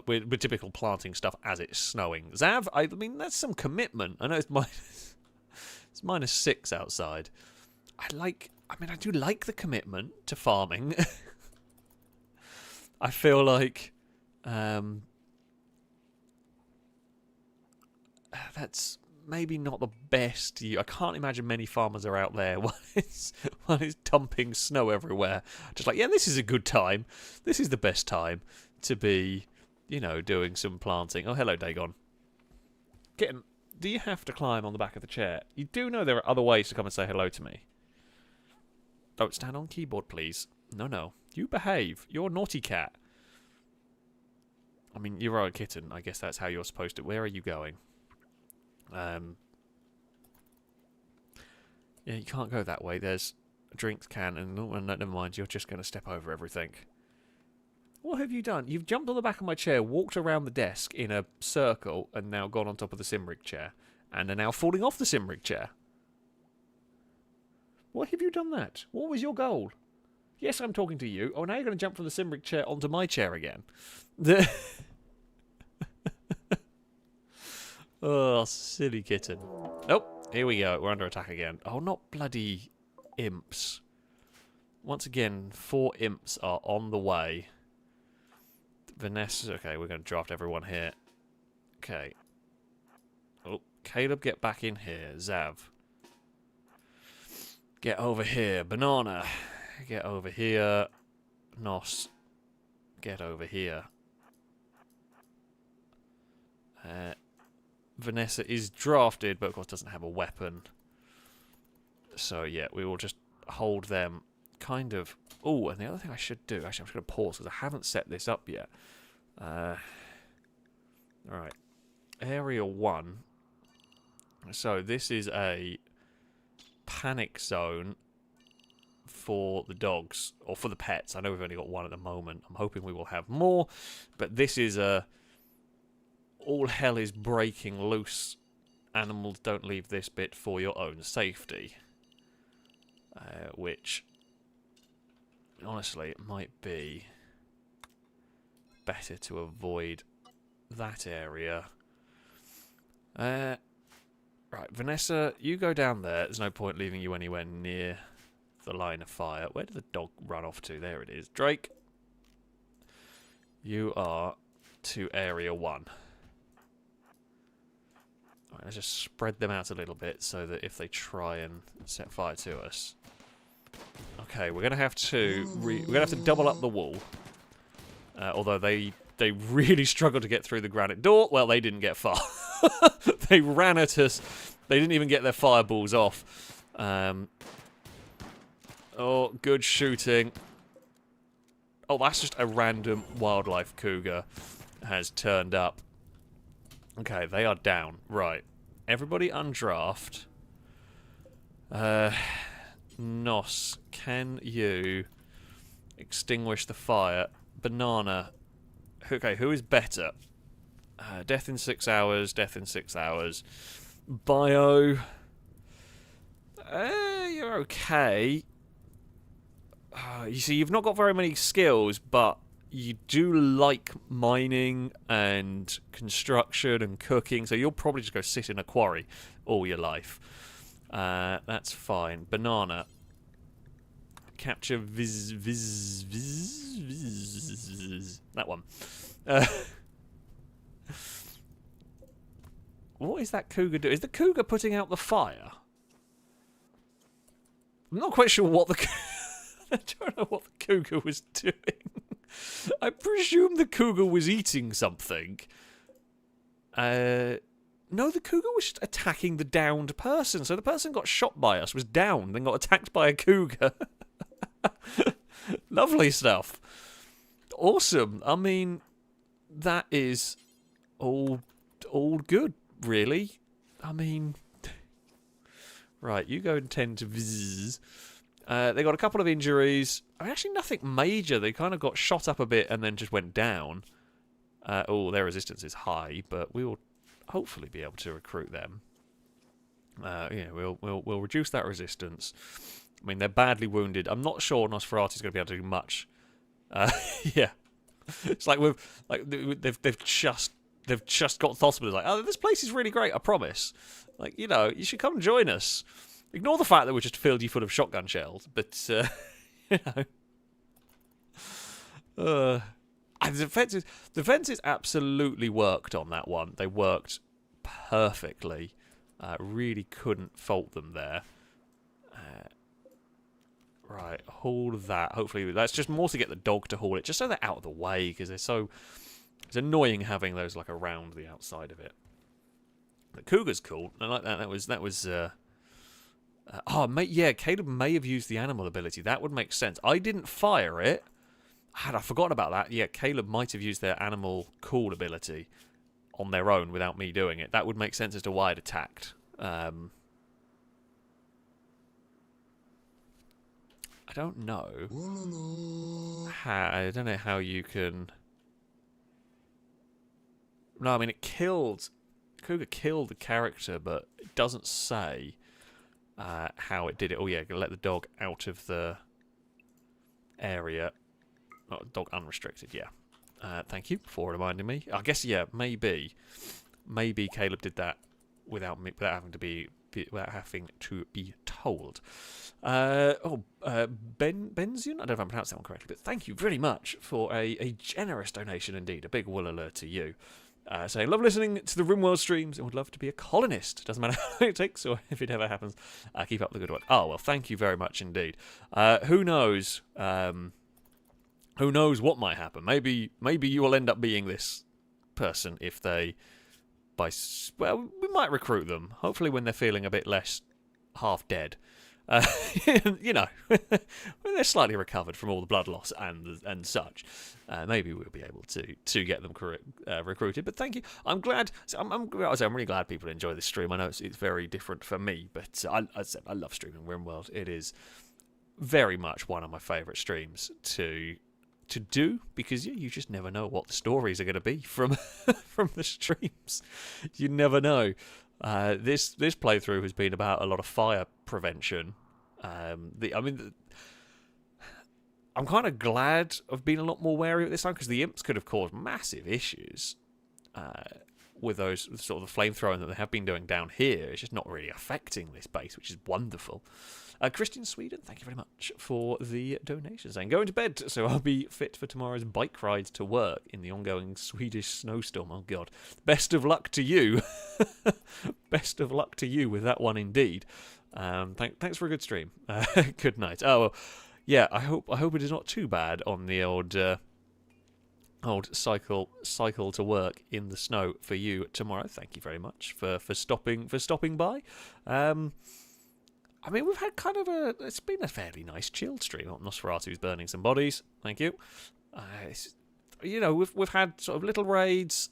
With typical planting stuff as it's snowing. Zav, I mean, that's some commitment. I know it's -6 outside. I do like the commitment to farming. I feel like that's maybe not the best. I can't imagine many farmers are out there while it's dumping snow everywhere. Just like, yeah, this is a good time. This is the best time to be, you know, doing some planting. Oh, hello, Dagon. Do you have to climb on the back of the chair? You do know there are other ways to come and say hello to me. Don't stand on keyboard, please. No. You behave. You're a naughty cat. I mean, you're a kitten. I guess that's how you're supposed to. Where are you going? Yeah, you can't go that way. There's a drinks can, and never mind. You're just going to step over everything. What have you done? You've jumped on the back of my chair, walked around the desk in a circle, and now gone on top of the Simrig chair. And are now falling off the Simrig chair. Why have you done that? What was your goal? Yes, I'm talking to you. Oh, now you're going to jump from the Simrig chair onto my chair again. Oh, silly kitten. Oh, here we go. We're under attack again. Oh, not bloody imps. Once again, 4 imps are on the way. Vanessa. Okay, we're going to draft everyone here. Okay. Oh, Caleb, get back in here. Zav. Get over here. Banana. Get over here. Nos. Get over here. Vanessa is drafted, but of course doesn't have a weapon. So yeah, we will just hold them kind of... Oh, and the other thing I should do... Actually, I'm just going to pause because I haven't set this up yet. Alright. Area 1. So this is a panic zone for the dogs, or for the pets. I know we've only got one at the moment. I'm hoping we will have more, but this is a all hell is breaking loose. Animals, don't leave this bit for your own safety. Which, honestly, it might be better to avoid that area. Right, Vanessa, you go down there. There's no point leaving you anywhere near the line of fire. Where did the dog run off to? There it is. Drake, you are to Area 1. Right, let's just spread them out a little bit so that if they try and set fire to us. Okay, we're gonna have to double up the wall. Although they really struggled to get through the granite door. Well, they didn't get far. They ran at us. They didn't even get their fireballs off. Oh, good shooting. Oh, that's just a random wildlife cougar has turned up. Okay, they are down. Right. Everybody undraft. Nos, can you extinguish the fire? Banana. Okay, who is better? Death in 6 hours, death in 6 hours. Bio. You're okay. You see, you've not got very many skills, but you do like mining and construction and cooking, so you'll probably just go sit in a quarry all your life. That's fine. Banana. Capture that one. What is that cougar doing? Is the cougar putting out the fire? I'm not quite sure what the... I don't know what the cougar was doing. I presume the cougar was eating something. No, the cougar was just attacking the downed person. So the person got shot by us, was downed, then got attacked by a cougar. Lovely stuff. Awesome. I mean, that is all good, really. I mean, right, you go and tend to viz. They got a couple of injuries. I mean, actually, nothing major. They kind of got shot up a bit and then just went down. Oh, their resistance is high, but we will hopefully be able to recruit them. Yeah, we'll reduce that resistance. I mean, they're badly wounded. I'm not sure Nosferatu's going to be able to do much. Yeah, it's like they've just got to the hospital. It's like, oh, this place is really great. I promise. Like, you know, you should come and join us. Ignore the fact that we just filled you full of shotgun shells, but you know, the defenses absolutely worked on that one. They worked perfectly. Really couldn't fault them there. Right, haul that. Hopefully, that's just more to get the dog to haul it, just so they're out of the way, because they're so... It's annoying having those like around the outside of it. The cougar's cool. I like that. That was. Yeah, Caleb may have used the animal ability. That would make sense. I didn't fire it. I forgot about that. Yeah, Caleb might have used their animal cool ability on their own without me doing it. That would make sense as to why it attacked. I don't know. I don't know how you can... No, I mean, it killed... Cougar killed the character, but it doesn't say how it did it. Oh, yeah, let the dog out of the area. Oh, dog unrestricted, yeah. Thank you for reminding me. I guess, yeah, maybe Caleb did that without having to be having to be told. Benzion? I don't know if I pronounced that one correctly, but thank you very much for a generous donation indeed. A big wool alert to you. Saying, love listening to the Rimworld streams and would love to be a colonist. Doesn't matter how long it takes or if it ever happens. Keep up the good work. Oh, well, thank you very much indeed. Who knows? Who knows what might happen? Maybe you will end up being this person if they... Well, we might recruit them. Hopefully when they're feeling a bit less half dead. You know, when they're slightly recovered from all the blood loss and such, maybe we'll be able to get them recruited. But thank you. I'm glad. I'm really glad people enjoy this stream. I know it's very different for me, but I love streaming Rimworld. It is very much one of my favourite streams to do, because you just never know what the stories are going to be from from the streams. You never know. This playthrough has been about a lot of fire prevention. I'm kind of glad I've been a lot more wary at this time, because the imps could have caused massive issues with those sort of the flamethrowing that they have been doing down here. It's just not really affecting this base, which is wonderful. Christian Sweden, thank you very much for the donation, saying, going to bed so I'll be fit for tomorrow's bike ride to work in the ongoing Swedish snowstorm. Oh, God. Best of luck to you. Best of luck to you with that one, indeed. Thanks for a good stream. Good night. Oh, well, yeah, I hope it is not too bad on the old cycle to work in the snow for you tomorrow. Thank you very much for stopping by. I mean, we've had it's been a fairly nice chilled stream. Nosferatu's burning some bodies. Thank you. You know, we've had sort of little raids.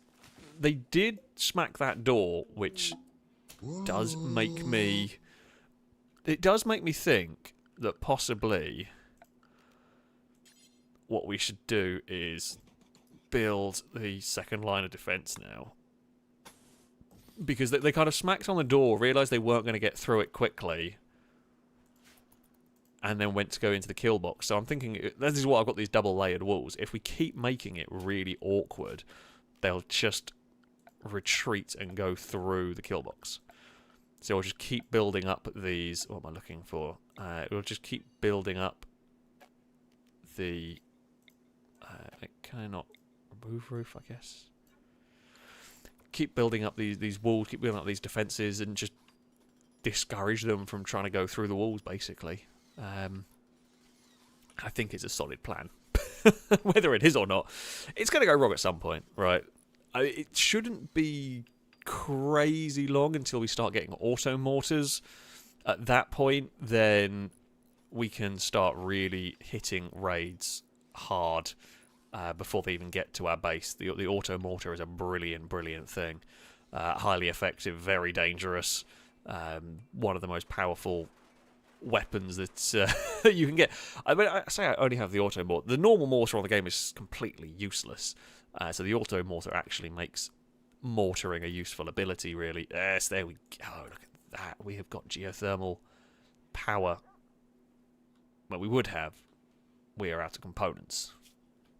They did smack that door, which does make me... It does make me think that possibly what we should do is build the second line of defense now. Because they kind of smacked on the door, realised they weren't going to get through it quickly, and then went to go into the kill box. So I'm thinking, this is why I've got these double-layered walls. If we keep making it really awkward, they'll just retreat and go through the kill box. So I'll just keep building up these... What am I looking for? We'll just keep building up the... can I not remove roof, I guess? Keep building up these walls, keep building up these defences, and just discourage them from trying to go through the walls, basically. I think it's a solid plan. Whether it is or not, it's going to go wrong at some point, right? It shouldn't be crazy long until we start getting auto mortars. At that point, then we can start really hitting raids hard before they even get to our base. The auto mortar is a brilliant thing. Highly effective, very dangerous. One of the most powerful weapons that that you can get. I mean, I say I only have the auto mortar. The normal mortar on the game is completely useless. So the auto mortar actually makes mortaring a useful ability, really. Yes, there we go. Look at that. We have got geothermal power. Well, we would have. We are out of components.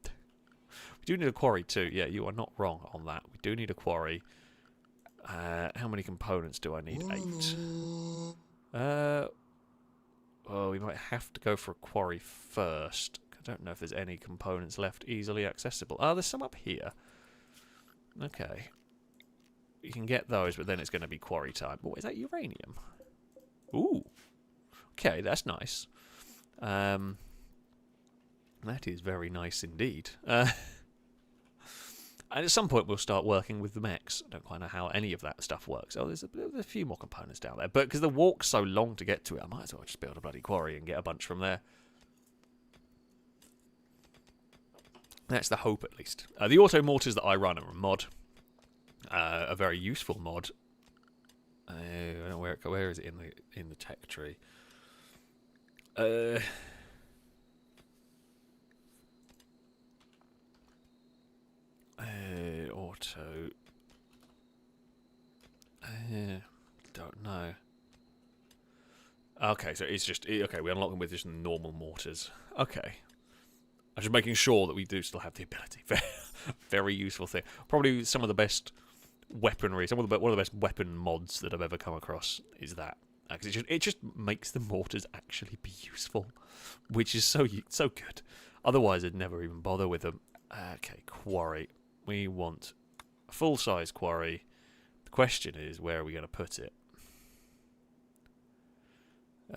We do need a quarry too. Yeah, you are not wrong on that. We do need a quarry. How many components do I need? 8. Well, we might have to go for a quarry first. I don't know if there's any components left easily accessible. Oh, there's some up here. Okay. You can get those, but then it's going to be quarry time. Oh, is that uranium? Ooh. Okay, that's nice. That is very nice indeed. And at some point we'll start working with the mechs. I don't quite know how any of that stuff works. Oh, there's a few more components down there. But because the walk's so long to get to it, I might as well just build a bloody quarry and get a bunch from there. That's the hope, at least. The auto mortars that I run are a mod. A very useful mod. I don't know where is it in the tech tree? Auto. Don't know. Okay, so it's just... Okay, we unlock them with just normal mortars. Okay. I'm just making sure that we do still have the ability. Very useful thing. Probably some of the best weaponry, one of the best weapon mods that I've ever come across is that. Because it just makes the mortars actually be useful, which is so good. Otherwise, I'd never even bother with them. Okay, quarry. We want a full-size quarry. The question is, where are we going to put it?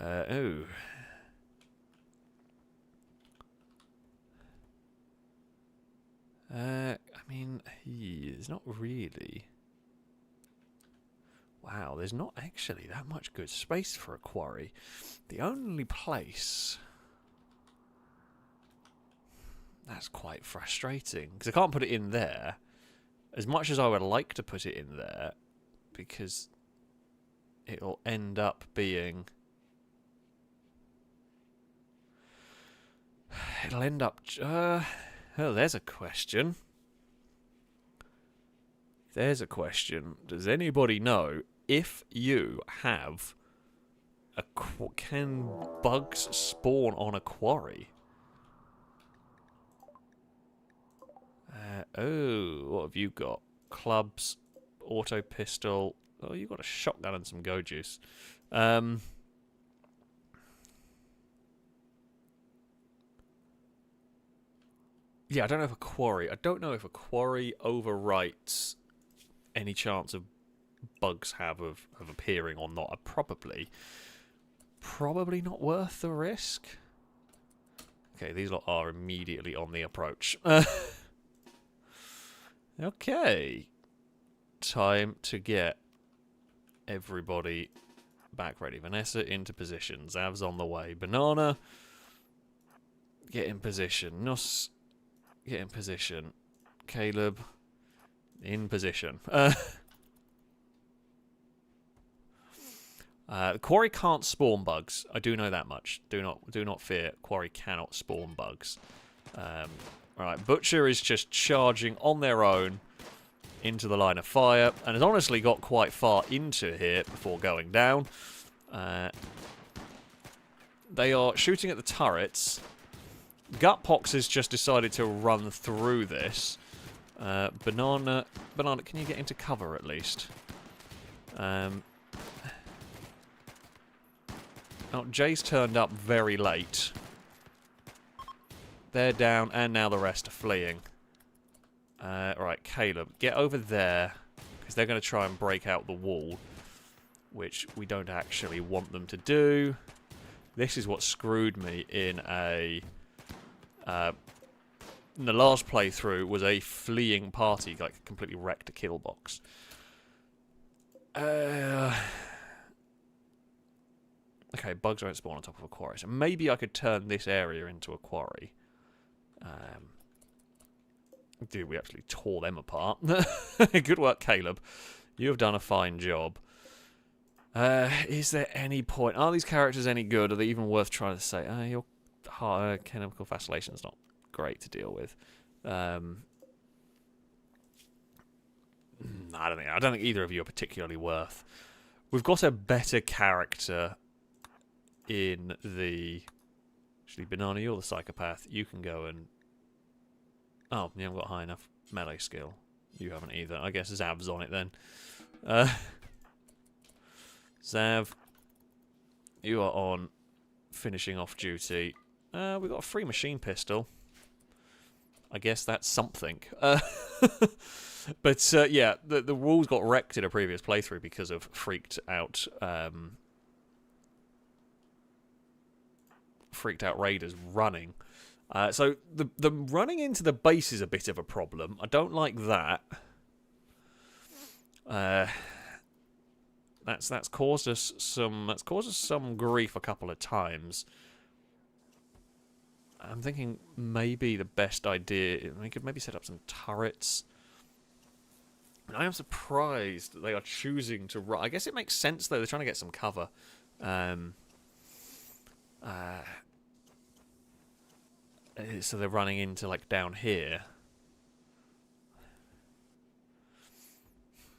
Oh. I mean, there's not really... Wow, there's not actually that much good space for a quarry. The only place... That's quite frustrating, because I can't put it in there, as much as I would like to put it in there, because it'll end up being... It'll end up... oh, there's a question. There's a question. Does anybody know if you have a... Can bugs spawn on a quarry? Oh, what have you got? Clubs, auto pistol. Oh, you've got a shotgun and some go juice. Yeah, I don't know if a quarry. I don't know if a quarry overwrites any chance of bugs have of appearing or not. Probably not worth the risk. Okay, these lot are immediately on the approach. Okay. Time to get everybody back ready. Vanessa into position. Zav's on the way. Banana, get in position. Nuss, get in position. Caleb, in position. The quarry can't spawn bugs. I do know that much. Do not fear. Quarry cannot spawn bugs. Right, Butcher is just charging on their own into the line of fire, and has honestly got quite far into here before going down. They are shooting at the turrets. Gutpox has just decided to run through this. Banana, can you get into cover at least? Oh, Jay's turned up very late. They're down, and now the rest are fleeing. Right, Caleb, get over there, because they're going to try and break out the wall, which we don't actually want them to do. This is what screwed me in a... in the last playthrough, was a fleeing party, like, completely wrecked a kill box. Okay, bugs won't spawn on top of a quarry, so maybe I could turn this area into a quarry. Dude, we actually tore them apart. Good work, Caleb. You have done a fine job. Is there any point? Are these characters any good? Are they even worth trying to say? Your chemical vacillation is not great to deal with. I don't think either of you are particularly worth. We've got a better character in the... Actually, Banana, you're the psychopath. You can go and... Oh, you haven't got high enough melee skill. You haven't either. I guess Zav's on it then. Zav, you are on finishing off duty. We've got a free machine pistol. I guess that's something. But yeah, the rules got wrecked in a previous playthrough because of freaked out raiders running. So the running into the base is a bit of a problem. I don't like that. That's caused us some grief a couple of times. I'm thinking maybe the best idea, we could maybe set up some turrets. I am surprised that they are choosing to run. I guess it makes sense though. They're trying to get some cover. So they're running into, like, down here.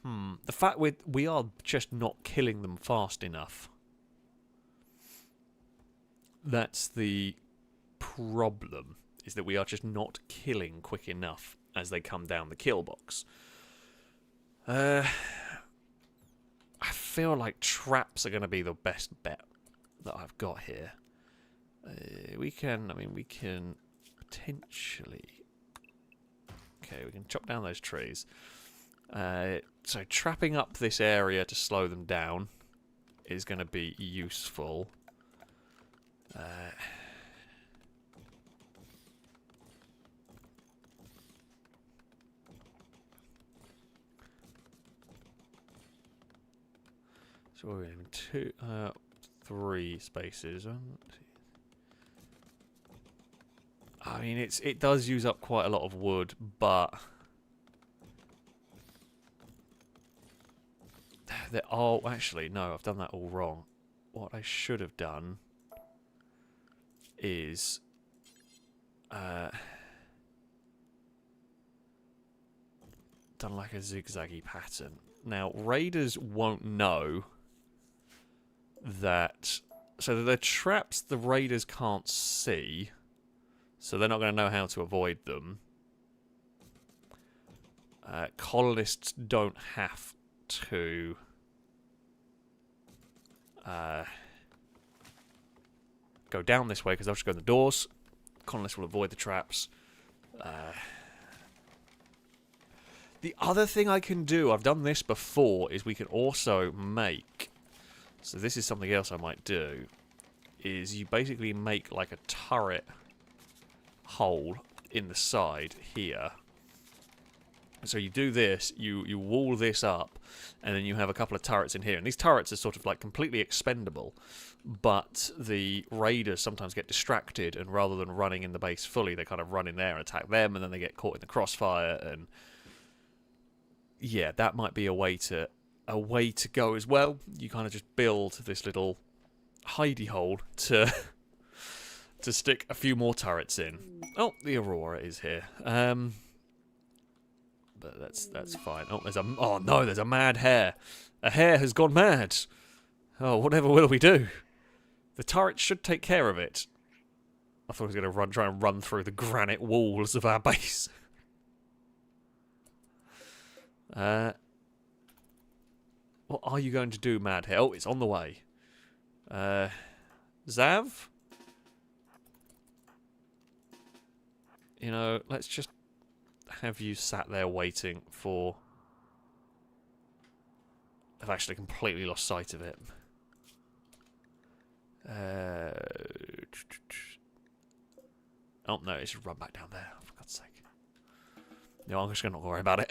The fact we are just not killing them fast enough. That's the problem, is that we are just not killing quick enough as they come down the kill box. I feel like traps are going to be the best bet that I've got here. We can potentially... Okay, we can chop down those trees. So trapping up this area to slow them down is going to be useful. So we're in 3 spaces. I mean, it does use up quite a lot of wood, but actually no, I've done that all wrong. What I should have done is done like a zigzaggy pattern. Now raiders won't know that, so the traps the raiders can't see. So they're not going to know how to avoid them. Colonists don't have to go down this way because they'll just go in the doors. Colonists will avoid the traps. The other thing I can do, I've done this before, is we can also make... So this is something else I might do. Is you basically make like a turret hole in the side here. So you do this, you wall this up, and then you have a couple of turrets in here. And these turrets are sort of like completely expendable, but the raiders sometimes get distracted, and rather than running in the base fully, they kind of run in there and attack them, and then they get caught in the crossfire. And yeah, that might be a way to go as well. You kind of just build this little hidey hole to stick a few more turrets in. Oh, the Aurora is here. But that's fine. Oh, there's a mad hare. A hare has gone mad. Oh, whatever will we do? The turret should take care of it. I thought I was going to try and run through the granite walls of our base. What are you going to do, mad hare? Oh, it's on the way. Zav? You know, let's just have you sat there waiting for... I've actually completely lost sight of it. Oh, no, it should run back down there, for God's sake. No, I'm just going to not worry about it.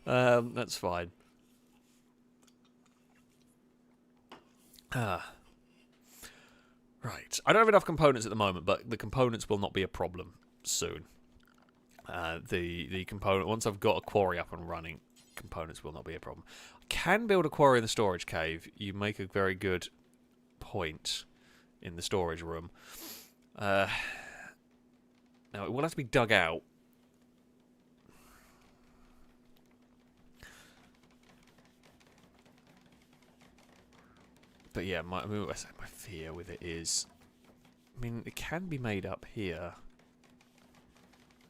That's fine. Right. I don't have enough components at the moment, but the components will not be a problem soon. The component, once I've got a quarry up and running, components will not be a problem. I can build a quarry in the storage cave. You make a very good point in the storage room. Now, it will have to be dug out. But yeah, my fear with it is... I mean, it can be made up here.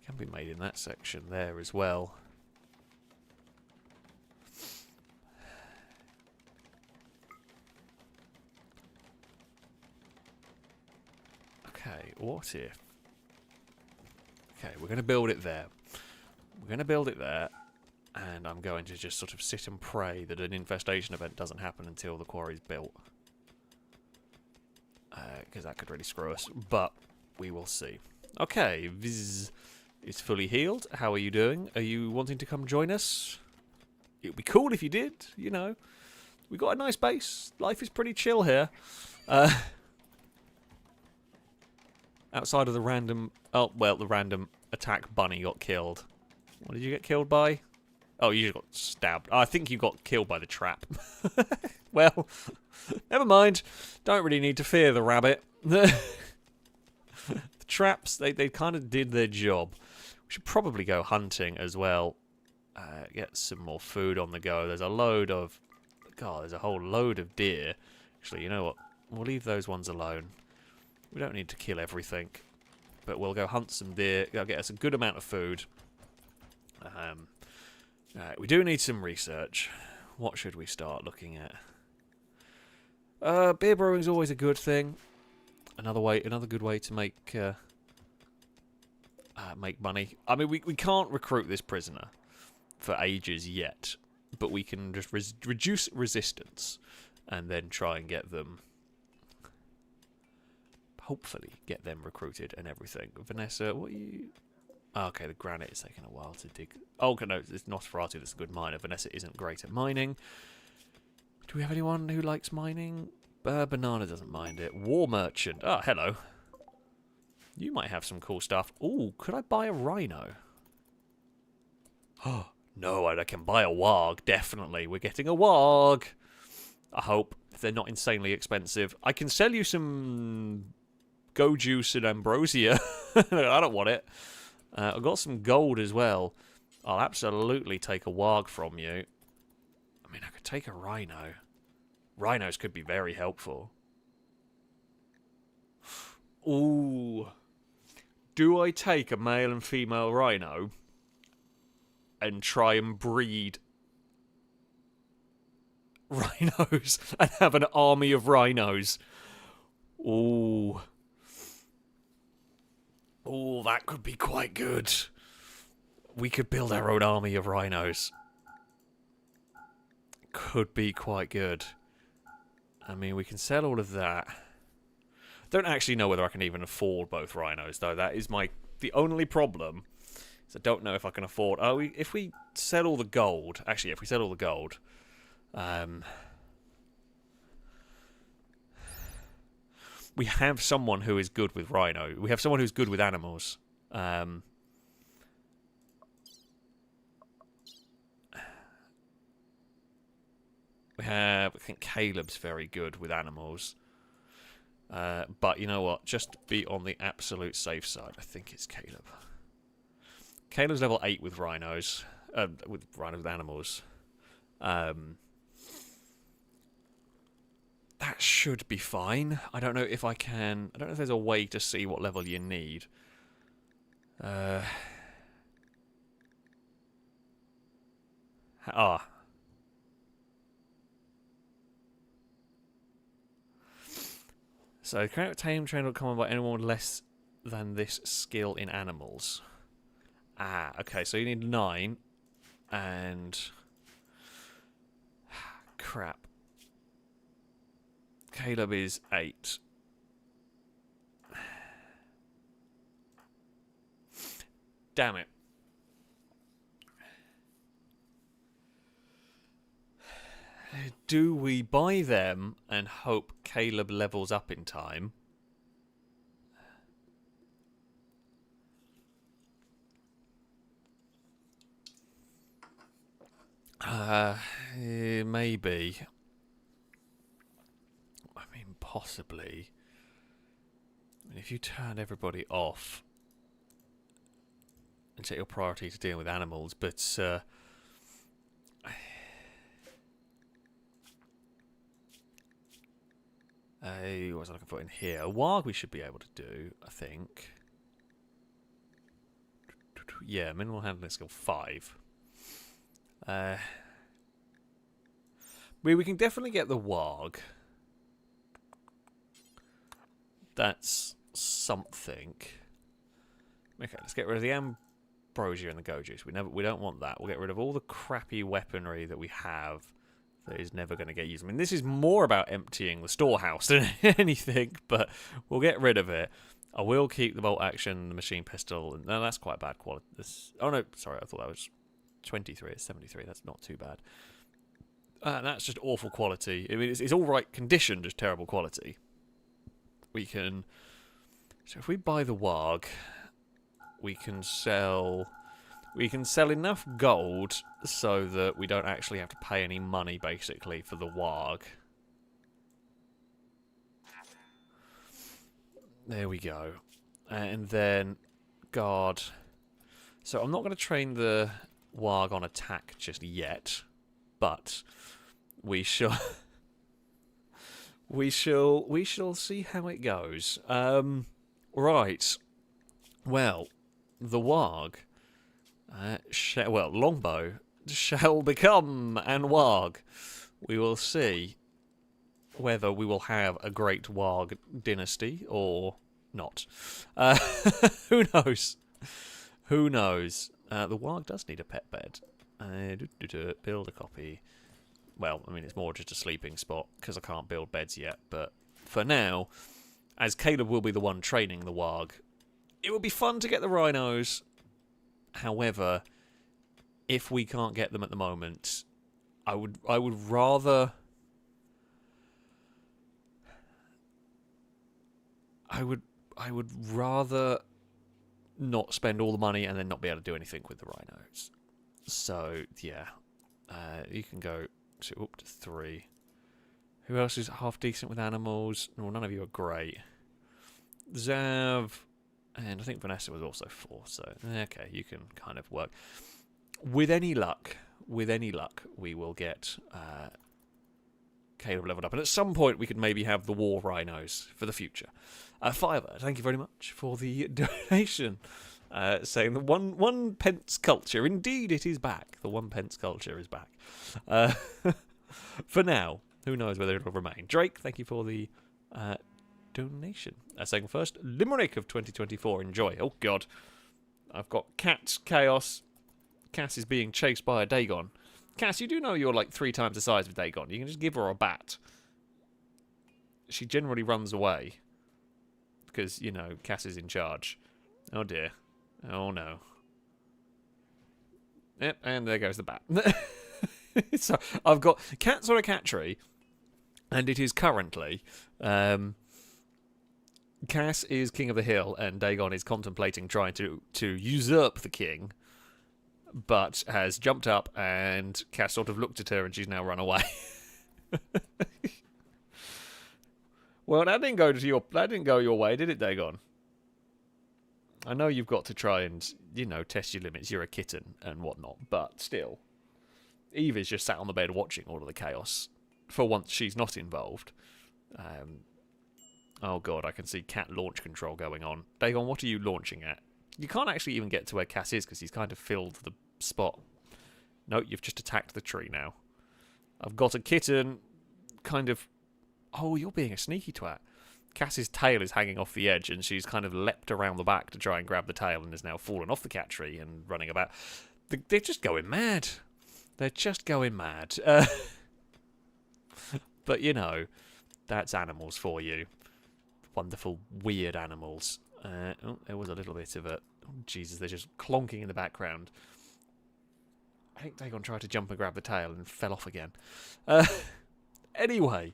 It can be made in that section there as well. Okay, what if... Okay, we're going to build it there. We're going to build it there. And I'm going to just sort of sit and pray that an infestation event doesn't happen until the quarry's built. Because that could really screw us. But we will see. Okay, Viz is fully healed. How are you doing? Are you wanting to come join us? It would be cool if you did, you know. We got a nice base. Life is pretty chill here. Outside of the random... Oh, well, the random attack bunny got killed. What did you get killed by? Oh, you just got stabbed. I think you got killed by the trap. Well, never mind. Don't really need to fear the rabbit. The traps, they kind of did their job. We should probably go hunting as well. Get some more food on the go. There's a load of... God, there's a whole load of deer. Actually, you know what? We'll leave those ones alone. We don't need to kill everything. But we'll go hunt some deer. That'll get us a good amount of food. We do need some research. What should we start looking at? Beer brewing's always a good thing. Another good way to make money. I mean, we can't recruit this prisoner for ages yet, but we can just reduce resistance and then try and get them. Hopefully, get them recruited and everything. Vanessa, what are you? Oh, okay, the granite is taking a while to dig. Oh, okay, no, it's Nosferatu that's a good miner. Vanessa isn't great at mining. Do we have anyone who likes mining? Banana doesn't mind it. War merchant. Ah, hello. You might have some cool stuff. Ooh, could I buy a rhino? Oh, no, I can buy a warg. Definitely. We're getting a warg. I hope. If they're not insanely expensive. I can sell you some go juice and ambrosia. I don't want it. I've got some gold as well. I'll absolutely take a warg from you. I mean, I could take a rhino. Rhinos could be very helpful. Ooh. Do I take a male and female rhino and try and breed rhinos and have an army of rhinos? Ooh. Ooh, that could be quite good. We could build our own army of rhinos. Could be quite good. I mean, we can sell all of that. Don't actually know whether I can even afford both rhinos, though. That is the only problem. Is I don't know if I can afford. Oh, if we sell all the gold. Actually, if we sell all the gold, we have someone who is good with rhino. We have someone who's good with animals. I think Caleb's very good with animals. But you know what? Just to be on the absolute safe side, I think it's Caleb. Caleb's level 8 with rhinos. With animals. That should be fine. I don't know if I can. I don't know if there's a way to see what level you need. So, current tame trained or common by anyone with less than this skill in animals. Ah, okay, so you need 9. And... crap. Caleb is 8. Damn it. Do we buy them and hope Caleb levels up in time? Maybe. I mean, possibly. I mean, if you turn everybody off and set your priority to dealing with animals, but what was I looking for in here? A warg we should be able to do, I think. Yeah, minimal handling skill 5. We can definitely get the warg. That's something. Okay, let's get rid of the ambrosia and the go juice. We don't want that. We'll get rid of all the crappy weaponry that we have that is never going to get used. I mean, this is more about emptying the storehouse than anything, but we'll get rid of it. I will keep the bolt action, the machine pistol. No, that's quite bad quality. Oh no, sorry, I thought that was 23. It's 73. That's not too bad. That's just awful quality. I mean, it's all right condition, just terrible quality. We can... So if we buy the warg, we can sell enough gold so that we don't actually have to pay any money, basically, for the warg. There we go. And then guard. So I'm not going to train the warg on attack just yet, but we shall we shall see how it goes. Right. Well, the warg longbow shall become an warg. We will see whether we will have a great warg dynasty or not. Who knows? Who knows? The warg does need a pet bed. Build a copy. Well, I mean, it's more just a sleeping spot because I can't build beds yet. But for now, as Caleb will be the one training the warg, it would be fun to get the rhinos. However, if we can't get them at the moment, I would rather. I would rather not spend all the money and then not be able to do anything with the rhinos. So yeah, you can go up to 3. Who else is half decent with animals? Well, none of you are great. Zav, and I think Vanessa was also 4. So okay, you can kind of work. With any luck, we will get Caleb leveled up, and at some point we could maybe have the war rhinos for the future. Fiverr, thank you very much for the donation. Saying the one pence culture, indeed it is back. The 1 pence culture is back. For now, who knows whether it will remain. Drake, thank you for the donation. Saying first, Limerick of 2024, enjoy. Oh god, I've got Cat Chaos. Cass is being chased by a Dagon. Cass, you do know you're like 3 times the size of Dagon. You can just give her a bat. She generally runs away. Because, you know, Cass is in charge. Oh dear. Oh no. Yep, and there goes the bat. So, I've got cats on a cat tree. And it is currently... Cass is king of the hill, and Dagon is contemplating trying to usurp the king. But has jumped up, and Cass sort of looked at her, and she's now run away. Well, that didn't go your way, did it, Dagon? I know you've got to try and, you know, test your limits. You're a kitten and whatnot, but still, Eve is just sat on the bed watching all of the chaos. For once, she's not involved. Oh god, I can see cat launch control going on. Dagon, what are you launching at? You can't actually even get to where Cass is because he's kind of filled the spot. No, you've just attacked the tree now. I've got a kitten kind of... Oh, you're being a sneaky twat. Cass's tail is hanging off the edge and she's kind of leapt around the back to try and grab the tail and has now fallen off the cat tree and running about. They're just going mad. They're just going mad. But, you know, that's animals for you. Wonderful, weird animals. Oh, there was a little bit of a... Oh, Jesus, they're just clonking in the background. I think Dagon tried to jump and grab the tail and fell off again. Anyway,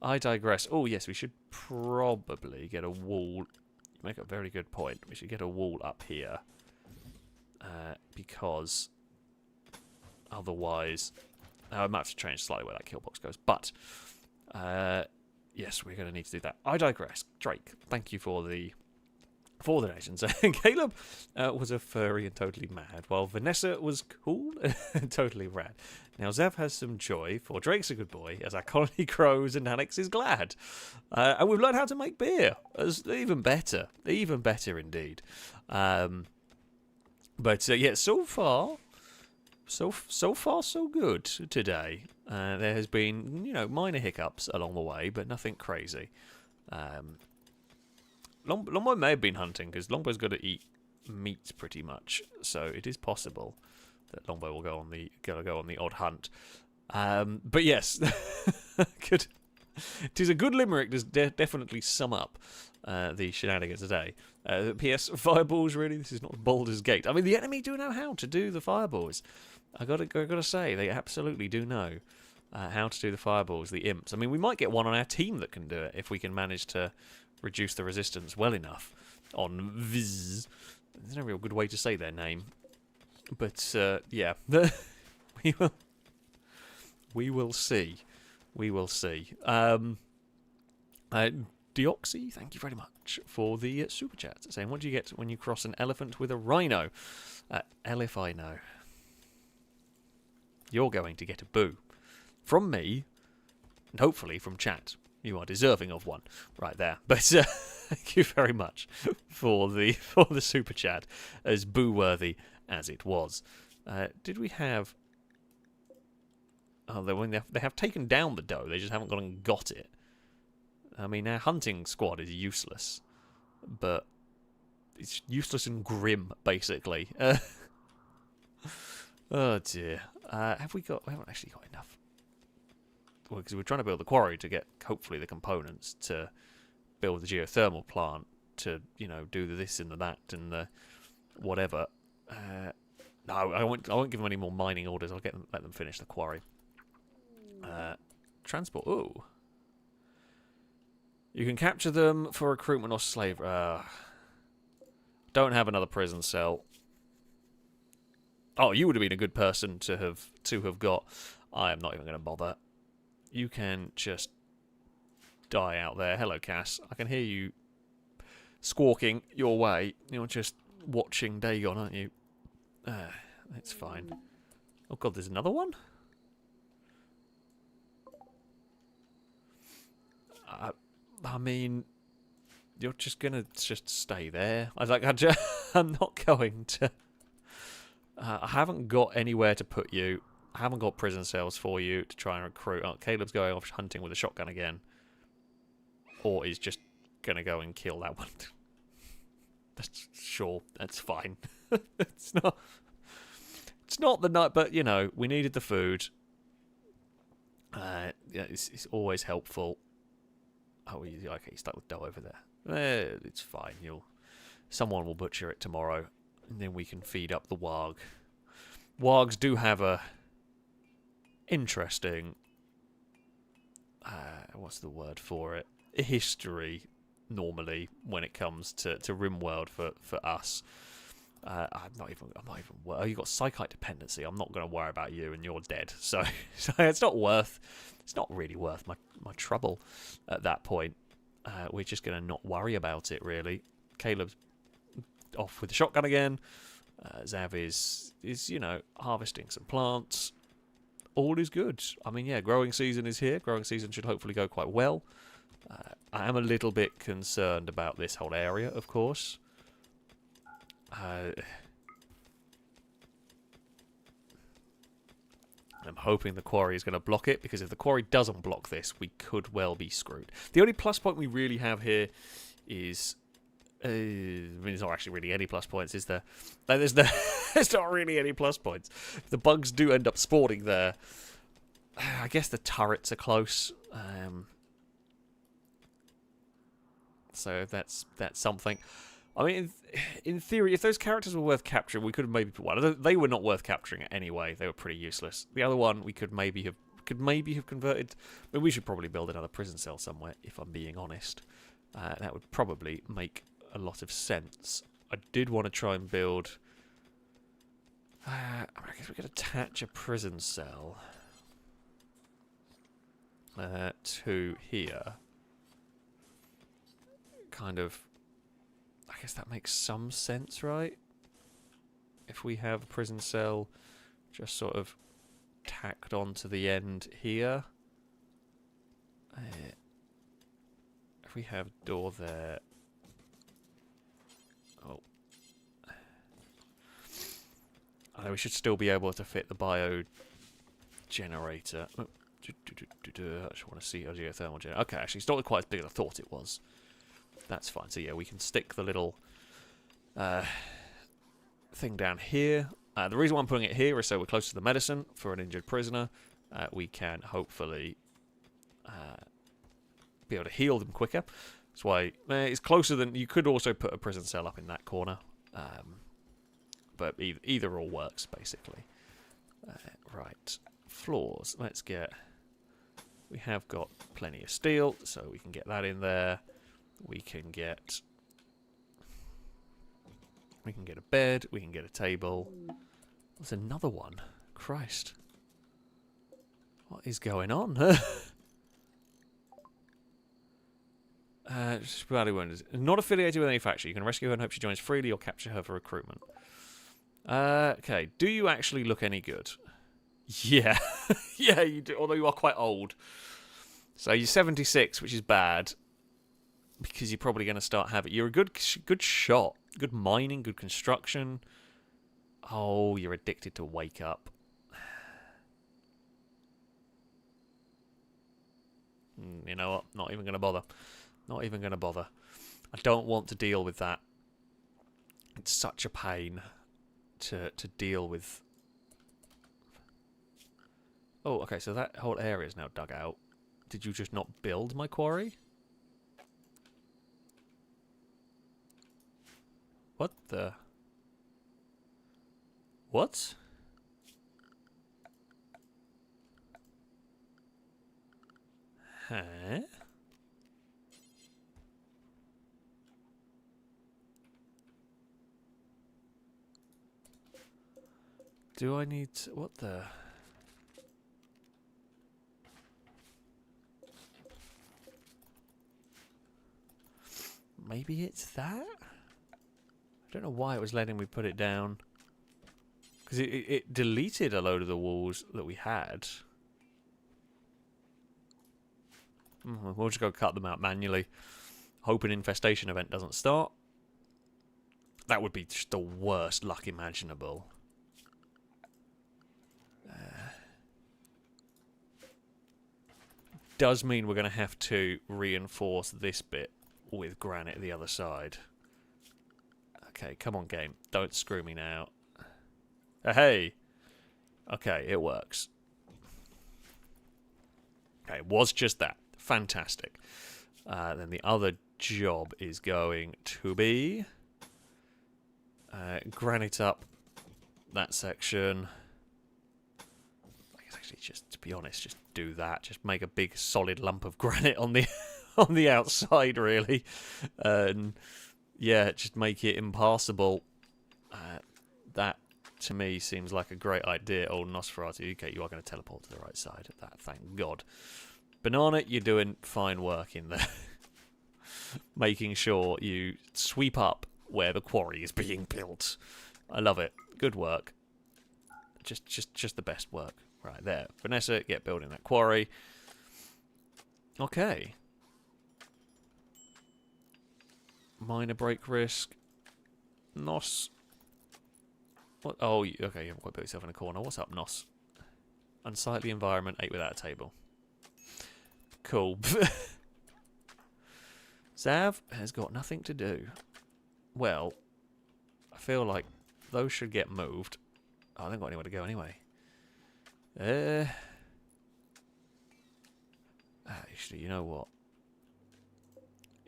I digress. Oh, yes, we should probably get a wall. You make a very good point. We should get a wall up here. Because otherwise... I might have to change slightly where that kill box goes. But, yes, we're going to need to do that. I digress. Drake, thank you for the donations. Caleb was a furry and totally mad, while Vanessa was cool and totally rad. Now, Zev has some joy, for Drake's a good boy, as our colony grows and Alex is glad. And we've learned how to make beer. It's even better indeed. But, yeah, so far, so good today. There has been, you know, minor hiccups along the way, but nothing crazy. Longbow may have been hunting, because Longbow's got to eat meat pretty much, so it is possible that Longbow will go on the odd hunt. But yes, good. It is a good limerick. Does definitely sum up the shenanigans today. P.S. Fireballs, really, this is not Baldur's Gate. I mean, the enemy do know how to do the fireballs. I gotta say, they absolutely do know how to do the fireballs. The imps. I mean, we might get one on our team that can do it if we can manage to reduce the resistance well enough on Viz. There's no real good way to say their name, but yeah, we will see. Deoxy, thank you very much for the super chat. Saying, what do you get when you cross an elephant with a rhino? Elifino. You're going to get a boo from me, and hopefully from chat. You are deserving of one right there. But thank you very much for the super chat, as boo-worthy as it was. Did we have Oh, they have taken down the doe. They just haven't gone and got it. I mean, our hunting squad is useless, but it's useless and grim, basically. Oh dear. Have we got? We haven't actually got enough. Well, because we're trying to build the quarry to get hopefully the components to build the geothermal plant to, you know, do the this and the that and the whatever. No, I won't give them any more mining orders. I'll let them finish the quarry. Transport. Ooh. You can capture them for recruitment or slavery. Don't have another prison cell. Oh, you would have been a good person to have got. I am not even going to bother. You can just die out there. Hello, Cass. I can hear you squawking your way. You're just watching Dagon, aren't you? It's fine. Oh god, there's another one? I mean, you're just gonna stay there. I'm not going to. I haven't got anywhere to put you. I haven't got prison cells for you to try and recruit. Oh, Caleb's going off hunting with a shotgun again, or he's just gonna go and kill that one. Sure, that's fine. It's not the night, but you know, we needed the food. Yeah, it's always helpful. Oh, okay, he's stuck with dough over there. It's fine. Someone will butcher it tomorrow, and then we can feed up the warg. Wargs do have a interesting, what's the word for it? A history normally when it comes to Rimworld for us. I'm not even. Oh, you got psychite dependency. I'm not going to worry about you, and you're dead. So it's not really worth my trouble at that point. We're just going to not worry about it really. Caleb's off with the shotgun again. Zav is harvesting some plants. All is good. I mean, yeah, growing season is here. Growing season should hopefully go quite well. I am a little bit concerned about this whole area, of course. I'm hoping the quarry is going to block it, because if the quarry doesn't block this, we could well be screwed. The only plus point we really have here is... I mean, there's not actually really any plus points, is there? There's not really any plus points. If the bugs do end up spawning there, I guess the turrets are close. So that's something. I mean, in theory, if those characters were worth capturing, we could have maybe put one. They were not worth capturing anyway. They were pretty useless. The other one we could maybe have converted. I mean, we should probably build another prison cell somewhere, if I'm being honest. That would probably make a lot of sense. I did want to try and build... I guess we could attach a prison cell to here. Kind of... I guess that makes some sense, right? If we have a prison cell just sort of tacked onto the end here. If we have door there... Oh. I know we should still be able to fit the bio generator. Oh. I just want to see a geothermal generator. Okay, actually, it's not quite as big as I thought it was. That's fine. So yeah, we can stick the little thing down here. The reason why I'm putting it here is so we're close to the medicine for an injured prisoner. We can hopefully be able to heal them quicker. That's why it's closer than... You could also put a prison cell up in that corner. But either or works, basically. Right. Floors. Let's get... We have got plenty of steel, so we can get that in there. We can get a bed. We can get a table. There's another one. Christ. What is going on? Badly wounded. Not affiliated with any faction. You can rescue her and hope she joins freely or capture her for recruitment. Okay. Do you actually look any good? Yeah. Yeah, you do. Although you are quite old. So you're 76, which is bad. Because you're probably going to start having... You're a good shot. Good mining, good construction. Oh, you're addicted to wake up. You know what? Not even going to bother. Not even going to bother. I don't want to deal with that. It's such a pain to deal with. Oh, okay, so that whole area is now dug out. Did you just not build my quarry? What the... What? Huh? Do I need to... What the... Maybe it's that? I don't know why it was letting me put it down. Because it deleted a load of the walls that we had. We'll just go cut them out manually. Hope an infestation event doesn't start. That would be just the worst luck imaginable. Does mean we're going to have to reinforce this bit with granite the other side. Okay, come on, game. Don't screw me now. Hey! Okay, it works. Okay, it was just that. Fantastic. Then the other job is going to be... granite up that section. I guess actually, just to be honest, just do that. Just make a big solid lump of granite on the on the outside, really. And yeah, just make it impassable. That to me seems like a great idea. Oh, Nosferatu, okay, you are going to teleport to the right side of that. Thank God. Banana, you're doing fine work in there. Making sure you sweep up where the quarry is being built. I love it. Good work. Just the best work. Right there. Vanessa, get building that quarry. Okay. Minor break risk. Nos. What? Oh, okay, you haven't quite built yourself in a corner. What's up, Nos? Unsightly environment, 8 without a table. Cool. Zav has got nothing to do. Well, I feel like those should get moved. Oh, I haven't got anywhere to go anyway. Actually, you know what?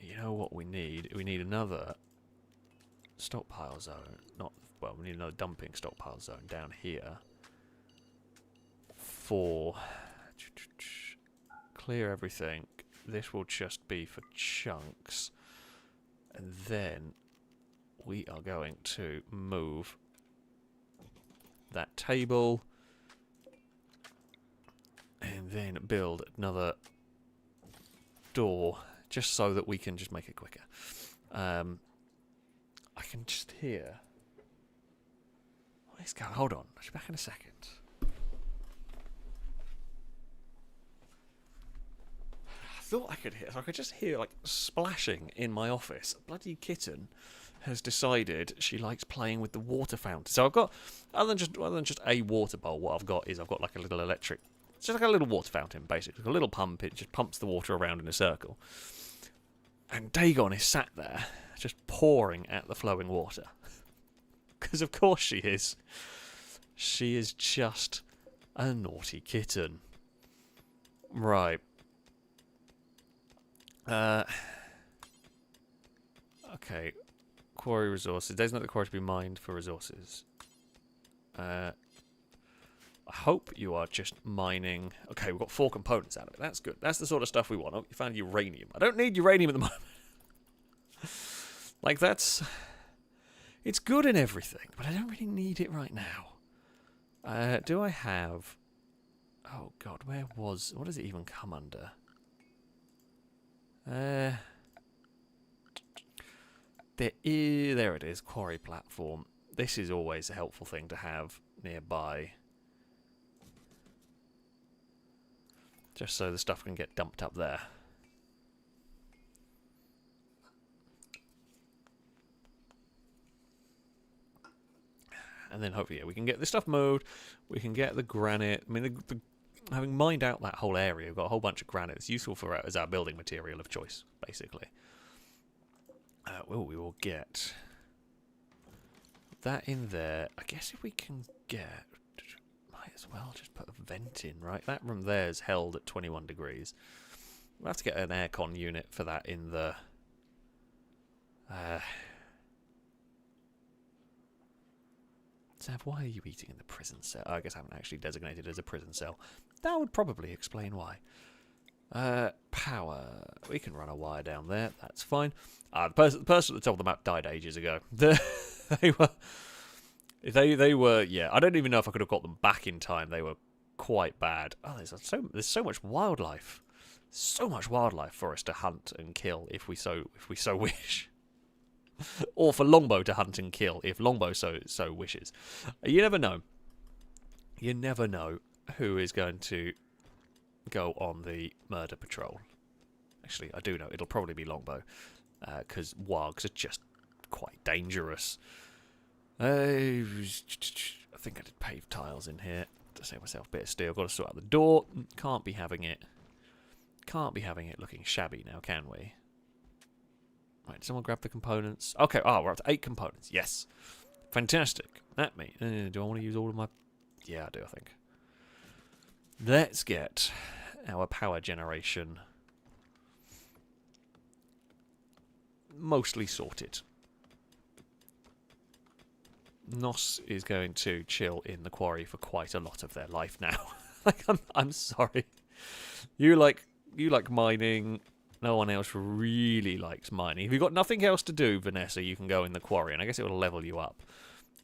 You know what we need? We need another stockpile zone. Well, we need another dumping stockpile zone down here. For... Clear everything. This will just be for chunks. And then we are going to move that table. And then build another door. Just so that we can just make it quicker. I can just hear... What is going on? Hold on. I'll be back in a second. I thought I could hear... I could just hear, like, splashing in my office. A bloody kitten has decided she likes playing with the water fountain. So I've got... Other than just a water bowl, what I've got is I've got, like, a little electric... It's just like a little water fountain, basically. A little pump. It just pumps the water around in a circle. And Dagon is sat there, just pouring at the flowing water. Because of course she is. She is just a naughty kitten. Right. Okay. Quarry resources. There's not the quarry to be mined for resources. I hope you are just mining... Okay, we've got 4 components out of it. That's good. That's the sort of stuff we want. Oh, you found uranium. I don't need uranium at the moment. Like, that's... It's good and everything, but I don't really need it right now. Do I have... Oh, God, where was... What does it even come under? There it is, quarry platform. This is always a helpful thing to have nearby. Just so the stuff can get dumped up there. And then hopefully, yeah, we can get this stuff moved. We can get the granite. I mean, having mined out that whole area, we've got a whole bunch of granite. It's useful for as our building material of choice, basically. We will get that in there. I guess if we can get... Might as well just put a vent in, right? That room there is held at 21 degrees. We'll have to get an aircon unit for that in the... Sav, why are you eating in the prison cell? I guess I haven't actually designated it as a prison cell. That would probably explain why. Power. We can run a wire down there. That's fine. The person at the top of the map died ages ago. They were. Yeah. I don't even know if I could have got them back in time. They were quite bad. Oh, there's so much wildlife. So much wildlife for us to hunt and kill if we so wish. Or for Longbow to hunt and kill if Longbow so wishes. You never know. You never know who is going to go on the murder patrol. Actually, I do know. It'll probably be Longbow. Because wargs are just quite dangerous. I think I did pave tiles in here to save myself a bit of steel. Got to sort out the door. Can't be having it. Can't be having it looking shabby now, can we? Right, did someone grab the components? Okay, we're up to 8 components. Yes. Fantastic. That means... do I want to use all of my... Yeah, I do, I think. Let's get our power generation mostly sorted. Nos is going to chill in the quarry for quite a lot of their life now. Like, I'm sorry. You like mining... No one else really likes mining. If you've got nothing else to do, Vanessa, you can go in the quarry, and I guess it will level you up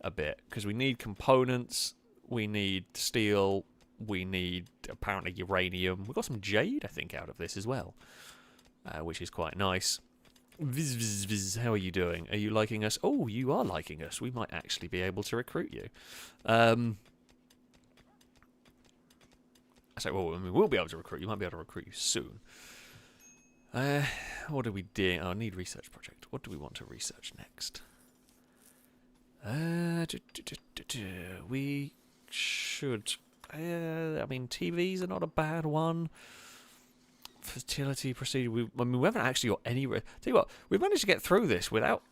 a bit, because we need components, we need steel, we need, apparently, uranium. We've got some jade, I think, out of this as well, which is quite nice. Viz, viz, viz, how are you doing? Are you liking us? Oh, you are liking us. We might actually be able to recruit you. We'll be able to recruit you. Might be able to recruit you soon. What do we do? Oh, I need research project. What do we want to research next? We should... I mean, TVs are not a bad one. Fertility procedure. We haven't actually got any... Tell you what, we've managed to get through this without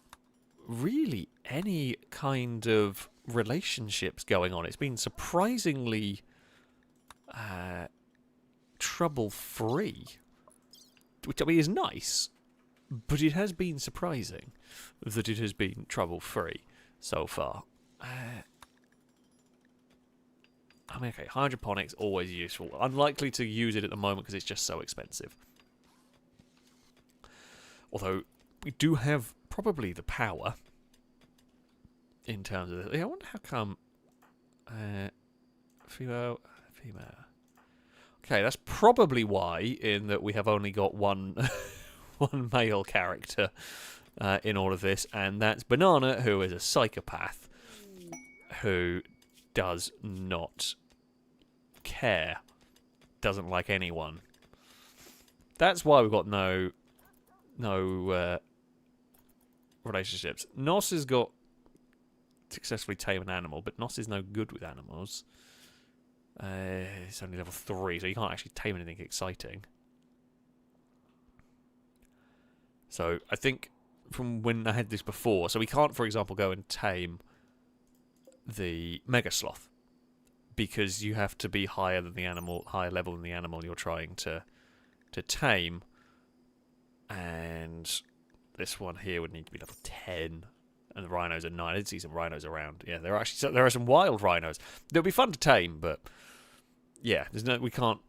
really any kind of relationships going on. It's been surprisingly trouble-free. Which, I mean, is nice, but it has been surprising that it has been trouble-free so far. I mean, okay, hydroponics, always useful. Unlikely to use it at the moment because it's just so expensive. Although, we do have probably the power in terms of... I wonder how come... female... Okay, that's probably why, in that we have only got one male character in all of this, and that's Banana, who is a psychopath, who does not care, doesn't like anyone. That's why we've got no relationships. Nos has got successfully tame an animal, but Nos is no good with animals. It's only level 3, so you can't actually tame anything exciting. So I think from when I had this before, so we can't, for example, go and tame the Mega Sloth because you have to be higher than the animal, higher level than the animal you're trying to tame. And this one here would need to be level 10. And the rhinos are 9. I did see some rhinos around. Yeah, there are some wild rhinos. They'll be fun to tame, but yeah, we can't.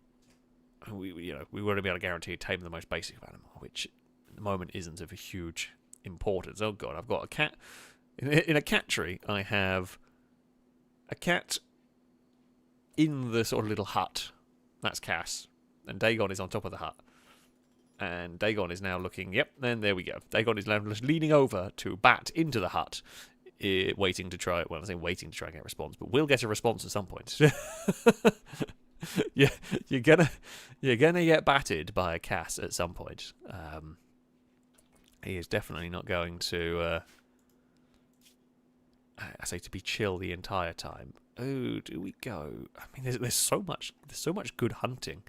We wouldn't be able to guarantee to tame the most basic of animal, which at the moment isn't of a huge importance. Oh god, I've got a cat in a cat tree. I have a cat in the sort of little hut. That's Cass, and Dagon is on top of the hut. And Dagon is now looking, yep, then there we go. Dagon is now leaning over to bat into the hut, waiting to try, well, I'm saying waiting to try and get a response, but we'll get a response at some point. Yeah, you're gonna get batted by a Cass at some point. He is definitely not going to, I say to be chill the entire time. Oh, do we go? I mean, there's so much good hunting.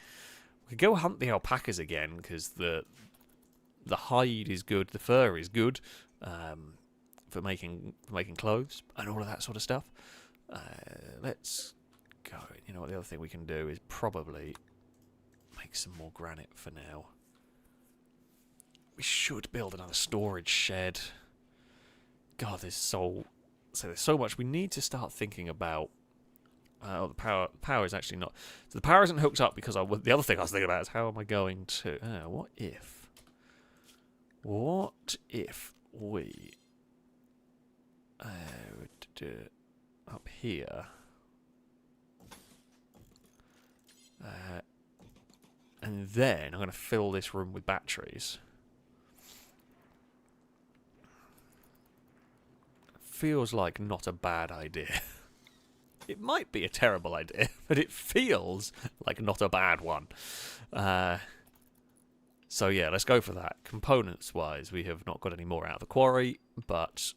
We could go hunt the alpacas again because the hide is good, the fur is good for making clothes and all of that sort of stuff. Let's go. You know what? The other thing we can do is probably make some more granite for now. We should build another storage shed. God, there's so much. We need to start thinking about. The power is actually not. So the power isn't hooked up because the other thing I was thinking about is how am I going to? What if we do it up here? And then I'm going to fill this room with batteries. Feels like not a bad idea. It might be a terrible idea, but it feels like not a bad one. So yeah, let's go for that. Components-wise, we have not got any more out of the quarry, but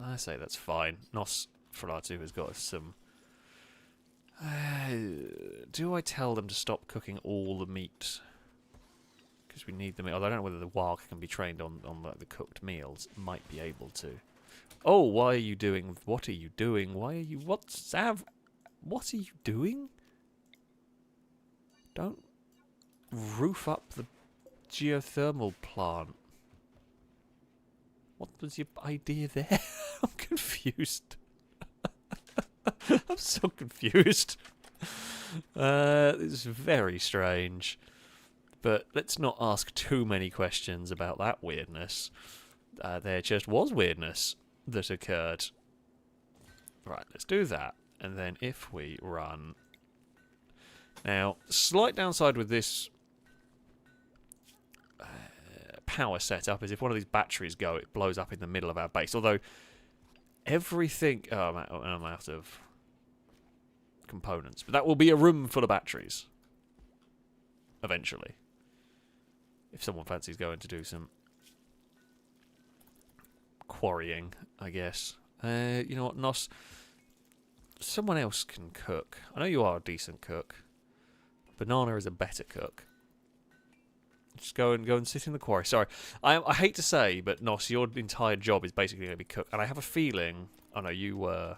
I say that's fine. Nosferatu has got some... do I tell them to stop cooking all the meat? Because we need the meat. Although I don't know whether the warg can be trained on like, the cooked meals. Might be able to. Oh, why are you doing... What are you doing? Why are you... What, Sav? What are you doing? Don't roof up the geothermal plant. What was your idea there? I'm confused. I'm so confused. This is very strange. But let's not ask too many questions about that weirdness. There just was weirdness that occurred. Right, let's do that. And then if we run... Now, slight downside with this power setup is if one of these batteries go, it blows up in the middle of our base. Although, everything... Oh, I'm out of components. But that will be a room full of batteries. Eventually. If someone fancies going to do some quarrying, I guess. You know what, Nos? Someone else can cook. I know you are a decent cook. Banana is a better cook. Just go and sit in the quarry. Sorry, I hate to say, but Nos, your entire job is basically going to be cook. And I have a feeling. Oh no, you were.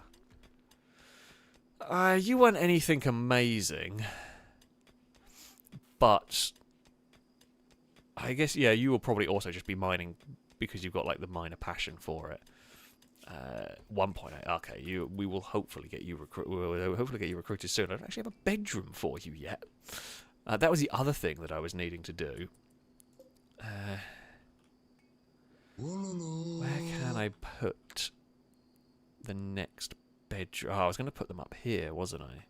You weren't anything amazing, but I guess yeah, you will probably also just be mining because you've got like the miner passion for it. 1.8. Okay, we will hopefully get you recruited soon. I don't actually have a bedroom for you yet. That was the other thing that I was needing to do. Where can I put the next bedroom? Oh, I was going to put them up here, wasn't I?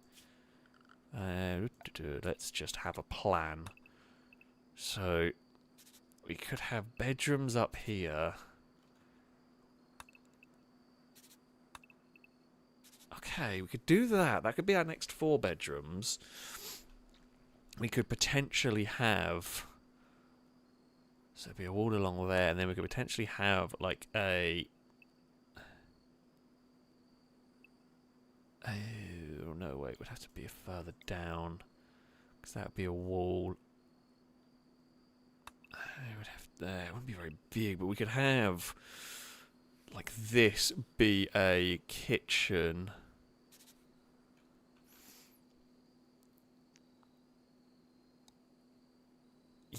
Let's just have a plan. So we could have bedrooms up here. Okay, we could do that. That could be our next 4 bedrooms. We could potentially have... So there'd be a wall along there, and then we could potentially have, like, a... Oh, no, wait, it would have to be further down. Because that would be a wall. It wouldn't be very big, but we could have, like, this be a kitchen...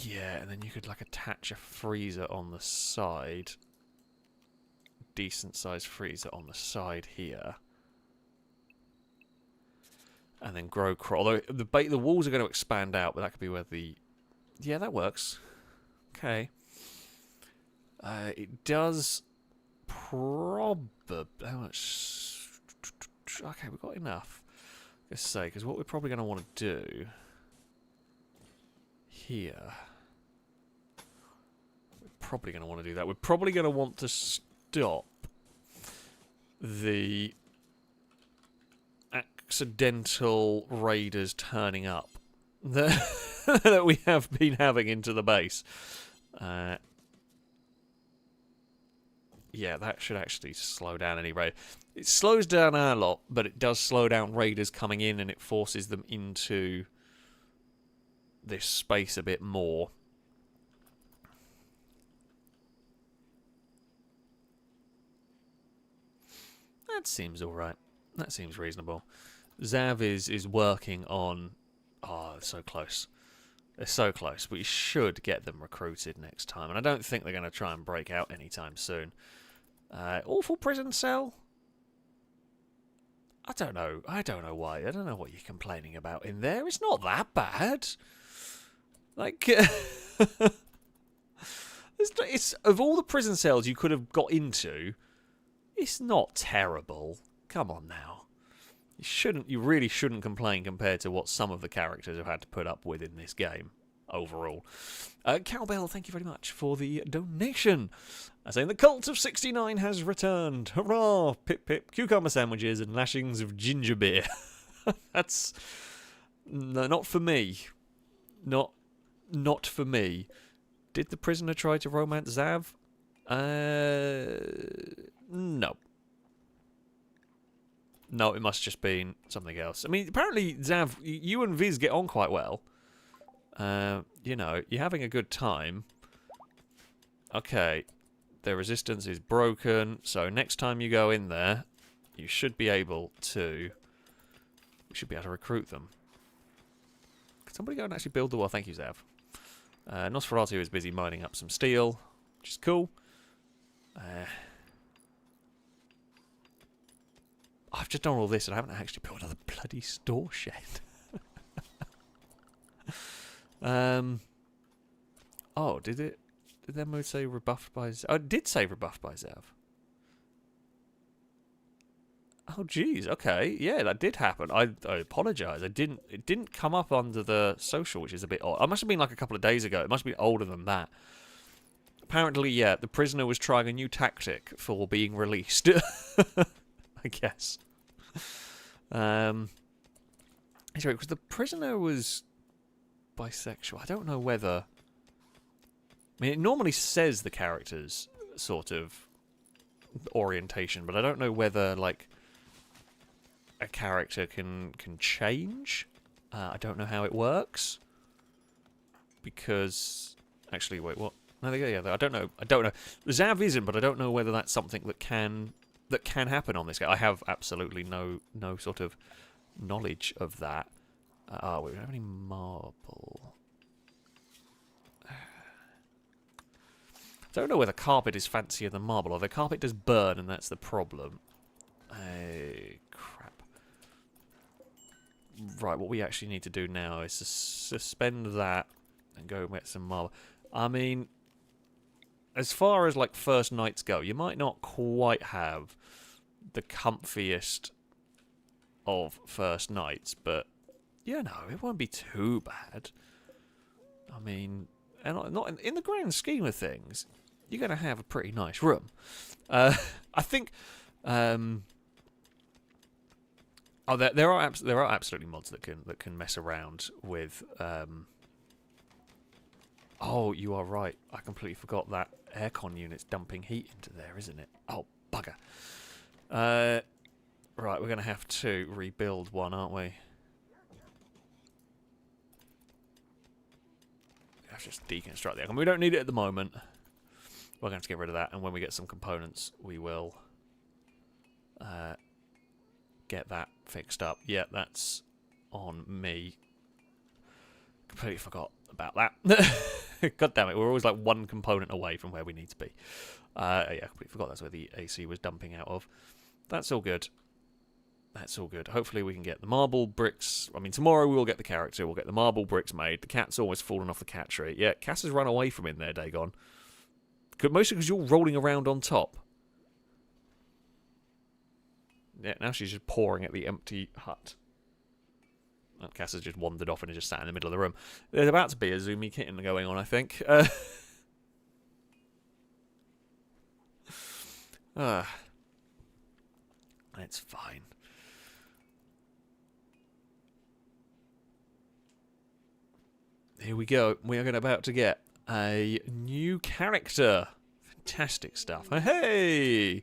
Yeah, and then you could like attach a freezer on the side. Decent sized freezer on the side here. And then grow crop. Although the walls are going to expand out, but that could be where the... Yeah, that works. Okay. It does probably... How much... Okay, we've got enough. Let's say, because what we're probably going to want to do... Here. We're probably going to want to do that. We're probably going to want to stop the accidental raiders turning up that we have been having into the base. Yeah, that should actually slow down any raid. It slows down our lot, but it does slow down raiders coming in, and it forces them into this space a bit more. That seems alright. That seems reasonable. Zav is working on... Oh, they're so close. They're so close. We should get them recruited next time. And I don't think they're going to try and break out anytime soon. Awful prison cell? I don't know. I don't know why. I don't know what you're complaining about in there. It's not that bad. Like... it's of all the prison cells you could have got into... It's not terrible. Come on now. You really shouldn't complain compared to what some of the characters have had to put up with in this game overall. Cowbell, thank you very much for the donation. Saying the cult of 69 has returned. Hurrah! Pip pip, cucumber sandwiches and lashings of ginger beer. That's no, not for me. Not for me. Did the prisoner try to romance Zav? No. No, it must just been something else. I mean, apparently, Zav, you and Viz get on quite well. You know, you're having a good time. Okay. Their resistance is broken, so next time you go in there, you should be able to... We should be able to recruit them. Could somebody go and actually build the wall? Thank you, Zav. Nosferatu is busy mining up some steel, which is cool. I've just done all this and I haven't actually built another bloody store shed. Oh, did it? Did that mode say rebuffed by Zav? Oh, it did say rebuffed by Zav. Oh, jeez. Okay. Yeah, that did happen. I apologise. It didn't come up under the social, which is a bit odd. It must have been like a couple of days ago. It must be older than that. Apparently, yeah, the prisoner was trying a new tactic for being released. I guess. Anyway, because the prisoner was bisexual. I don't know whether... I mean, it normally says the character's sort of orientation, but I don't know whether, like, a character can change. I don't know how it works. Because... Actually, wait, what? No, yeah, I don't know. Zav isn't, but I don't know whether that's something that can happen on this game. I have absolutely no sort of knowledge of that. Oh, we don't have any marble. I don't know whether carpet is fancier than marble, although carpet does burn, and that's the problem. Crap. Right, what we actually need to do now is to suspend that and go and get some marble. I mean, as far as, like, first nights go, you might not quite have the comfiest of first nights, but, you know, it won't be too bad. I mean, and not in the grand scheme of things, you're going to have a pretty nice room. I think... there are absolutely mods that can mess around with... Oh, you are right. I completely forgot that aircon unit's dumping heat into there, isn't it? Oh, bugger. Right, we're going to have to rebuild one, aren't we? Let's just deconstruct the aircon. We don't need it at the moment. We're going to have to get rid of that, and when we get some components, we will get that fixed up. Yeah, that's on me. Completely forgot about that. God damn it, we're always like one component away from where we need to be. Yeah, I completely forgot that's where the AC was dumping out of. That's all good. That's all good. Hopefully we can get the marble bricks. I mean, tomorrow we will get the character. We'll get the marble bricks made. The cat's almost fallen off the cat tree. Yeah, Cass has run away from in there, Dagon. Mostly because you're rolling around on top. Yeah, now she's just pouring at the empty hut. And Cass has just wandered off and is just sat in the middle of the room. There's about to be a zoomy kitten going on, I think. It's fine. Here we go. We are about to get a new character. Fantastic stuff. Hey!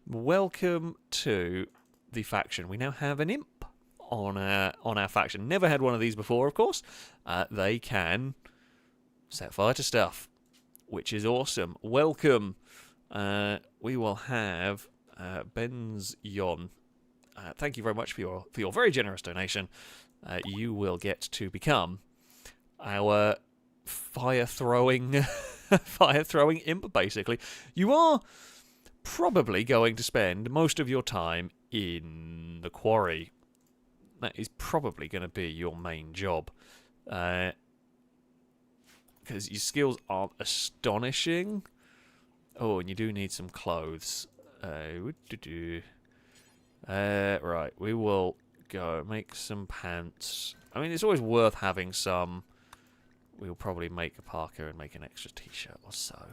Welcome to the faction. We now have an imp on our faction. Never had one of these before, of course. They can set fire to stuff, which is awesome. Welcome. We will have Ben's Yon. Thank you very much for your very generous donation. You will get to become our fire throwing imp. Basically, you are probably going to spend most of your time in the quarry. That is probably going to be your main job, because your skills aren't astonishing. Oh, and you do need some clothes. Right, we will go make some pants. I mean, it's always worth having some. We'll probably make a parka and make an extra t-shirt or so.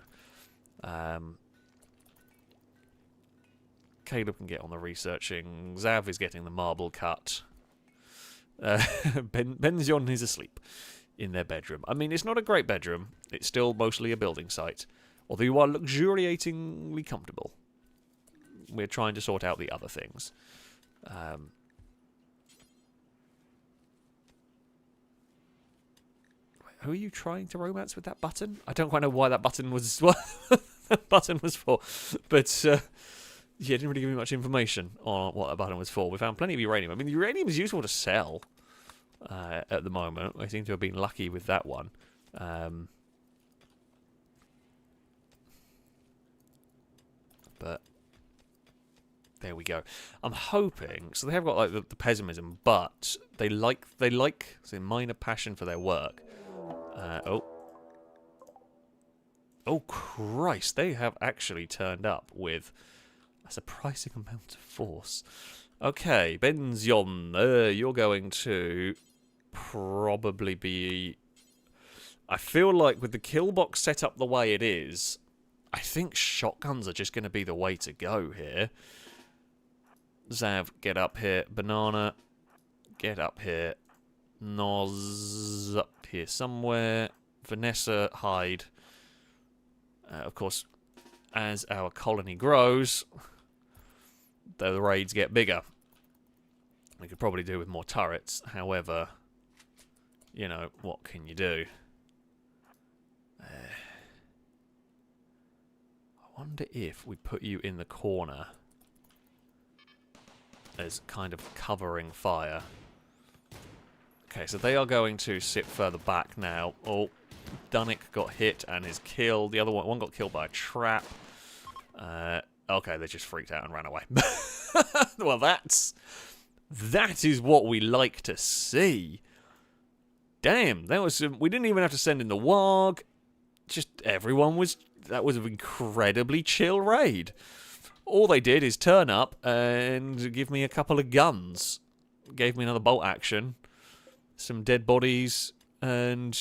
Caleb can get on the researching. Zav is getting the marble cut. Benzion is asleep in their bedroom. I mean, it's not a great bedroom. It's still mostly a building site. Although you are luxuriatingly comfortable. We're trying to sort out the other things. Who are you trying to romance with that button? I don't quite know why that button was what that button was for. But yeah, it didn't really give me much information on what that button was for. We found plenty of uranium. I mean, the uranium is useful to sell at the moment. I seem to have been lucky with that one. But there we go. I'm hoping. So they have got like the pessimism, but they like so minor passion for their work. Oh Christ! They have actually turned up with a surprising amount of force. Okay, Benzion, you're going to probably be. I feel like with the kill box set up the way it is, I think shotguns are just going to be the way to go here. Zav, get up here. Banana, get up here. Noz, up here somewhere. Vanessa, hide. Of course, as our colony grows, the raids get bigger. We could probably do with more turrets. However, you know, what can you do? I wonder if we put you in the corner as kind of covering fire. Okay, so they are going to sit further back now. Oh, Dunnick got hit and is killed. The other one got killed by a trap. Okay, they just freaked out and ran away. Well, that is what we like to see. Damn, that was we didn't even have to send in the warg. Just everyone was. That was an incredibly chill raid. All they did is turn up and give me a couple of guns. Gave me another bolt action. Some dead bodies, and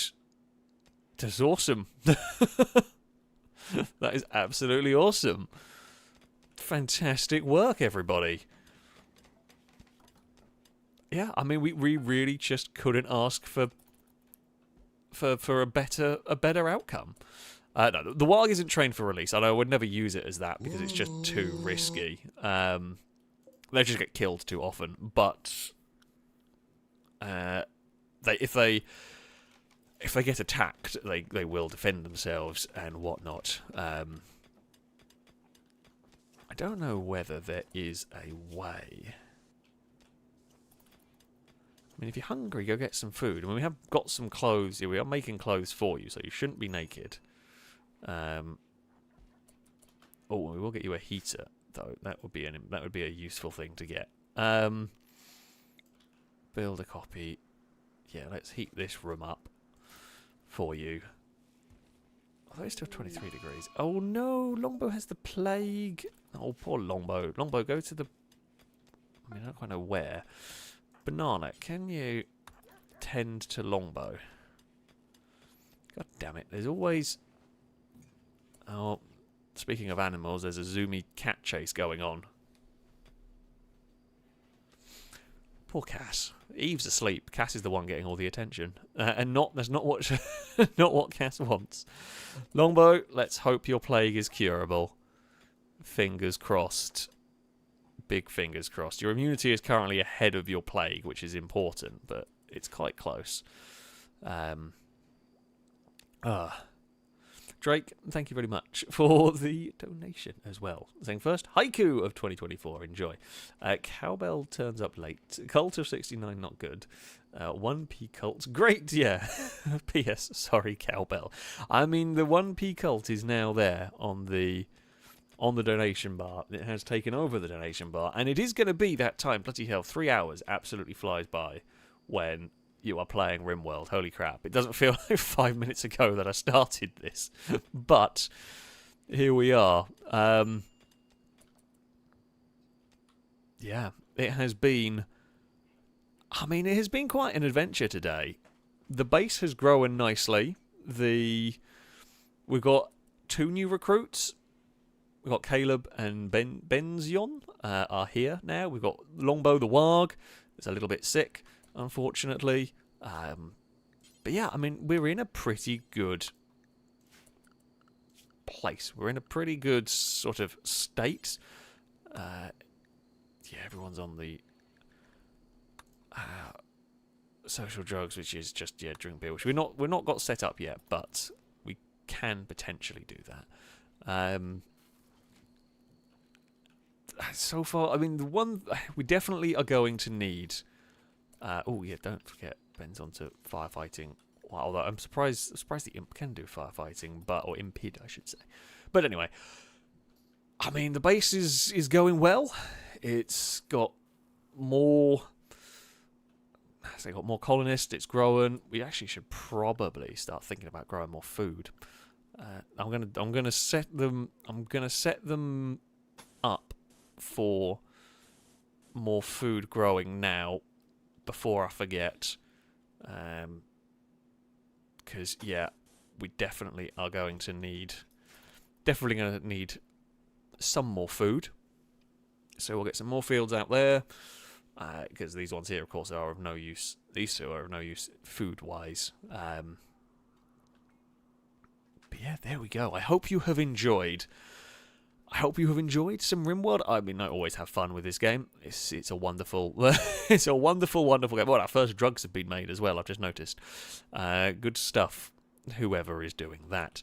that's awesome. That is absolutely awesome. Fantastic work, everybody. Yeah, I mean, we really just couldn't ask for a better outcome. No, the warg isn't trained for release. I would never use it as that because it's just too risky. They just get killed too often. But if they get attacked, they will defend themselves and whatnot. I don't know whether there is a way. I mean, if you're hungry, go get some food. I mean, we have got some clothes here. We are making clothes for you, so you shouldn't be naked. Oh, we will get you a heater, though. That would be a useful thing to get. Build a copy. Yeah, let's heat this room up for you. Although it's still 23 degrees. Oh no, Longbow has the plague. Oh, poor Longbow. Longbow, go to the... I mean, I don't quite know where. Banana, can you tend to Longbow? God damn it, there's always... Oh, speaking of animals, there's a zoomy cat chase going on. Poor Cass. Eve's asleep. Cass is the one getting all the attention, and that's not what not what Cass wants. Longbow, let's hope your plague is curable. Fingers crossed. Big fingers crossed. Your immunity is currently ahead of your plague, which is important, but it's quite close. Drake, thank you very much for the donation as well. Saying first, Haiku of 2024, enjoy. Cowbell turns up late. Cult of 69, not good. 1p cult, great, yeah. P.S. Sorry, Cowbell. I mean, the 1p cult is now there on the donation bar. It has taken over the donation bar, and it is going to be that time. Bloody hell, 3 hours absolutely flies by when you are playing Rimworld. Holy crap. It doesn't feel like 5 minutes ago that I started this. But here we are. Yeah, it has been... I mean, it has been quite an adventure today. The base has grown nicely. We've got 2 new recruits. We've got Caleb and Benzion are here now. We've got Longbow the Warg. It's a little bit sick, unfortunately. But yeah, I mean, we're in a pretty good place. We're in a pretty good sort of state. Yeah, everyone's on the social drugs, which is just, yeah, drink beer, which we're not got set up yet, but we can potentially do that. So far, I mean, the one we definitely are going to need. Oh yeah, don't forget Ben's onto firefighting. Wow, although I'm surprised the imp can do firefighting, or impede, I should say. But anyway, I mean, the base is going well. It's got more. It's got more colonists. It's growing. We actually should probably start thinking about growing more food. I'm gonna set them up for more food growing now before I forget, because yeah, we definitely are going to need some more food, so we'll get some more fields out there, because these ones here of course are of no use. These two are of no use food wise. But yeah, there we go. I hope you have enjoyed some Rimworld. I mean, I always have fun with this game. It's a wonderful, it's a wonderful game. Well, our first drugs have been made as well. I've just noticed. Good stuff. Whoever is doing that,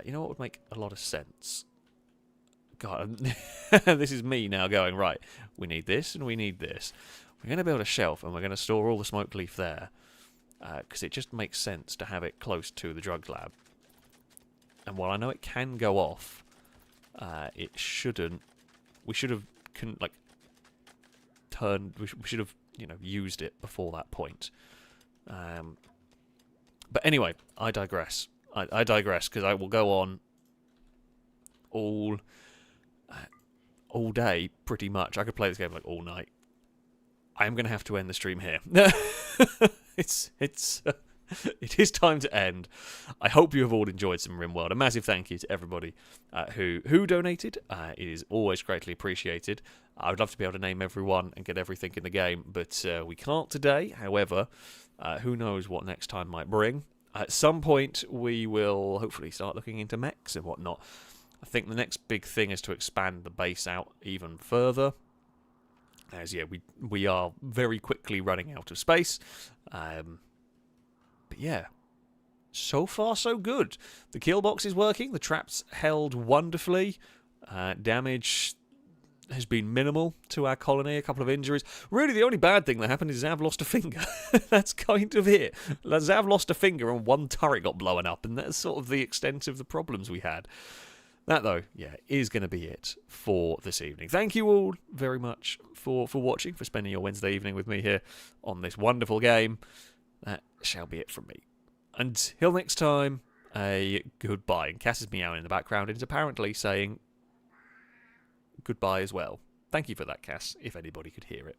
you know what would make a lot of sense. God, this is me now going right. We need this and we need this. We're going to build a shelf and we're going to store all the smoke leaf there, because it just makes sense to have it close to the drugs lab. And while I know it can go off, it shouldn't. We should have We should have used it before that point. But anyway, I digress. I digress because I will go on all day pretty much. I could play this game like all night. I am going to have to end the stream here. It is time to end. I hope you have all enjoyed some Rimworld. A massive thank you to everybody who donated. It is always greatly appreciated. I would love to be able to name everyone and get everything in the game, but we can't today. However, who knows what next time might bring. At some point, we will hopefully start looking into mechs and whatnot. I think the next big thing is to expand the base out even further. As yeah, we are very quickly running out of space. But yeah, so far so good. The kill box is working. The traps held wonderfully. Damage has been minimal to our colony. A couple of injuries. Really, the only bad thing that happened is Zav lost a finger. That's kind of it. Zav lost a finger and one turret got blown up, and that's sort of the extent of the problems we had. That, though, yeah, is going to be it for this evening. Thank you all very much for watching, for spending your Wednesday evening with me here on this wonderful game. That shall be it from me. Until next time, a goodbye. And Cass is meowing in the background and is apparently saying goodbye as well. Thank you for that, Cass, if anybody could hear it.